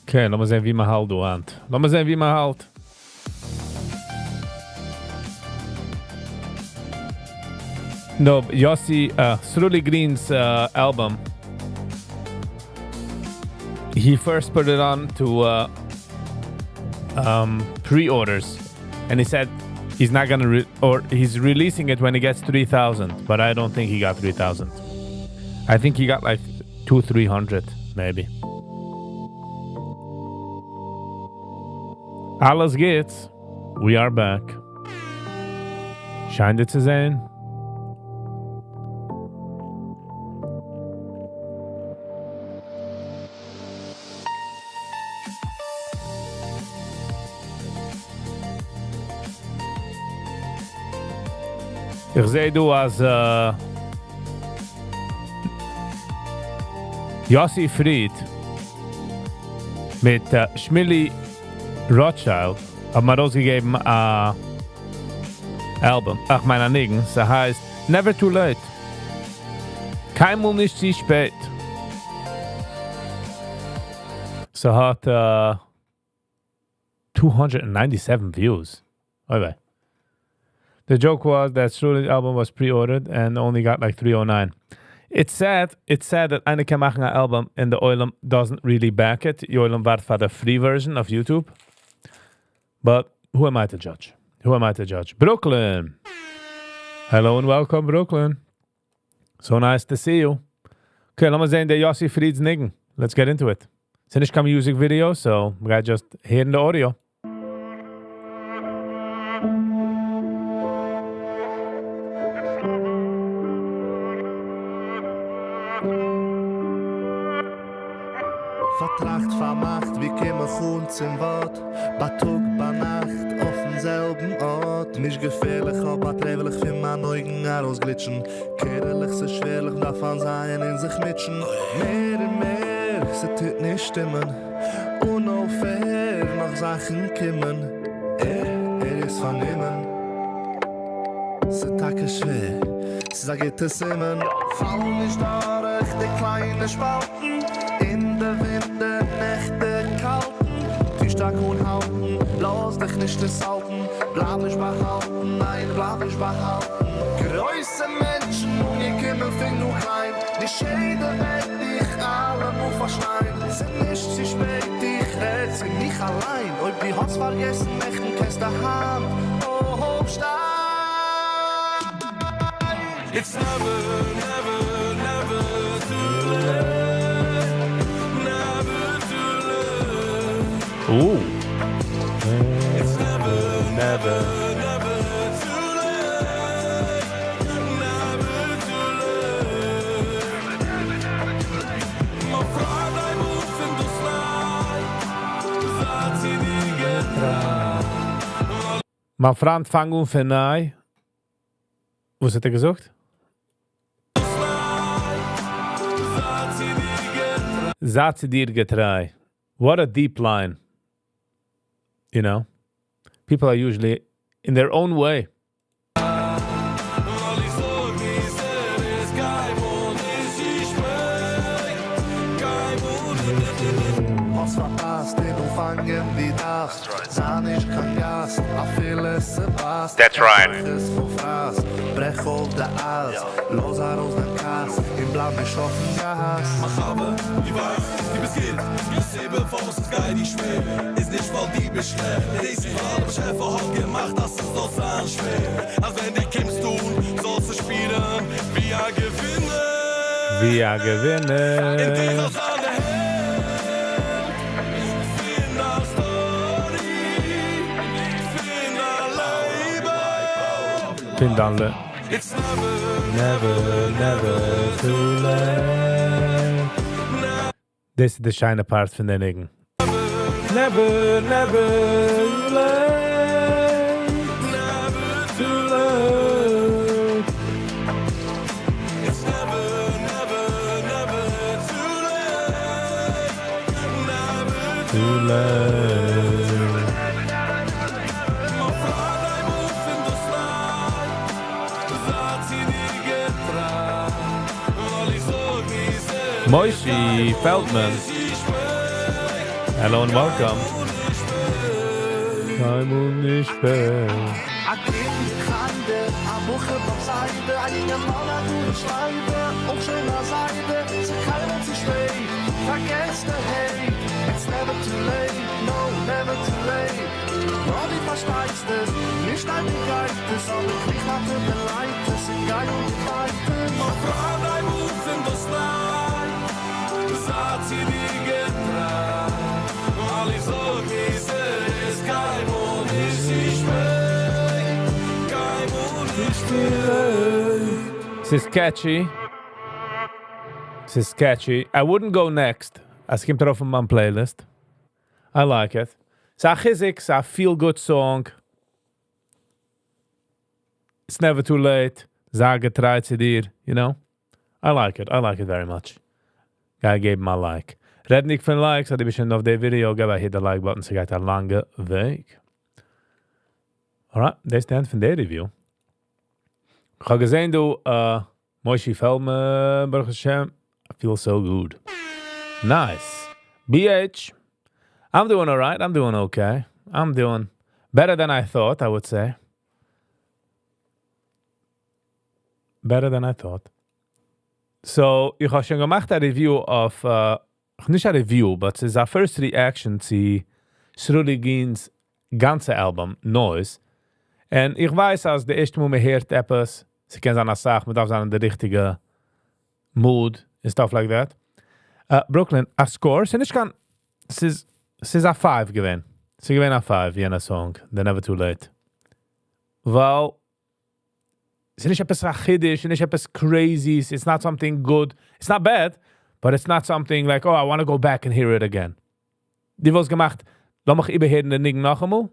Okay, lass mal sehen, wie man halt, du Ant. Lass mal sehen, wie man halt. No, Yossi, Sruli Green's album, he first put it on to pre-orders, and he said he's not gonna, he's releasing it when he gets 3,000, but I don't think he got 3,000. I think he got like 200-300, maybe. Alles geht's. We are back. Scheint it zu sein. Ich sehe du als Yossi Fried mit Schmilli Rothschild haben wir rausgegeben Album. Ach, mein Anliegen. Das heißt Never Too Late. Keinmal nicht zu spät. So hat 297 views. Okay. The joke was that Struli's album was pre-ordered and only got like 309. It's sad that eine can machen ein Album and the Oilem doesn't really back it. Die Oilem war for the free version of YouTube. But who am I to judge? Brooklyn. Hello and welcome, Brooklyn. So nice to see you. Okay, lass mal sehen, der Yossi Frieds Niggen. Let's get into it. It's nicht kein music video, so we got just hearing the audio. Vertracht vermacht, wie käme uns im Wort. Batug bei Nacht, auf demselben Ort. Nicht gefährlich, aber trevelig für meine Augen herausglitschen. Kehrlich, so schwerlich, davon sein in sich mitschen. Mehr und mehr, sie tut nicht stimmen. Unfair, noch Sachen kommen. Ist von ihm. Sie tacke schwer, sie sagt es immer. Fall nicht durch die kleine Spalten. In der Winde, Nächte kalten. Die stark unhalten, bloß dich nicht halten. Bleib nicht behalten, nein, bleib nicht behalten. Größe Menschen, ihr Kinder fing nur klein. Die Schäden werden dich alle nur verschneien. Sind nicht zu spät, ich red sie nicht allein. Ob die Holz vergessen, möchten kannst du haben. Oh, Hofstadt. It's never, never, never too late. Never too late. Ooh. It's never, never. never too late. Never too late. My Freund, I move in the slide. Sagt sie dir getragen. Mein Freund fang um für nahe. Was hat er gesagt? Sagt sie dir getreu. What a deep line. You know? People are usually in their own way. Was verpasst, den du fangen wie das. Sah nicht kein Gas, a vieles passt. That's right. Brech auf der Aas, los aus der Kass, im Blau nicht auf dem Gas. Mach aber, wie weiß, wie es geht. Ich seh bevor es ist geil, die schwer. Ist nicht, weil die beschwer. Der nächste Mal, aber Chef hat gemacht, dass es so sein schwer. Als wenn die Kims tun, sollst du spielen, wie er gewinnt. Wie er gewinnt. Find alle. It's never, never too late. This is the shiny part von den Niggen. Never too late. never too late. It's never, never too late. Never Too late. Moishi Feldman. Hello and welcome. Time on this bed. A kind Kande, a Buche Seite, ein Mann an gute Schleife, auch schöner Seite, sie kann zu spät, vergesst hey, it's never too late, no, never too late. Rolli versteigst es, nicht ein Begeites, aber Krieg hatte beleidigt, sind geil und gefeitet. My friend, I move in the slide, sagt sie dir getragen, weil ich so gieße, ist kein Mond, ist ich spät, kein Mond, ist This is catchy. This is catchy. I wouldn't go next. I skimmed it off on my playlist. I like it. It's a chizik, it's a feel-good song. It's never too late. Sage treit sie dir, you know? I like it. I like it very much. I gave him my like. Red nicht von Likes, hat ich bestimmt auf der Video, gebe hit the like button, so geht ein langer Weg. Alright, das ist der End von der Review. Ich habe gesehen, du, Moishi Feldman, Baruch Hashem, I feel so good. Nice. BH, I'm doing alright, I'm doing okay. I'm doing better than I thought, I would say. Better than I thought. So, ich habe schon gemacht eine Review auf, nicht eine Review, but es ist a first reaction zu Shruti Gins ganze Album, Noise. Und ich weiß, als der erste Mal man hört etwas, sie können sagen, Sache, man darf sagen, der richtige Mood and stuff like that. Brooklyn, a score, es ist a 5 gewesen. Sie gewinnen a 5, jener Song, The Never Too Late. Weil, es ist nicht etwas Yiddish, nicht etwas crazy, it's not something good, it's not bad, but it's not something like, oh, I want to go back and hear it again. Die was gemacht, lass mich überhören den Ding noch einmal.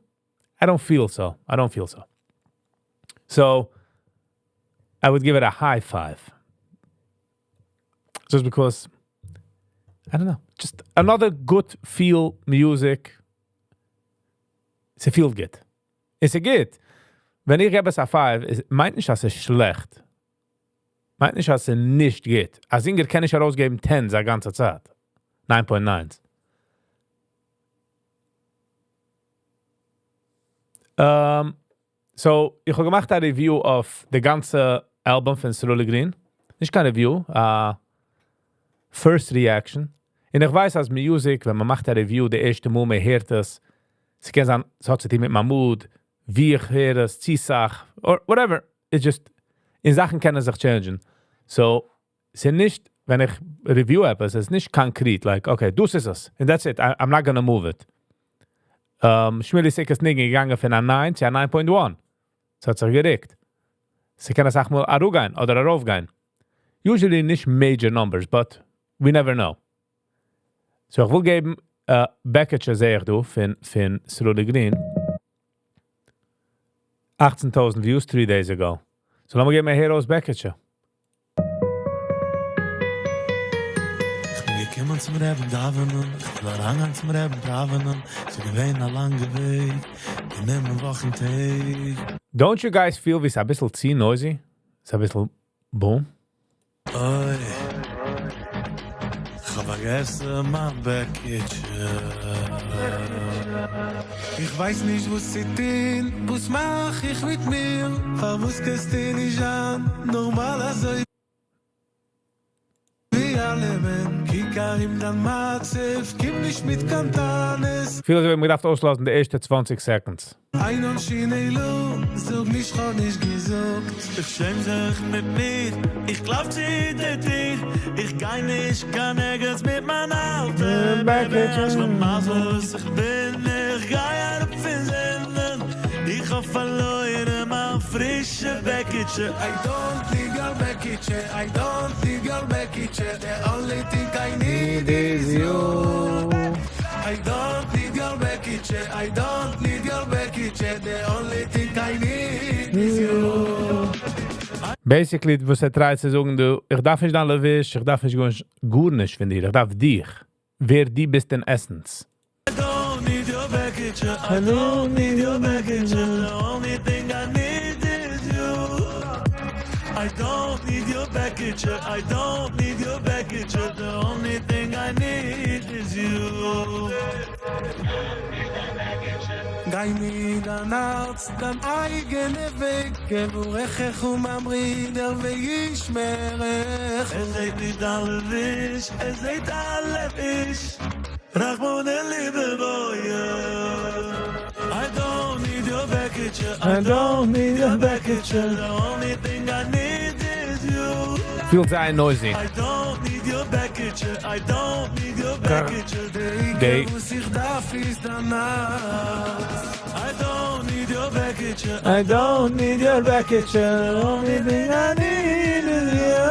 I don't feel so. So, I would give it a high 5. Just because, I don't know, just another good feel music. It's a feel good. It's a good. Wenn ich gebe es a 5, meint nicht, dass es schlecht. Meint nicht, dass es nicht geht. Als Singer kann ich herausgeben 10 die ganze Zeit. 9.9. So, ich habe gemacht eine Review auf the ganze Album von Shruti Green. Nicht keine Review, first reaction. Und ich weiß, als Musik, wenn man macht eine Review, der erste Mal, man hört es, sie können sagen, es hat sich mit meinem Mood, wie ich höre es, Ziesach, or whatever. It's just, in Sachen können sich changen. So, es ist nicht, wenn ich review etwas, es ist nicht konkret, like, okay, das ist es, and that's it, I'm not gonna move it. Schmili ist es nicht gegangen von einer 9 zu einer 9.1. Das hat sich geregt. Sie können sagen mal arugehen oder araufgehen. Usually nicht major numbers, but we never know. So, ich will geben Package, sehe ich du, von Shruti Green. 18,000 views 3 days ago. So, lassen wir geben ein Heroes Package. Gekommen zum Reben davenen, ich war angegangen zum Reben davenen, sie gewähnen a lange Weg, die nehmen Wochentag. Don't you guys feel wie es ein bisschen zu noisy? Es ist ein bisschen boom? Oi, ich hab vergessen mein Package. Ich weiß nicht, was sie tun, was mach ich mit mir, aber was kannst du nicht an, normal also Kikarim dann Matzef, gib nicht mit Kantanes. Viele haben mir gedacht auslassen, die ersten 20 Seconds. Ein und Schinelo, sag mich schon nicht gesagt. Ich schäm sich mit mir, ich glaub sie dir. Ich geh nicht, kann nirgends mit mein Alter. Baby, ich glaub mal so, was ich bin. Ich geh auf den Senden. Ich hab verloren, mein frische Bäckchen. I don't need your Bäckchen, I don't need your Bäckchen. The only thing I need is you. I don't need your Bäckchen, I don't need your Bäckchen. The only thing I need is you. Basically, was er treibt zu sagen, du, ich darf nicht alle wisch, ich darf nicht gut nicht von dir, ich darf dich. Wer die bist in Essence. I don't need your Bäckchen, I don't need your Bäckchen. The only thing I need is you. I don't need your Bäckchen, I don't need your Bäckchen. The only thing I need is you. Gai mi dan arts, dan eigene Weg, geburechem umamrider וישמרך. זית nicht alle wisch, זית alle wisch. Rachmon el liebe boye. I don't need your Bäckchen, I don't need your Bäckchen. The only thing I need is you. Feels sehr noisy. I don't need your Bäckchen, I don't need your Bäckchen. They sich darf ist danach. I don't need your Bäckchen, I don't need your package. The only thing I need is you.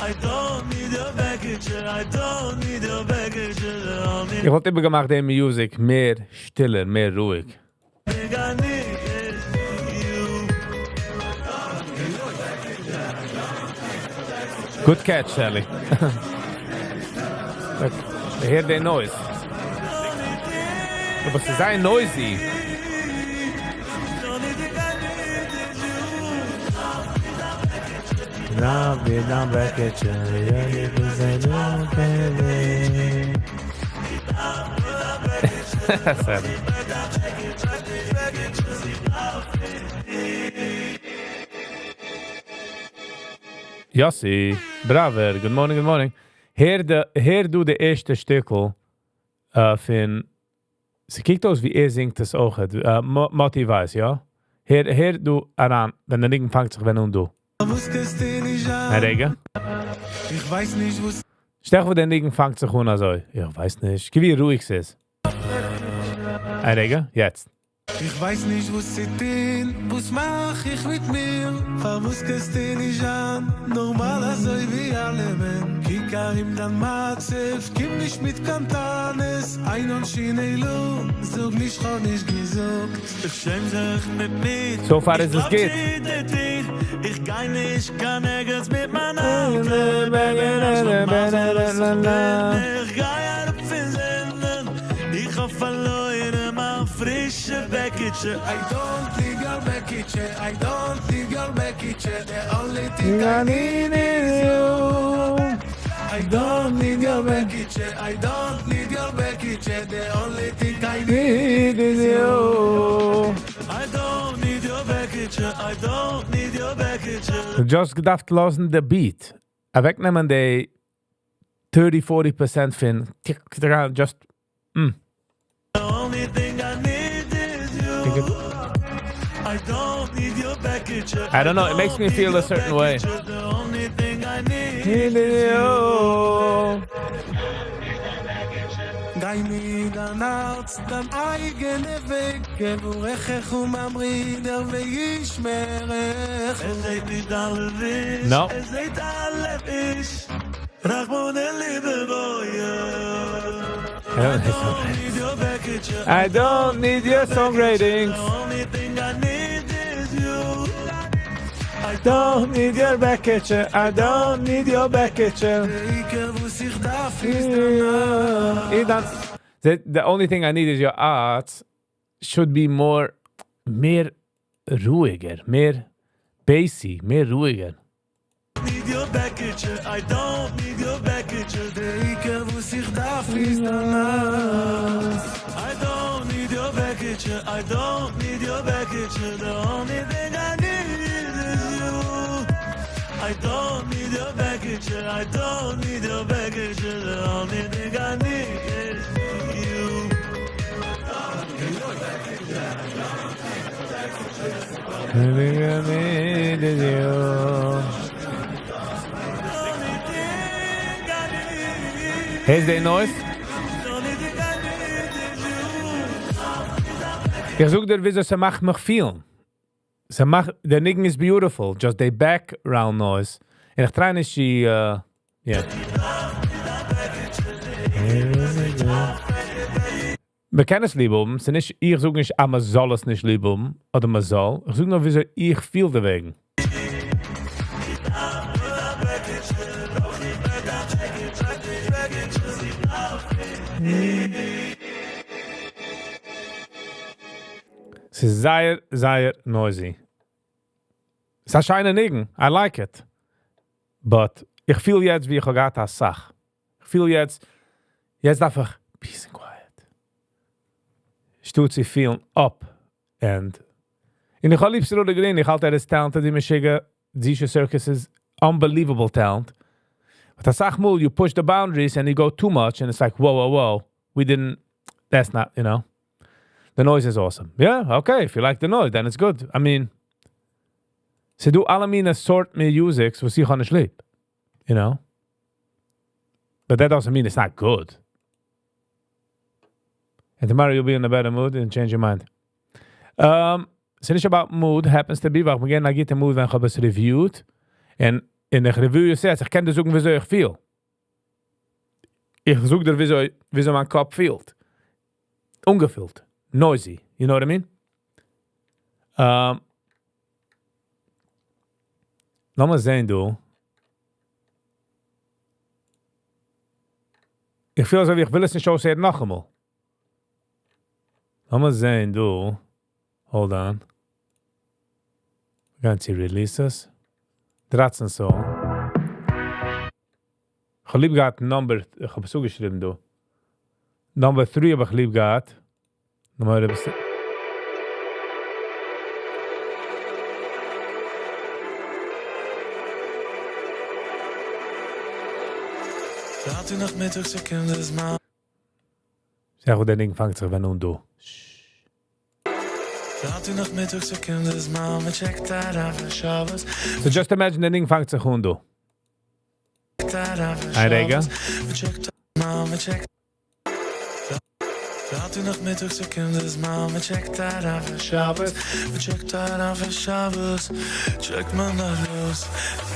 I don't need your Bäckchen, I don't need your Bäckchen. The only Ich wollte immer gemacht, die Musik mehr stiller, mehr ruhig. thing I need is you. Good catch, Sally. Look, I hear the noise. But it's very noisy. Now be down back at you. Sally. Yossi, braver, good morning. Hier du de eerste stukkel van... Ze kijkt aus wie singt es auch. Motti weiß, ja? Hier du aran, wenn der Nigen fängt sich wenn du. Rege? Ich weiß nicht, was... Stell vor, der Nigen fängt sich also. Ich weiß nicht. Wie ruhig es ist. Rege? Jetzt. Ich weiß nicht, was sie tun, was mach ich mit mir? Verwusst gehst du nicht an, normal also wie alle Men. Kikar im dann Matzef, gib nicht mit Kantanes, ein und Schienelu, sog nicht, hab nicht gesagt. Ich schäm sich mit mir, so far as es geht. Ich geh nicht, kann nirgends mit meinem Auto. Ich geh auf den Senden, ich hab verloren. Frische Bäckchen. I don't need your Bäckchen. I don't need your Bäckchen. The only thing I need is you. I don't need your Bäckchen. I don't need your Bäckchen. The only thing I need is you. I don't need your Bäckchen. I don't need your Bäckchen. Just gedacht losen the beat. Wegnehmen de 30-40% fin. Just The only thing I need is you. I don't need your package. I don't know, it makes me feel a certain way. The only thing I need is you. Gai mi dan arts, dan eigene Weg, geburechem umamrider veishmerech. Zeit nicht alle wish, No. Zeit alle wish. Rachmon liebe boye. I don't need your song ratings. The only thing I need is you. I don't need your package. I don't need your package. The only thing I need is your art. Should be more ruhiger, mehr bassy, mehr ruhiger. Need your package. I don't need your package. I don't need your package. I don't need your package. The only thing I need is you. I don't need your package. I don't need your package. The only thing I need is you. Here's the noise. Ich such dir, wieso sie macht mich fühlen. The Nigen is beautiful, just the background noise. Und ich try nicht, yeah. Wir kennen es lieb oben. Ich such nicht, man soll es nicht lieb oben. Oder man soll. Ich such nur, wieso ich fühle deswegen. Es ist sehr noisy. Es ist ein scheiner Nigen. I like it. But ich fühle jetzt, wie ich gerade das sag. Ich fühle jetzt darf ich peace and quiet. Ich tue sie feeling up. And ich habe liebst Ruder Green. Ich halte das Talent, die mir schicken. Diese Circus is unbelievable talent. But I sag mal, you push the boundaries and you go too much and it's like, whoa. That's not, you know. The noise is awesome. Yeah, okay. If you like the noise, then it's good. I mean, ze do alle mine sort music, so sie gaan sleep. You know? But that doesn't mean it's not good. And tomorrow you'll be in a better mood and change your mind. It's not about mood, happens to be, wacht, we gaan naar de mood, when we reviewed. En in de review je zegt, ik kan dus zoeken wieso ik feel. Ik zoek er wieso mijn kop feelt. Ungefüllt. Noisy. You know what I mean? Laat maar zijn, doe. Ik voel alsof ik wil eens een show zeggen nog eenmaal. Laat maar zijn, doe. Hold on. We gaan zien releases. Draats en zo. Ik heb lief gehad number... Ik heb zo geschreven, doe. Number 3 heb ik lief gehad. Nummer... Warte noch Mittag, so kommt das Mal. Zeg hoe dat ding vangt zich van doen doe. Warte noch Mittag, so kommt das Mal. Man checkt da auf Shabbos. So just imagine dat ding vangt zich gewoon doe. Hey, Rega. Man checkt da mal, man checkt. Warte noch Mittag, so kommt das Mal. Man checkt da auf Shabbos. Man checkt da auf Shabbos. Check man da los.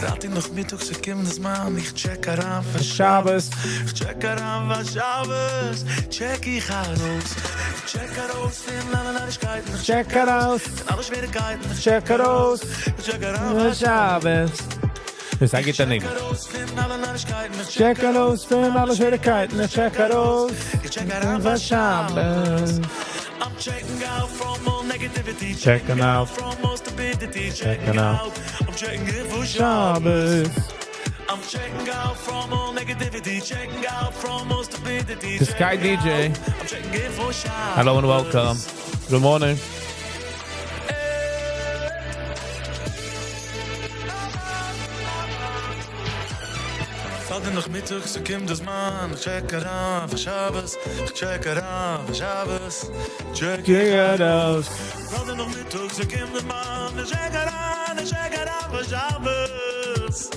Warte noch Mittag, so kommt das Mal. Ich check auf Shabbos. Ich check auf Shabbos. Check ich raus. Check raus, für alle Neuigkeiten. Check raus. Alle Schwierigkeiten. Check raus. Check auf Shabbos. Dus hij gaat dan niet. Check raus, für alle Schwierigkeiten. Check raus. Van Shabbos. I'm checking out from all negativity. Checking out from all stupidity. Checking out I'm checking in for Shabbos. I'm checking out from all negativity. Checking out from all stupidity. The Sky DJ. I'm checking in for Shabbos. Hello and welcome. Good morning. Warte noch Mittag, so kommt das Mann. Ich check auf Shabbos. Ich check auf Shabbos. Check it out. Warte noch Mittag, so kommt das Mann. Ich check auf Shabbos.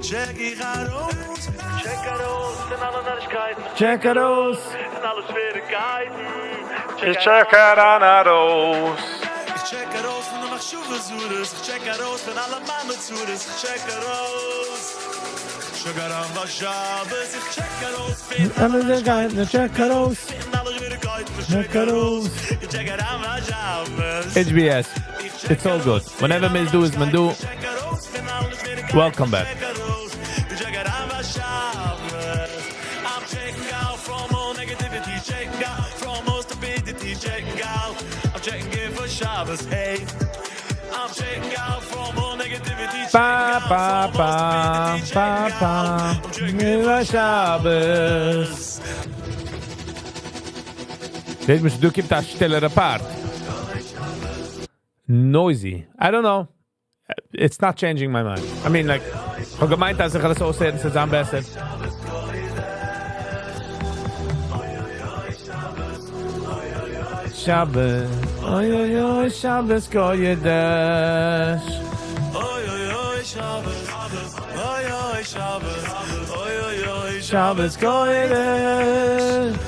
Check ich aus. Check aus, in alle Neuigkeiten. Check it out. In alle Schwierigkeiten. Ich check it out. Ich check aus, wenn du machst Schuhe suchst. Ich check aus, wenn alle Mannen zuhörst. Ich check aus. Check out Shabbos. Ich check aus, wenn alle Schwierigkeiten. Check it out. in alle Schwierigkeiten. Check it out. Ich check out Shabbos. HBS. It's all good. Whenever Miss Do is Mandu. Welcome back. I'm checking out from all negativity, checking out from all stupidity, checking out. I'm checking in for Shabbos, hey. I'm checking out from all negativity, Pa pa pa pa pa. Mila Shabbos. Deze moest doe ik dat stillere paard. Noisy. I don't know. It's not changing my mind. I mean, like, gewoon gemeint als ik alles zo zet, ze zijn best. Shabbos. Oy, oy, oy, Shabbos, go you dash. Oy, oy, oy, Shabbos. Oy, oy, Shabbos. Oy, oy, oy, Shabbos, go you dash.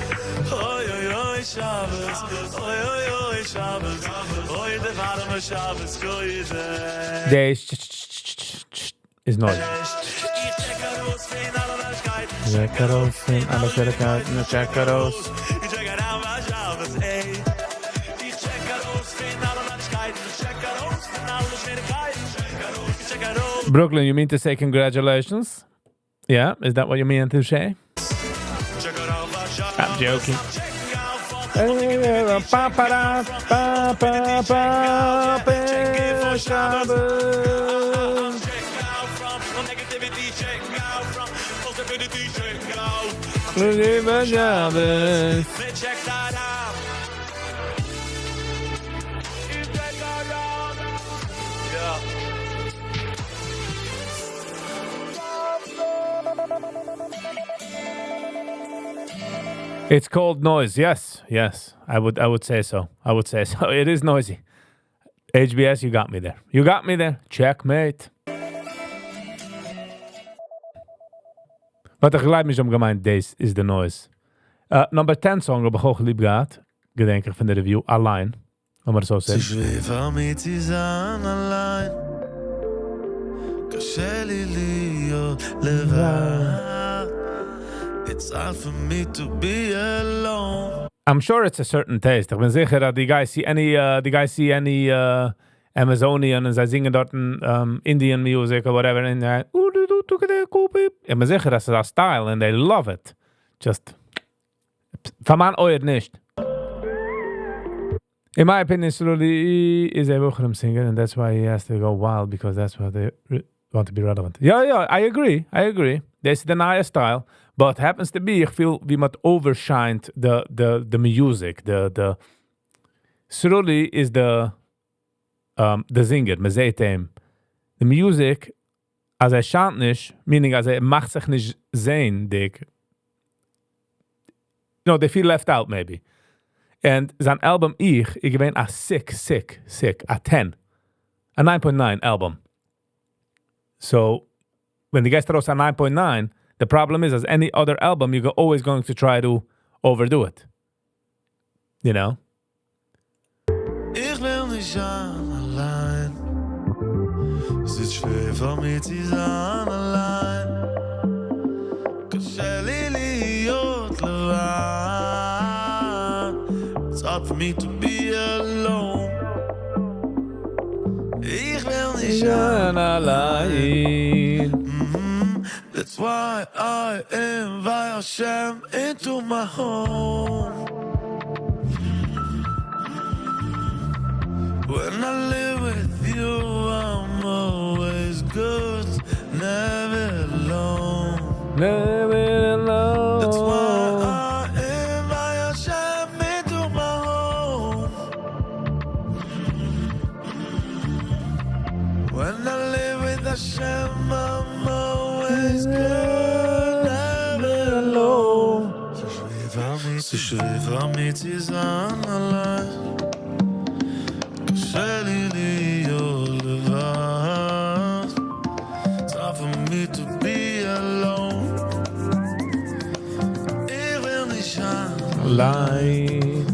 Oy, oy, oy, Shabbos. Oy, oy, oy, Shabbos. Oy, de warme Shabbos, go you there. Deze is noise. Check it out, in alle Schwierigkeiten. Check it out. Ich check out Shabbos, ey. Ich check out, in alle Neuigkeiten. Ich check out, in alle Schwierigkeiten. Ich check out. Brooklyn, you mean to say congratulations? Yeah, is that what you mean to say? I'm joking. Pa pa pa pa pa pa Shabbos. Shabbos. Check that out. Yeah. It's called noise. Yes, yes. I would say so. I would say so. It is noisy. HBS, you got me there. You got me there. Checkmate. Wat er gelijk is om gemeint, deze is de noise. Number 10 song op hoog lieb gehad. Gedenker van de review. Allein. Om maar zo Sie zeggen. schwefen mit sein allein. קשה לי להיות לבד. It's hard for me to be alone. I'm sure it's a certain taste. Ik ben zeker dat die guys see any Amazonian en zij zingen dort Indian music or whatever. En ik ben zeker dat ze dat style and they love it. Just van mijn oor niet. In my opinion, Suruli is a Wucherim singer, and that's why he has to go wild, because that's why they want to be relevant. Yeah, I agree. There's the Naya style, but happens to be, I feel we must overshined the music. The Suruli is the singer, Mazetem. The music, als schant nicht, meaning als macht sich nicht sehen, dick. No, they feel left out, maybe. And sein Album ich gewinne a sick, a 10. A 9.9 album. So, when the guy throws a 9.9, the problem is, as any other album, you're always going to try to overdo it. You know? Ich will nicht sein allein. Es ist schwer für mich zu sein allein. קשה לי להיות לבד. It's hard for me to be alone. Ich will nicht sein allein. That's why I invite Hashem into my home. When I live with you, I'm always good, never alone. Never alone. That's why I invite Hashem into my home. When I live with Hashem, I'm always good, never alone. So schwer für mich zu sein allein. קשה לי להיות לבד. It's hard for me to be alone. Ich will nicht sein allein.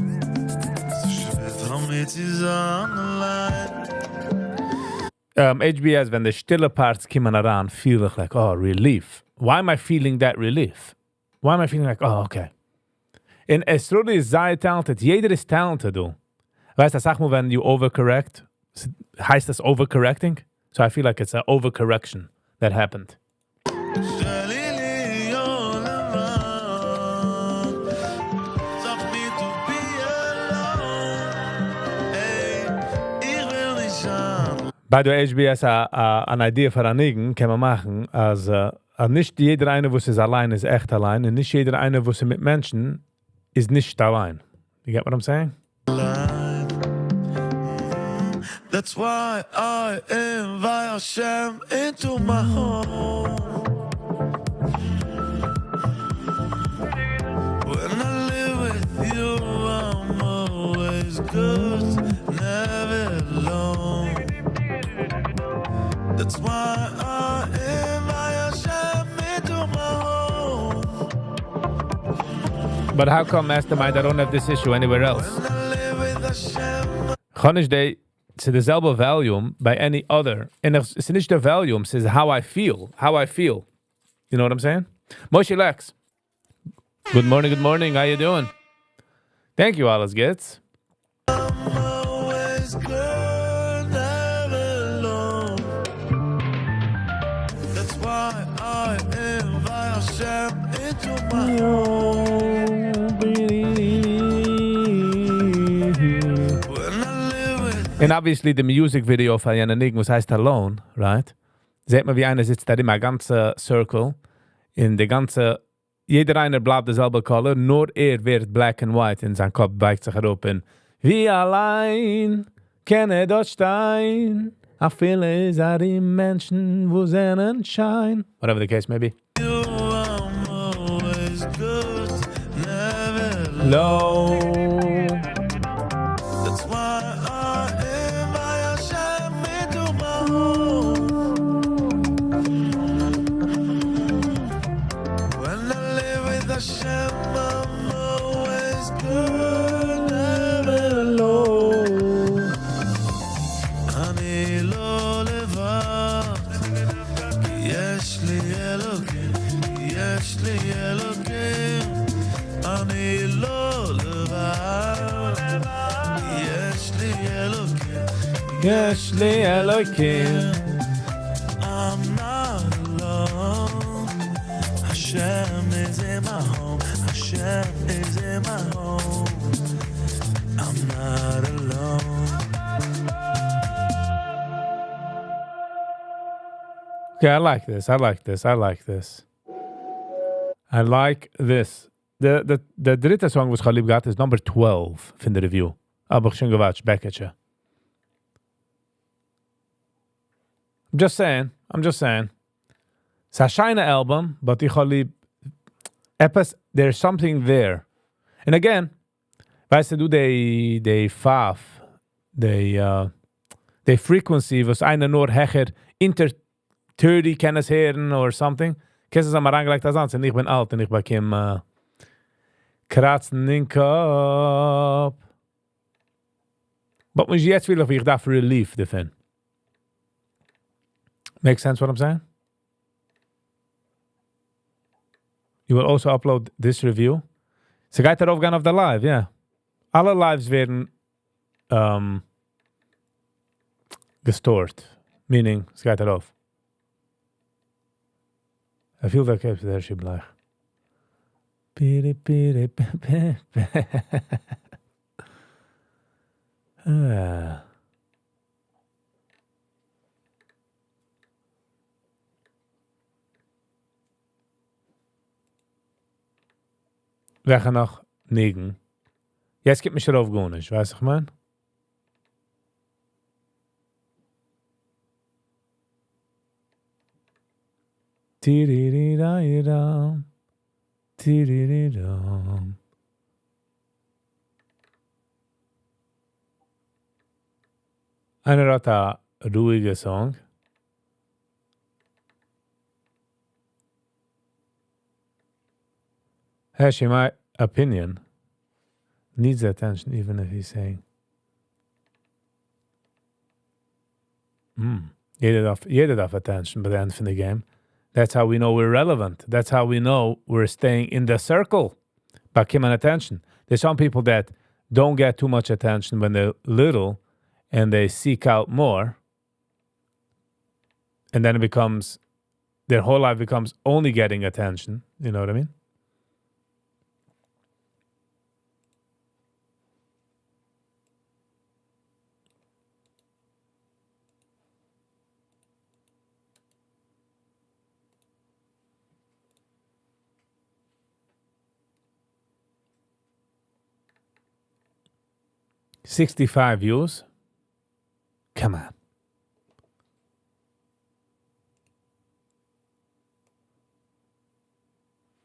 So schwer für mich zu sein allein. HBS, when the stille parts kommen around, feel like, oh, relief. Why am I feeling that relief? Why am I feeling like, oh, okay. And es really is sehr talented. Jeder ist talented, du. Weißt du, sag mal, when you overcorrect, heißt das overcorrecting? So I feel like it's an overcorrection that happened. By the way, HBS, an Idee für einigen kann man machen, als nicht jeder eine, wo ist allein, ist echt allein, und nicht jeder eine, wo ist mit Menschen, ist nicht allein. You get what I'm saying? That's why I invite Hashem into my home. When I live with you, I'm always good, never alone. That's why I invite Hashem into my home. But how come, Mastermind, I don't have this issue anywhere else? Chonish Day, it's the selbe volume by any other. And it's not the volume, it's how I feel. How I feel. You know what I'm saying? Moshe Lex. Good morning, how you doing? Thank you, Alice Gitz. That's why I invite Hashem into my home. And obviously the music video von Jan Enigma, was heißt Alone, right? Seht man, wie einer sitzt da immer ganze Circle, in der ganze, jeder einer bleibt derselbe Color, nur wird black and white, in sein Kopf beigt sich herab in, wie allein, kenne dort Stein, a viele ist die Menschen, wo seinen Schein. Whatever the case may be. You, I'm always good, never low. That's why I invite Hashem into my home. When I live with Hashem, I'm always good, never alone. אני לא לבד, יש לי אלוקים, יש לי אלוקים. אני לא לבד, יש לי אלוקים, יש לי אלוקים. I'm not alone. Hashem is in my home. Hashem is in my home. I'm not alone. Okay, I like this. The dritte Song, was ich lieb gehabt, is number 12 von der Review. Aber ich schon gewatscht, back at you. I'm just saying. It's a shine album, but ich habe there's something there. And again, weißt du, die Faf, die Frequency, was einer nur hecher inter 30 kann es hören or something. Kannst du es einmal angelegt als sonst? Und ich bin alt und ich bekomme kratzen in den Kopf. But muss jetzt will ich darf relief davon. Make sense what I'm saying? You will also upload this review. Ze gaat erover gaan op de live, ja. Alle lives werden gestoord. Meaning, ze gaat erover. I feel like ik daar should blijven. Piri piri pe. Wir gaan noch negen. Jetzt gibt mich darauf gar nicht, weißt du, ich mein? Tiriridam. Tiriridam. Einer hat ein ruhiger Song. Actually, my opinion needs attention, even if he's saying, jeder darf attention by the end of the game. That's how we know we're relevant. That's how we know we're staying in the circle by giving attention. There's some people that don't get too much attention when they're little and they seek out more. And then their whole life becomes only getting attention. You know what I mean? $65 views. Come on.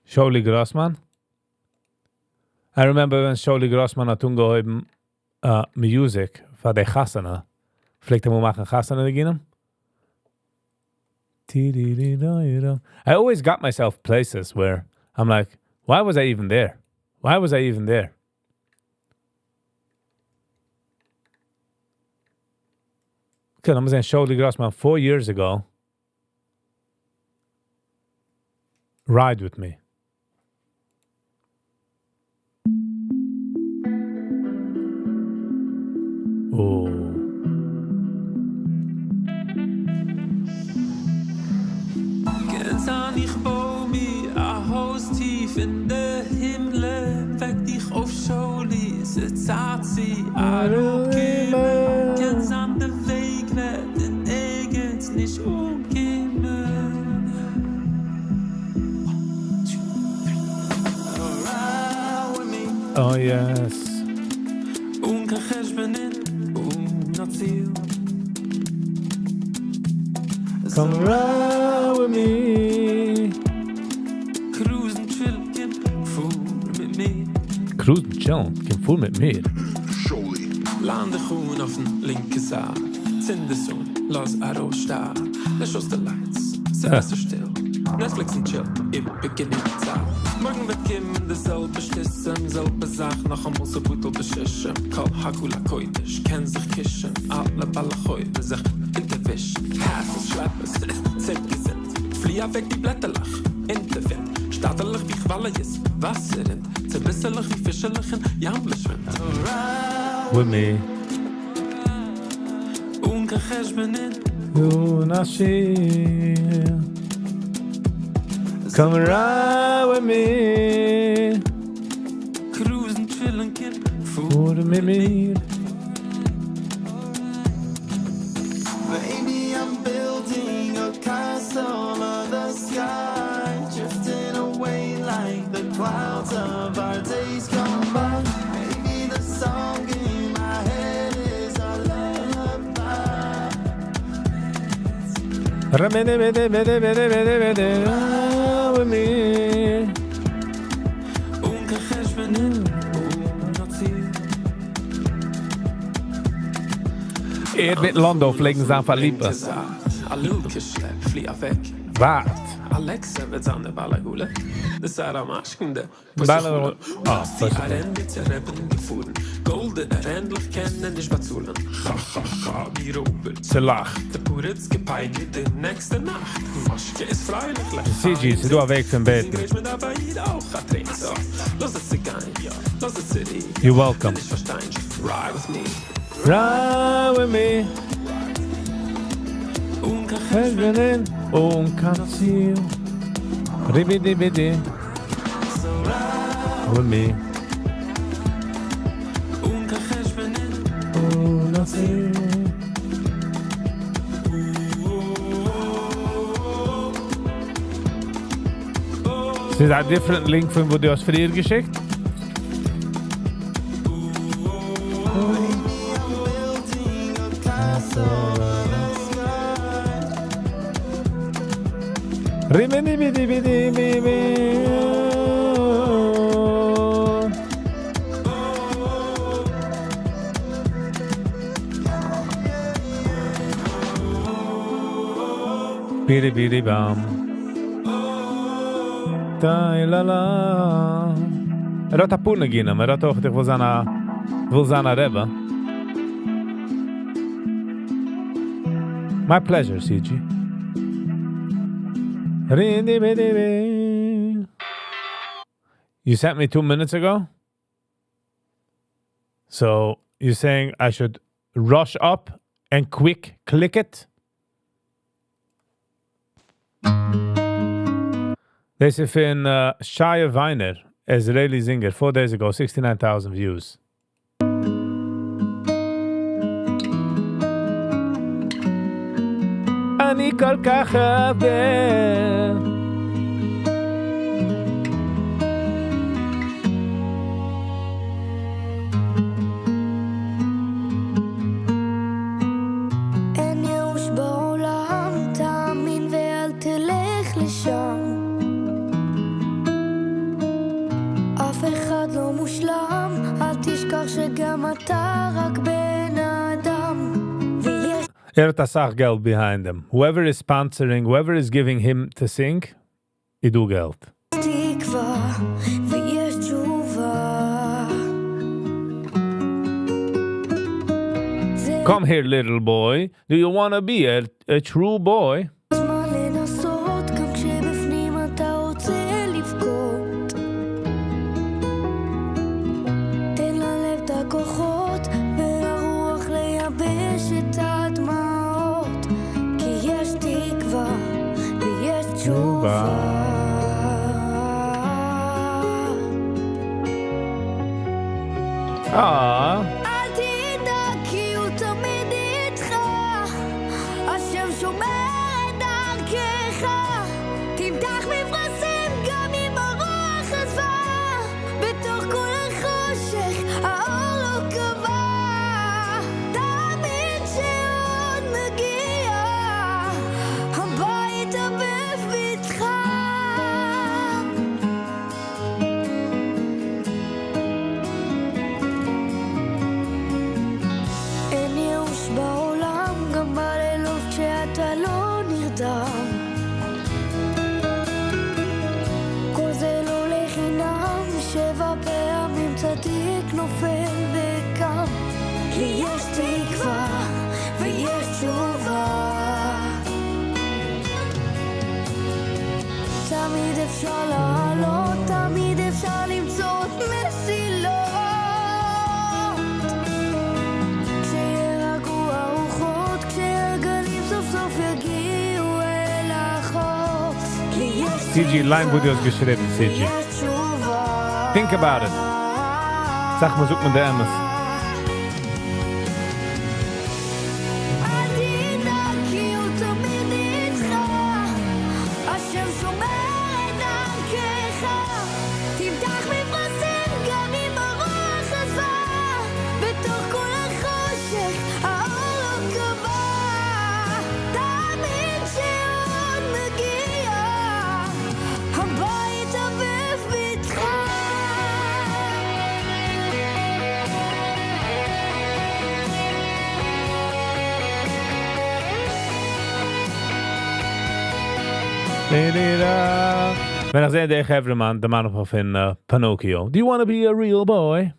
Sholi Grossman. I remember when Sholi Grossman had toen music for the chasana. Vielleicht wir machen chasana beginnen. I always got myself places where I'm like, why was I even there? Why was I even there? Okay, I'm saying Sholi Grossman 4 years ago. Ride with me. Oh. Gestern ich bau mir ein Haus tief in der Himmel, weck dich auf Sholi, sitzt sie Arukime, gestern der Weg wird in Egens nicht umgehen. Oh yes. Come ride with me. Cruisen, chillen, kim voel mit mir. Cruisen, chillen, kim voel mit mir. Sholi. Lande groen auf den linke Saal. Zinde zo'n, los Aro star. Der Schuss der Lights, Silvester still. Netflix und chill, ich beginne die Zahl. Morgen wird Kim derselbe Stissen, selbe Sach, noch einmal so gut oder Schischen. Kol Hakula Koidisch, kenn sich Kischen, alle Ballachoi, sich in der Wisch. Hasses, Schleppes, Zirk gesinnt. Flieh weg die Blätterlach, in der Wind. Stadterlich wie Qualle ist, Wasser rinnt. Zerbisserlich wie Fischerlich in Jamble schwimmt. With me. Ungechesh benin. Unashir. Come ride with me. Cruisen, chillen, kim, voel mit mir. Baby, I'm building a castle of the sky, drifting away like the clouds of our days gone by. Maybe the song in my head is a lullaby. with me. Mit London fliegen sie einfach lieber. Wart. Alexa wird an der Ballagule. Das ist eine Maschkende. Ballagule. Ah, die Arende zu rappen gefuhren. Golden endlich kennen nicht Batzulen. Wie Robert. Ze lacht. Der Puritz gepeigelt die nächste Nacht. Maschke ist freilich. CG, sie du weg vom Bett. Singrisch mit dabei auch vertreten. Lass es sich ein. Lass es sich. You're welcome. Ich verstehe. Ride with me. Ride with me. Hezbenin, cancio. Ribidi-bidi. With me. Ist das ein different link von wo du hast früher geschickt? Bidi bidi bam. Da la la. Hat a Pune gehen, aber hat auch ich will seine Rebbe. My pleasure, CG. You sent me 2 minutes ago? So, you're saying I should rush up and quick click it? This is in Shia Weiner, Israeli singer, 4 days ago, 69,000 views. אני כל כך אהבה אין ייאוש בעולם, תאמין ואל תלך לשם. אף אחד לא מושלם, אל תשכח שגם אתה רק בן אדם. Tasach Geld behind him. Whoever is sponsoring, whoever is giving him to sing, idu Geld. Come here, little boy. Do you want to be a true boy? Ah. אל תדאג כי הוא תמיד איתך, השם שומר את דרכך, תמתח מפרשים גם אם הרוח עזבה, בתוך כל החושך האור לא קבע, תאמין שעוד נגיע, הביתה בבטחה. בעולם גם בלילות כשאתה לא נרדם, כל זה לא לחינם, 7 פעמים צדיק נופל וקם, כי יש תקווה ויש תשובה, תמיד אפשר לעלות, תמיד אפשר למצוא מסילות, CG line videos geschrieben, CG. Think about it. Sag mal, such mal der Emmes. בתוך כל החושך האור לא קבע, תאמין Wenn ich sehe, der Hefremann, der Mann von Pinocchio. Do you want to be a real boy?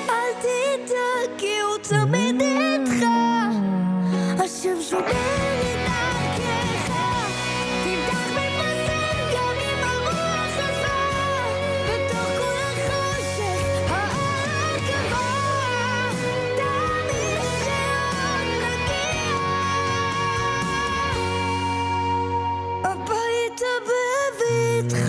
אל תדאגי, הוא תמיד איתך. השם שומר את דרכך. תמתח בפסים גם אם הרוח עפה. בתוך כל החושך האור גבוה. תאמין שעוד נגיע. הביתה בביתך.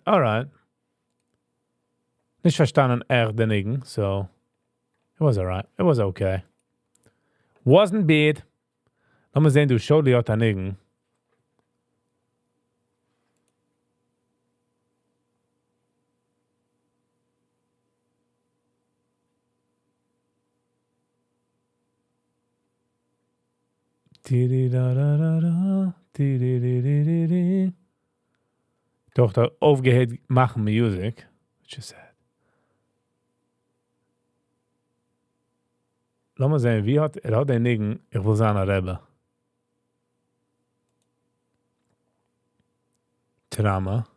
All right. Nicht verstanden denigen, so it was all right. It was okay. Wasn't bad. Lass mal sehen, du show die denigen. Doch, da aufgehört machen Music. What you said. Lass mal sehen, wie hat den Nigen, ich will sagen, Rebbe. Trama.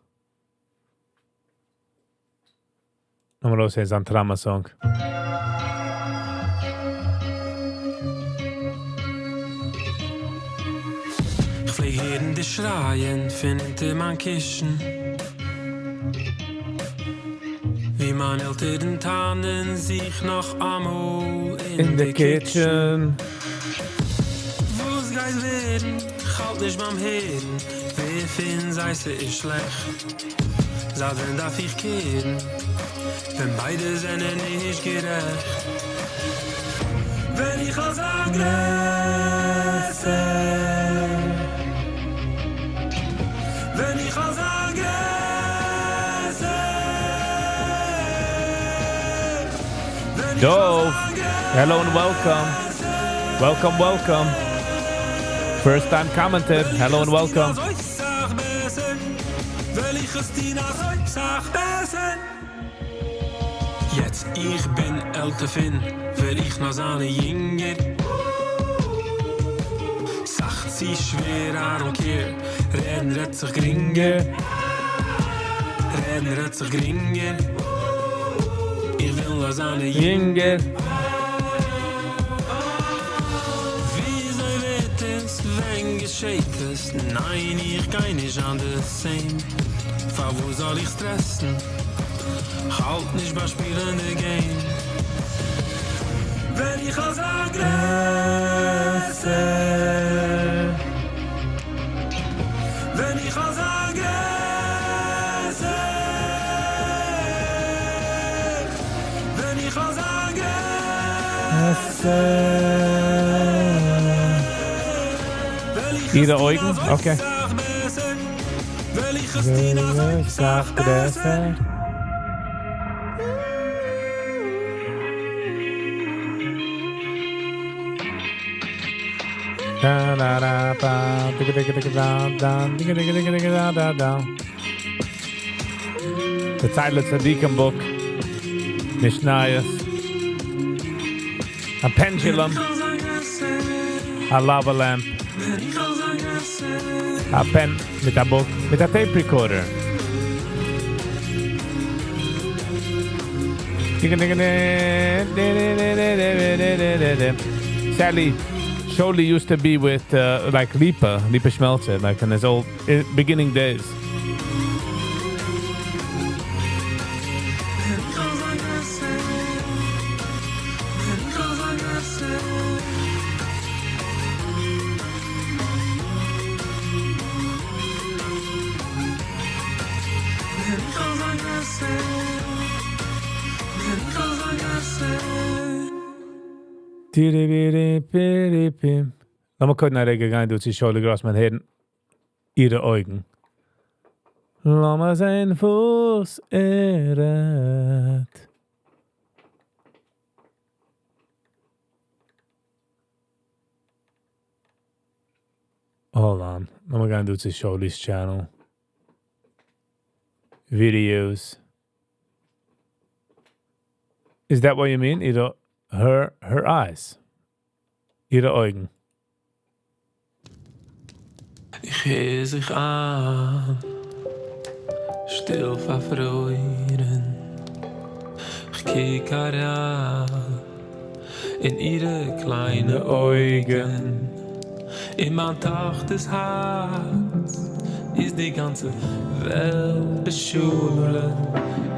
Lass mal los, ein Trama-Song. Ich pflege jeden die Schreien, finde mein Kischen. Wie meine Eltern tarnen sich noch einmal in der Kitchen. Wo's geht werden, ich halt nicht beim Heden. Wer finden, sei sie ist schlecht. Sagen darf ich kehren, wenn beide sind nicht gerecht. Wenn ich als Aggressor, wenn ich als Dove, hello and welcome. Welcome. First time commented, hello and welcome. Jetzt ich bin älter fin, will ich noch seine Jünger. Sagt sie schwer, I don't care. Reden redt sich geringer. Ich will noch seine Jünger. Wie soll es, wenn gescheit ist? Nein, ich kann nicht anders sein. Vor wo soll ich stressen? Halt nicht bei spielende Game. Wenn ich als Aggressor, wenn ich als Aggressor, wenn ich als Aggressor, Ihre Augen? Okay. will ich es dir noch sag besser. The Zeile Tzadikim book. Mishnayos. A pendulum. A lava lamp. A pen mit a book. Mit a tape recorder. Sally Sholi used to be with like Lipa Schmelzer, like in his old beginning days. Lass mal kurz nach Regen gehen, du ziehst Schule groß mit Herren. Ihre Augen. Lass mal sein Fuß erret. Hold on. Lass mal gehen, du ziehst Schule's Channel. videos. Is that what you mean? Her eyes. Ihre Augen. Ich gehe sich an, still verfreuen. Ich kiek heran in ihre kleine Augen. In mein Tochters Herz ist die ganze Welt beschulen.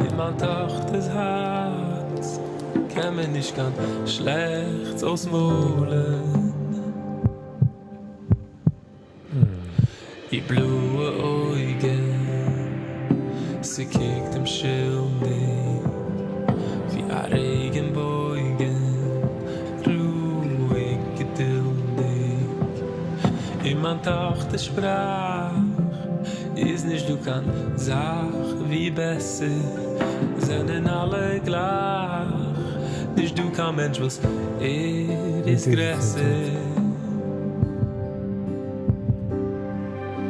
In mein Tochters Herz kann man nicht ganz schlecht ausmalen. Die blaue Augen, sie kijkt im Schilde, wie ein Regenbogen, ruhig, geduldig. In mein Tochter sprach, ist nicht du kann sag wie besser, sind alle gleich, nicht du kann Mensch was ist größer.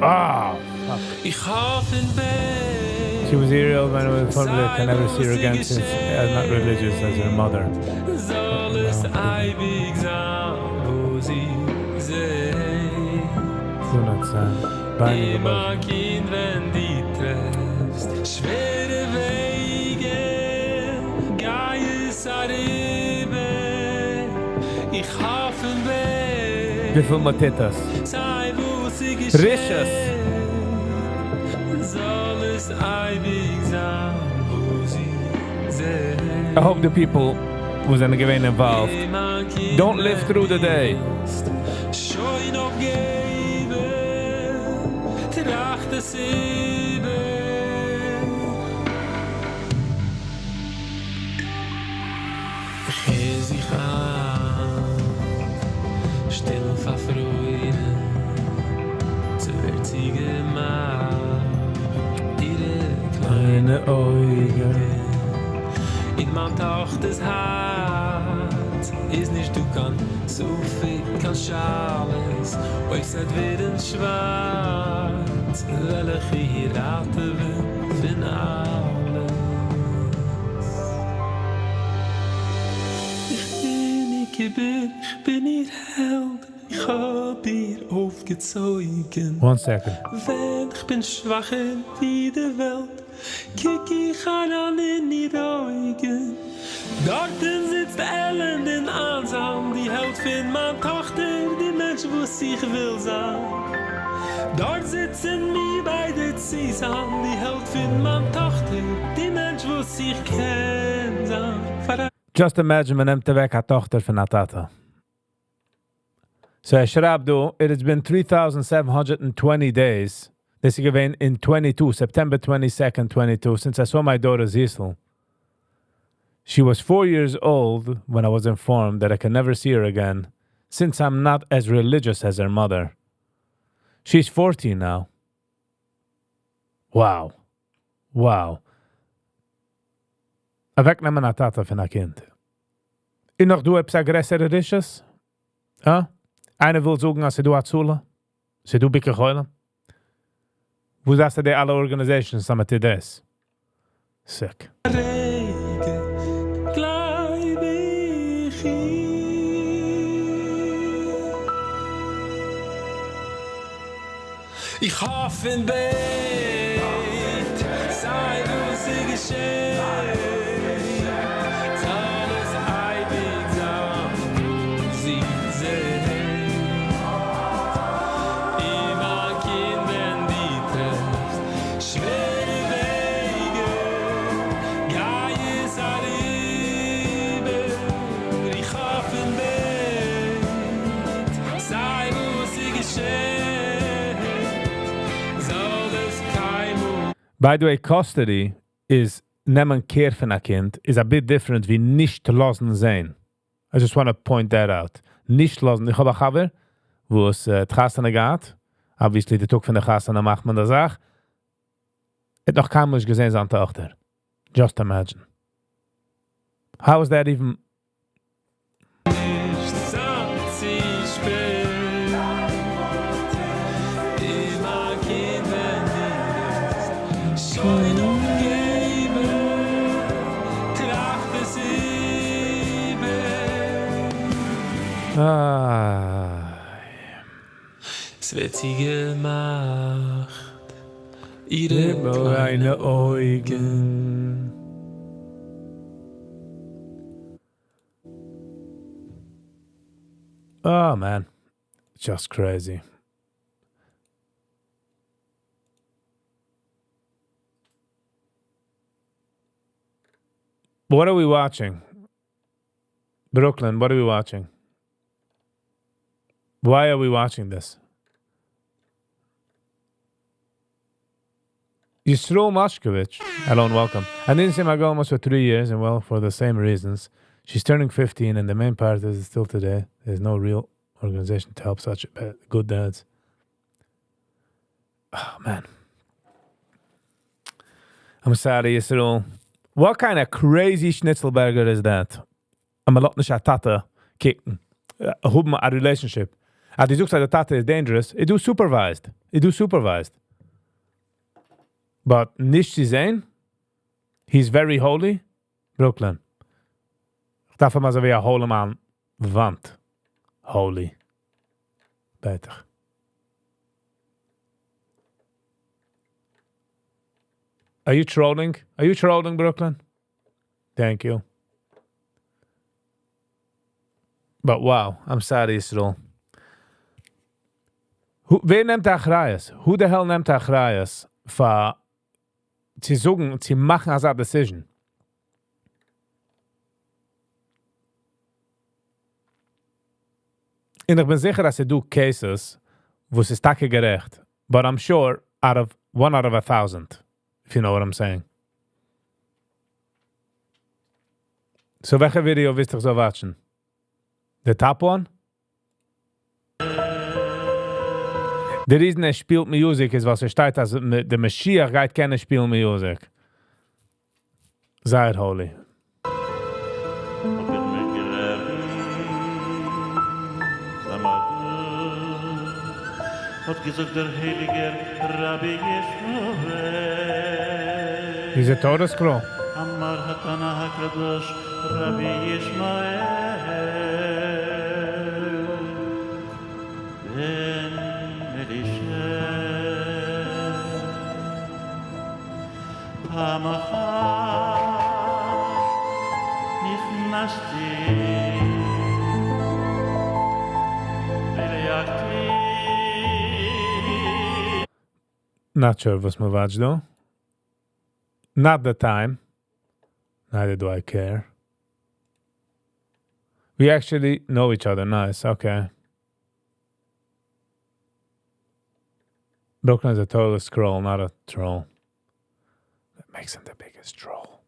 Ah, fuck. Ich hoffe in Bett. She was ill when I was informed that I can never see her again since I'm not religious as her mother. Soll es ewig sein, wo sie sehen. Do not sein. Beine Immer Kind, wenn die treffst. Schwere Wege, Geist arriba. Ich hoffe in Bett. Wie viel Matetas? Sei wo sie geschehen. Riches. Soll es ewig sein, wo sie sehen. I hope the people who's in the game involved don't live through the day. Scheu noch geben, tracht es eben. Geh sich an, still verfreuen, zu wird sie gemacht, ihre kleine Augen. In mein Tochters Herz ist nicht du kann so viel kann Schales, euch seid wieder schwarz, welche hier raten wir für alles. Ich bin ihr Held, ich hab ihr aufgezogen. 1 second. Wenn ich bin schwacher wie die Welt, kick ich an in die Augen. Dort sitzt Ellen in Ansam, die Held für meine Tochter, die Mensch, wo sich will sein. Dort sitzen wir beide zusammen, die Held für meine Tochter, die Mensch, wo sich kennt sein. Just imagine man nimmt weg a Tochter von a Tata. So I schreibt du, it has been 3,720 days. This is given in 22, September 22nd, 22, since I saw my daughter Zisel. She was 4 years old when I was informed that I can never see her again, since I'm not as religious as her mother. She's 14 now. Wow. Wow. Wegnehmen a Tata von a Kind. Und noch du etwas aggressere Risches? Ja? Einer will sagen, dass du Azula? Sie du bicke heulen? Wo das die alle Organisations damit das? Sick. Ich hoffe in Bett, sei wo sie geschehen. Soll es ewig sein, wo sie sehen. Immer Kind, wenn die treffst, schwere Wege, Geist arriba. Ich hoffe in Bett, sei wo sie geschehen. By the way, custody is nemen care von a Kind is a bit different wie nicht lassen sein. I just want to point that out. Nicht lassen. Ich habe a Chaber, wo es Tchassene geht. Obviously, der Tag von der Tchassene macht man das auch. Hat noch kein Mensch gesehen, seine Tochter. Just imagine. How is that even... Es wird sie gemacht, ihre kleine Augen. Oh man, just crazy. What are we watching? Brooklyn, what are we watching? Why are we watching this? Yisroel Moshkovich. Hello and welcome. I didn't see my girl almost for 3 years, and well, for the same reasons. She's turning 15, and the main part is still today. There's no real organization to help such good dads. Oh, man. I'm sorry, Yisroel. What kind of crazy schnitzelburger is that? I'm a lot of tata kicken. Have a relationship. At the looks like the tata is dangerous. It do supervised. But nicht zu sehen, he's very holy. Brooklyn. Ich darf mal so wie ein holy man Wand. Holy. Beter. Are you trolling? Brooklyn? Thank you. But wow, I'm sorry, Israel. Wer nimmt Achrayas? Who the hell nimmt Achrayas für zu sagen, zu machen als eine Decision? Und ich bin sicher, dass du cases, wo es ist takke gerecht. But I'm sure one out of 1,000, if you know what I'm saying. So welche Video willst du so watchen? The top one? The reason er spielt Musik ist, was steht, dass der Mashiach geht keine spielen Musik. Sei holy. Hat gesagt der heilige Rabbi Yishmael. He's a Torah scroll. Amar hatana hakadosh Rabbi Yishmael. Ben Elisha. Hamachar nichnashti. Not sure was my watch though. Not the time. Neither do I care. We actually know each other. Nice. Okay. Brooklyn is a total scroll, not a troll. That makes him the biggest troll.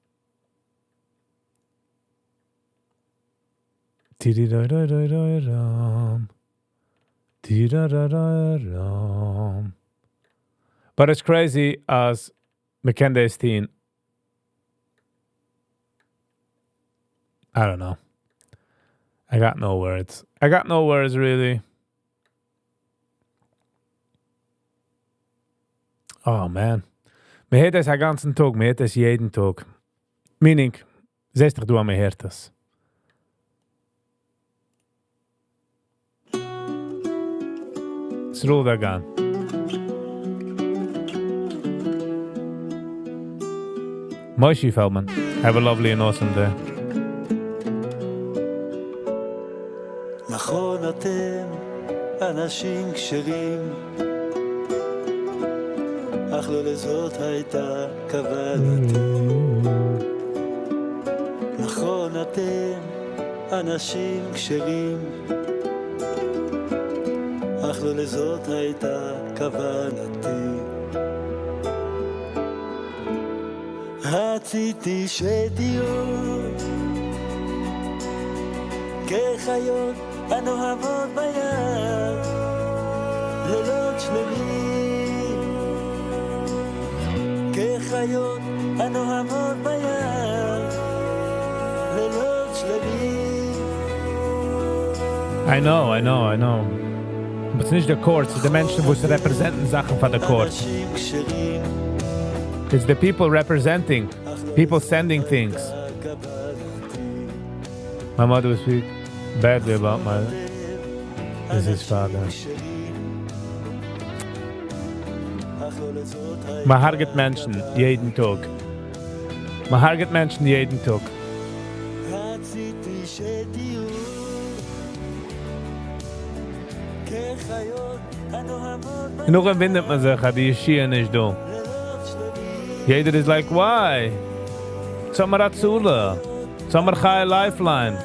But it's crazy as McKenda's teen. I don't know. I got no words, really. Oh, man. Me heet es den ganzen Tag, me heet es jeden Tag. Meaning, siehst du an me heert es. It's ruled again. Moshe Feldman, have a lovely and awesome day. נכון אתם אנשים כשרים, אך לא לזאת הייתה כוונתי. נכון אתם אנשים כשרים, אך לא לזאת הייתה כוונתי. רציתי שתהיו כחיות הנוהבות ביד, לילות שלמים כחיות הנוהבות ביד, לילות שלמים. I know. But it's not the courts, it's the Menschen, who representen Sachen for the courts. It's the people representing, people sending things. My mother would speak badly about my is his father. Man harget Menschen jeden Tag. Man harget Menschen jeden Tag. Und noch windet man sich, dass die Yeshia nicht da. Jeder ist like, why? Sommer Azula. Sommer Chai Lifeline.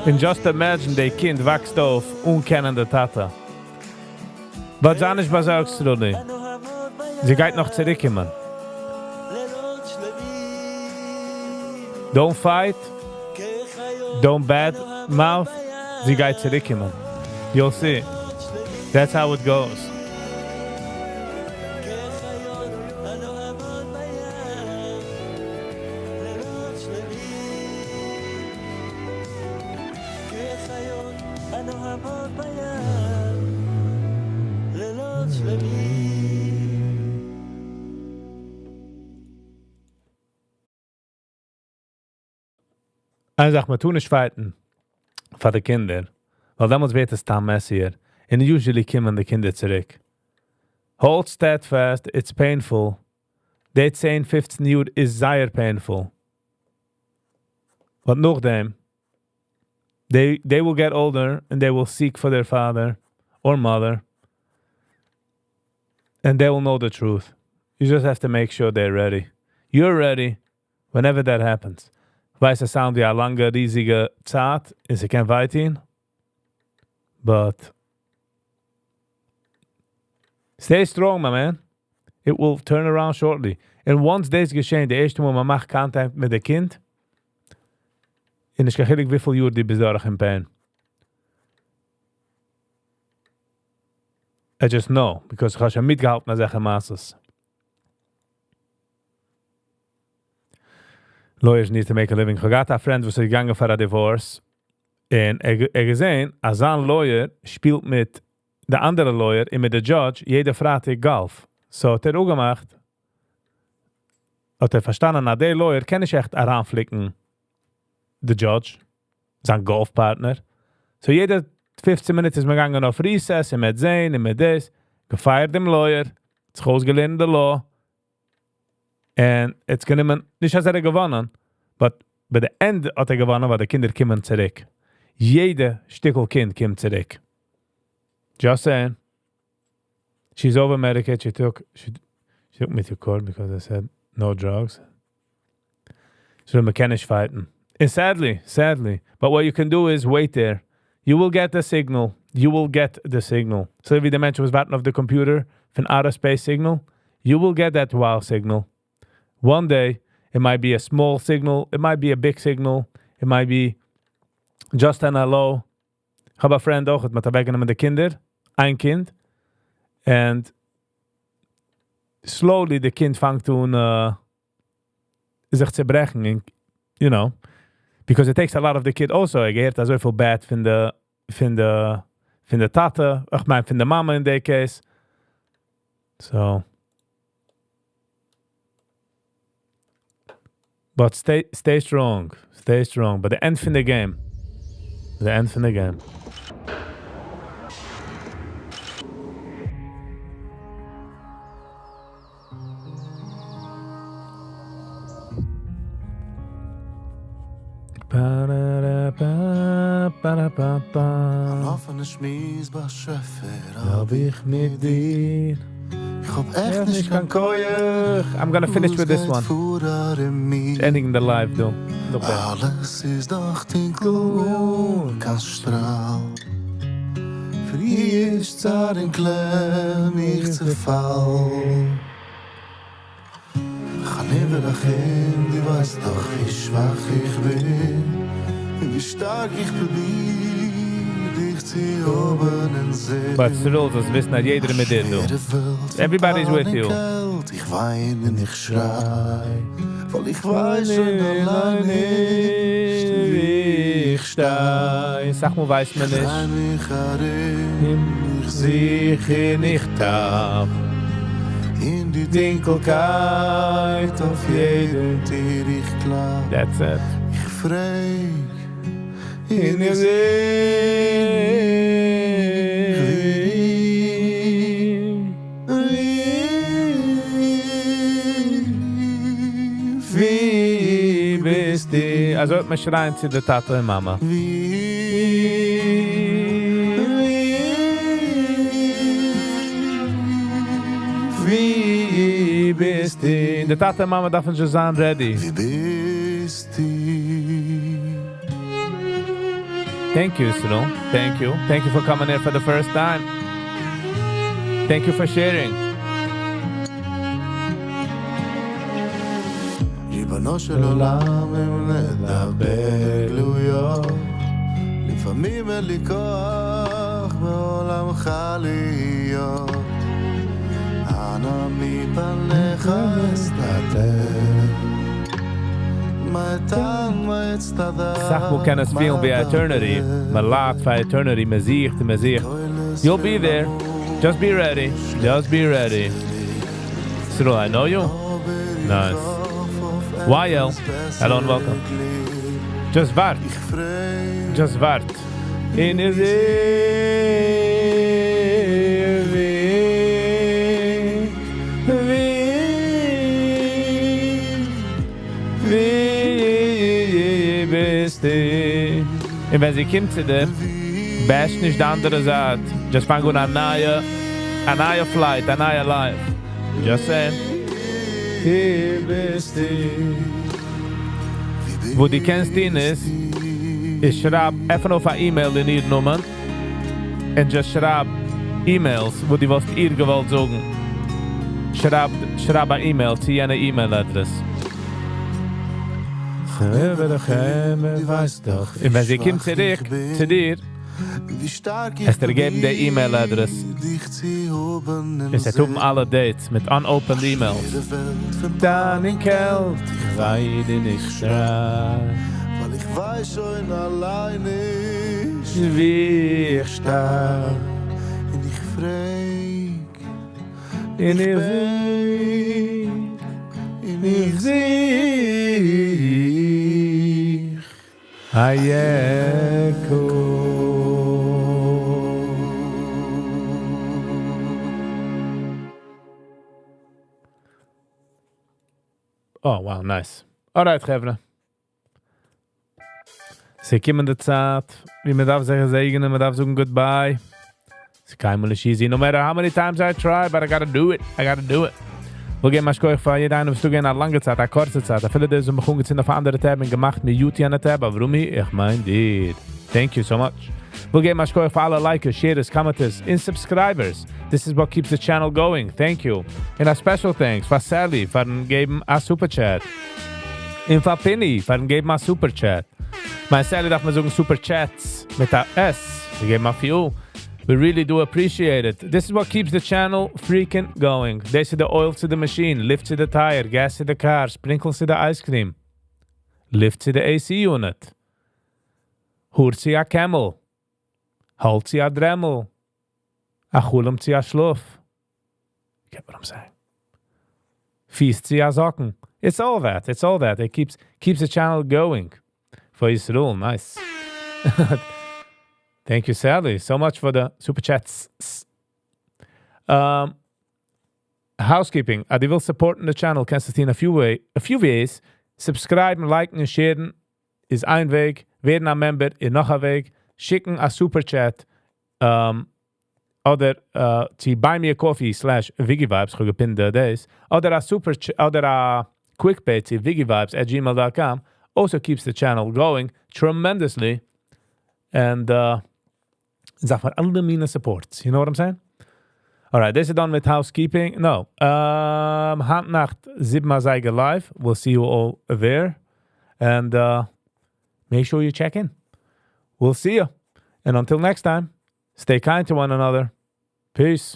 And just imagine, the Kind wächst auf unkennende Tata. Was auch nicht besorgst du nicht. Sie geht noch zurückkommen. Don't fight. Don't bad mouth. Sie geht zurückkommen. You'll see. That's how it goes. Ich sag, man tun nicht fighten für die Kinder, weil damals wird es dann messier. And usually kommen die Kinder zurück. Hold steadfast, it's painful. That saying 15 Jahre is sehr painful. But nachdem, they will get older and they will seek for their father or mother. And they will know the truth. You just have to make sure they're ready. You're ready whenever that happens. Weiß, es sound wie eine lange, riesige Zeit, und sie kann weiterhin. But stay strong, my man. It will turn around shortly. And once das geschehen, der erste Mal, man macht Kontakt mit dem Kind, und ich kann nicht, wie viele Jahre die besorgen in Pain. I just know, because ich habe schon mitgehalten an solchen Masses. Lawyers need to make a living. Ich hatte einen Freund, der gegangen für ein Divorce. Und gesehen, als ein Lawyer spielt mit der andere Lawyer und mit der Judge, jeder fragt Golf. So hat auch gemacht. Hat verstanden, na der Lawyer kann ich echt heranflicken, der Judge, sein Golfpartner. So jede 15 Minuten ist man gegangen auf Recess, und mit sehen, und mit das, gefeiert dem Lawyer, sich ausgelernt in der Law. And it's genommen, nicht als gewonnen, but bei der Ende hat gewonnen, weil die Kinder kommen zurück. Jede Stückel Kind kommt zurück. Just saying. She's over medicated. She took me to court because I said no drugs. So we can't fighten. And sadly, but what you can do is wait there. You will get the signal. So wie der Mensch was warten auf the computer von outer space signal, you will get that wow signal. One day, it might be a small signal, it might be a big signal, it might be just an hello. Ich habe einen Freund auch, mit weggenommen die Kinder, ein Kind, and slowly the Kind fängt an sich zu brechen, you know, because it takes a lot of the kid also. Ich gehört so viel bad von der Tate, ich meine von der Mama in der Case. So... But stay strong. But the end from the game. An offene Schmies bei Schöffer hab ich mit dir. Ich hab echt nicht kein Koyach. I'm gonna finish with this one. It's ending the live though. Alles ist doch dunkel, kein Strahl. Für die ist in Klemm, ich zerfall. Ich kann über dich hin, du weißt doch, wie schwach ich bin. Wie stark ich probier, dich But still, das wissen nicht jeder mit dir, du. Everybody's with you. Ich weine und ich schrei, weil ich weiß schon allein nicht, wie ich stehe. Sag mal, weiß man nicht. Ich sehe ich nicht ab. In die Dunkelheit auf jeden Tier ich klar. That's it. Ich frag in ihr wie bist du? Also hört man schreien zu der Tata und Mama. Wie bist du? Der Tata und Mama darf schon sein ready. Wie bist du? Thank you, Cyril. Thank you. Thank you for coming here for the first time. Thank you for sharing. ריבונו של עולם אם נדבר גלויות לפעמים אין לי כוח בעולמך להיות אנא מפניך אסתתר מה אתן מה אצטדר Sag, wo kann es fehlen bei Eternity? Man lacht für Eternity, man sieht. You'll be there. Just be ready. Just be ready. Cyril, I know you. Nice. YL, hello and welcome. Just wart. Just wart. In his Und wenn sie kommt zu dir, bash nicht die andere Seite. Just fang an a neue flight, a neue life. Just saying. Hier bist du. Wo die kennst ihn ist, ich schreib einfach auf eine E-Mail in ihr Nummer und just schreib E-Mails, wo die was ihr gewollt sagen. Schreib eine E-Mail zu jener E-Mail-Adress. Weiß doch. Und wenn sie kommt zurück zu dir, hast du geben der E-Mail-Adress. Es hat alle Dates mit unopened E-Mails. Dann in Kält, ich weide nicht schrei. weil ich weiß schon allein nicht Wie ich stehe. und ich frag In ihr sich Hayeko. Oh, wow, nice. Alright, Chevre. Sie kommen in der Zeit, wie man darf sagen, segnen, man darf sagen goodbye. It's kind of easy. No matter how many times I try, but I gotta do it. Wir gehen mal schkoich für jeder einen, was du gehen eine lange Zeit, eine kurze Zeit. Viele der sind begonnen sind auf andere Tab und gemacht mit YouTube an der Tab, aber warum ich? Ich mein, dit. Thank you so much. Wir gehen mal schkoich für alle Likers, Shares, Commenters and Subscribers. This is what keeps the channel going. Thank you. And a special thanks for Sally for geben a Super Chat. Und für Penny für geben a Super Chat. Mein Sally darf man sagen Super Chats mit a S. Wir geben a few. We really do appreciate it. This is what keeps the channel freaking going. This is the oil to the machine, lift to the tire, gas to the car, sprinkles to the ice cream, lift to the AC unit, hoort to a camel, halt to a dremel, a chulem to a schluff. Get what I'm saying? Feast to a socken. It's all that. It keeps the channel going. For Yisroel, nice. Thank you, Sally, so much for the super chats. Housekeeping. Die will supporten the channel, kannst du in a few ways. Subscriben, liken und sharen ist ein Weg. Werden ein Member ist noch ein Weg. Schicken a super chat oder zu buymeacoffee/ViggyVibes, gepinnt days. Oder a quickpay to ViggyVibes@gmail.com. Also keeps the channel going tremendously. And sag mal, alle meine supports. You know what I'm saying? All right, this is done with housekeeping. No. Handnacht 7 Zeiger live. We'll see you all there. And make sure you check in. We'll see you. And until next time, Stay kind to one another. Peace.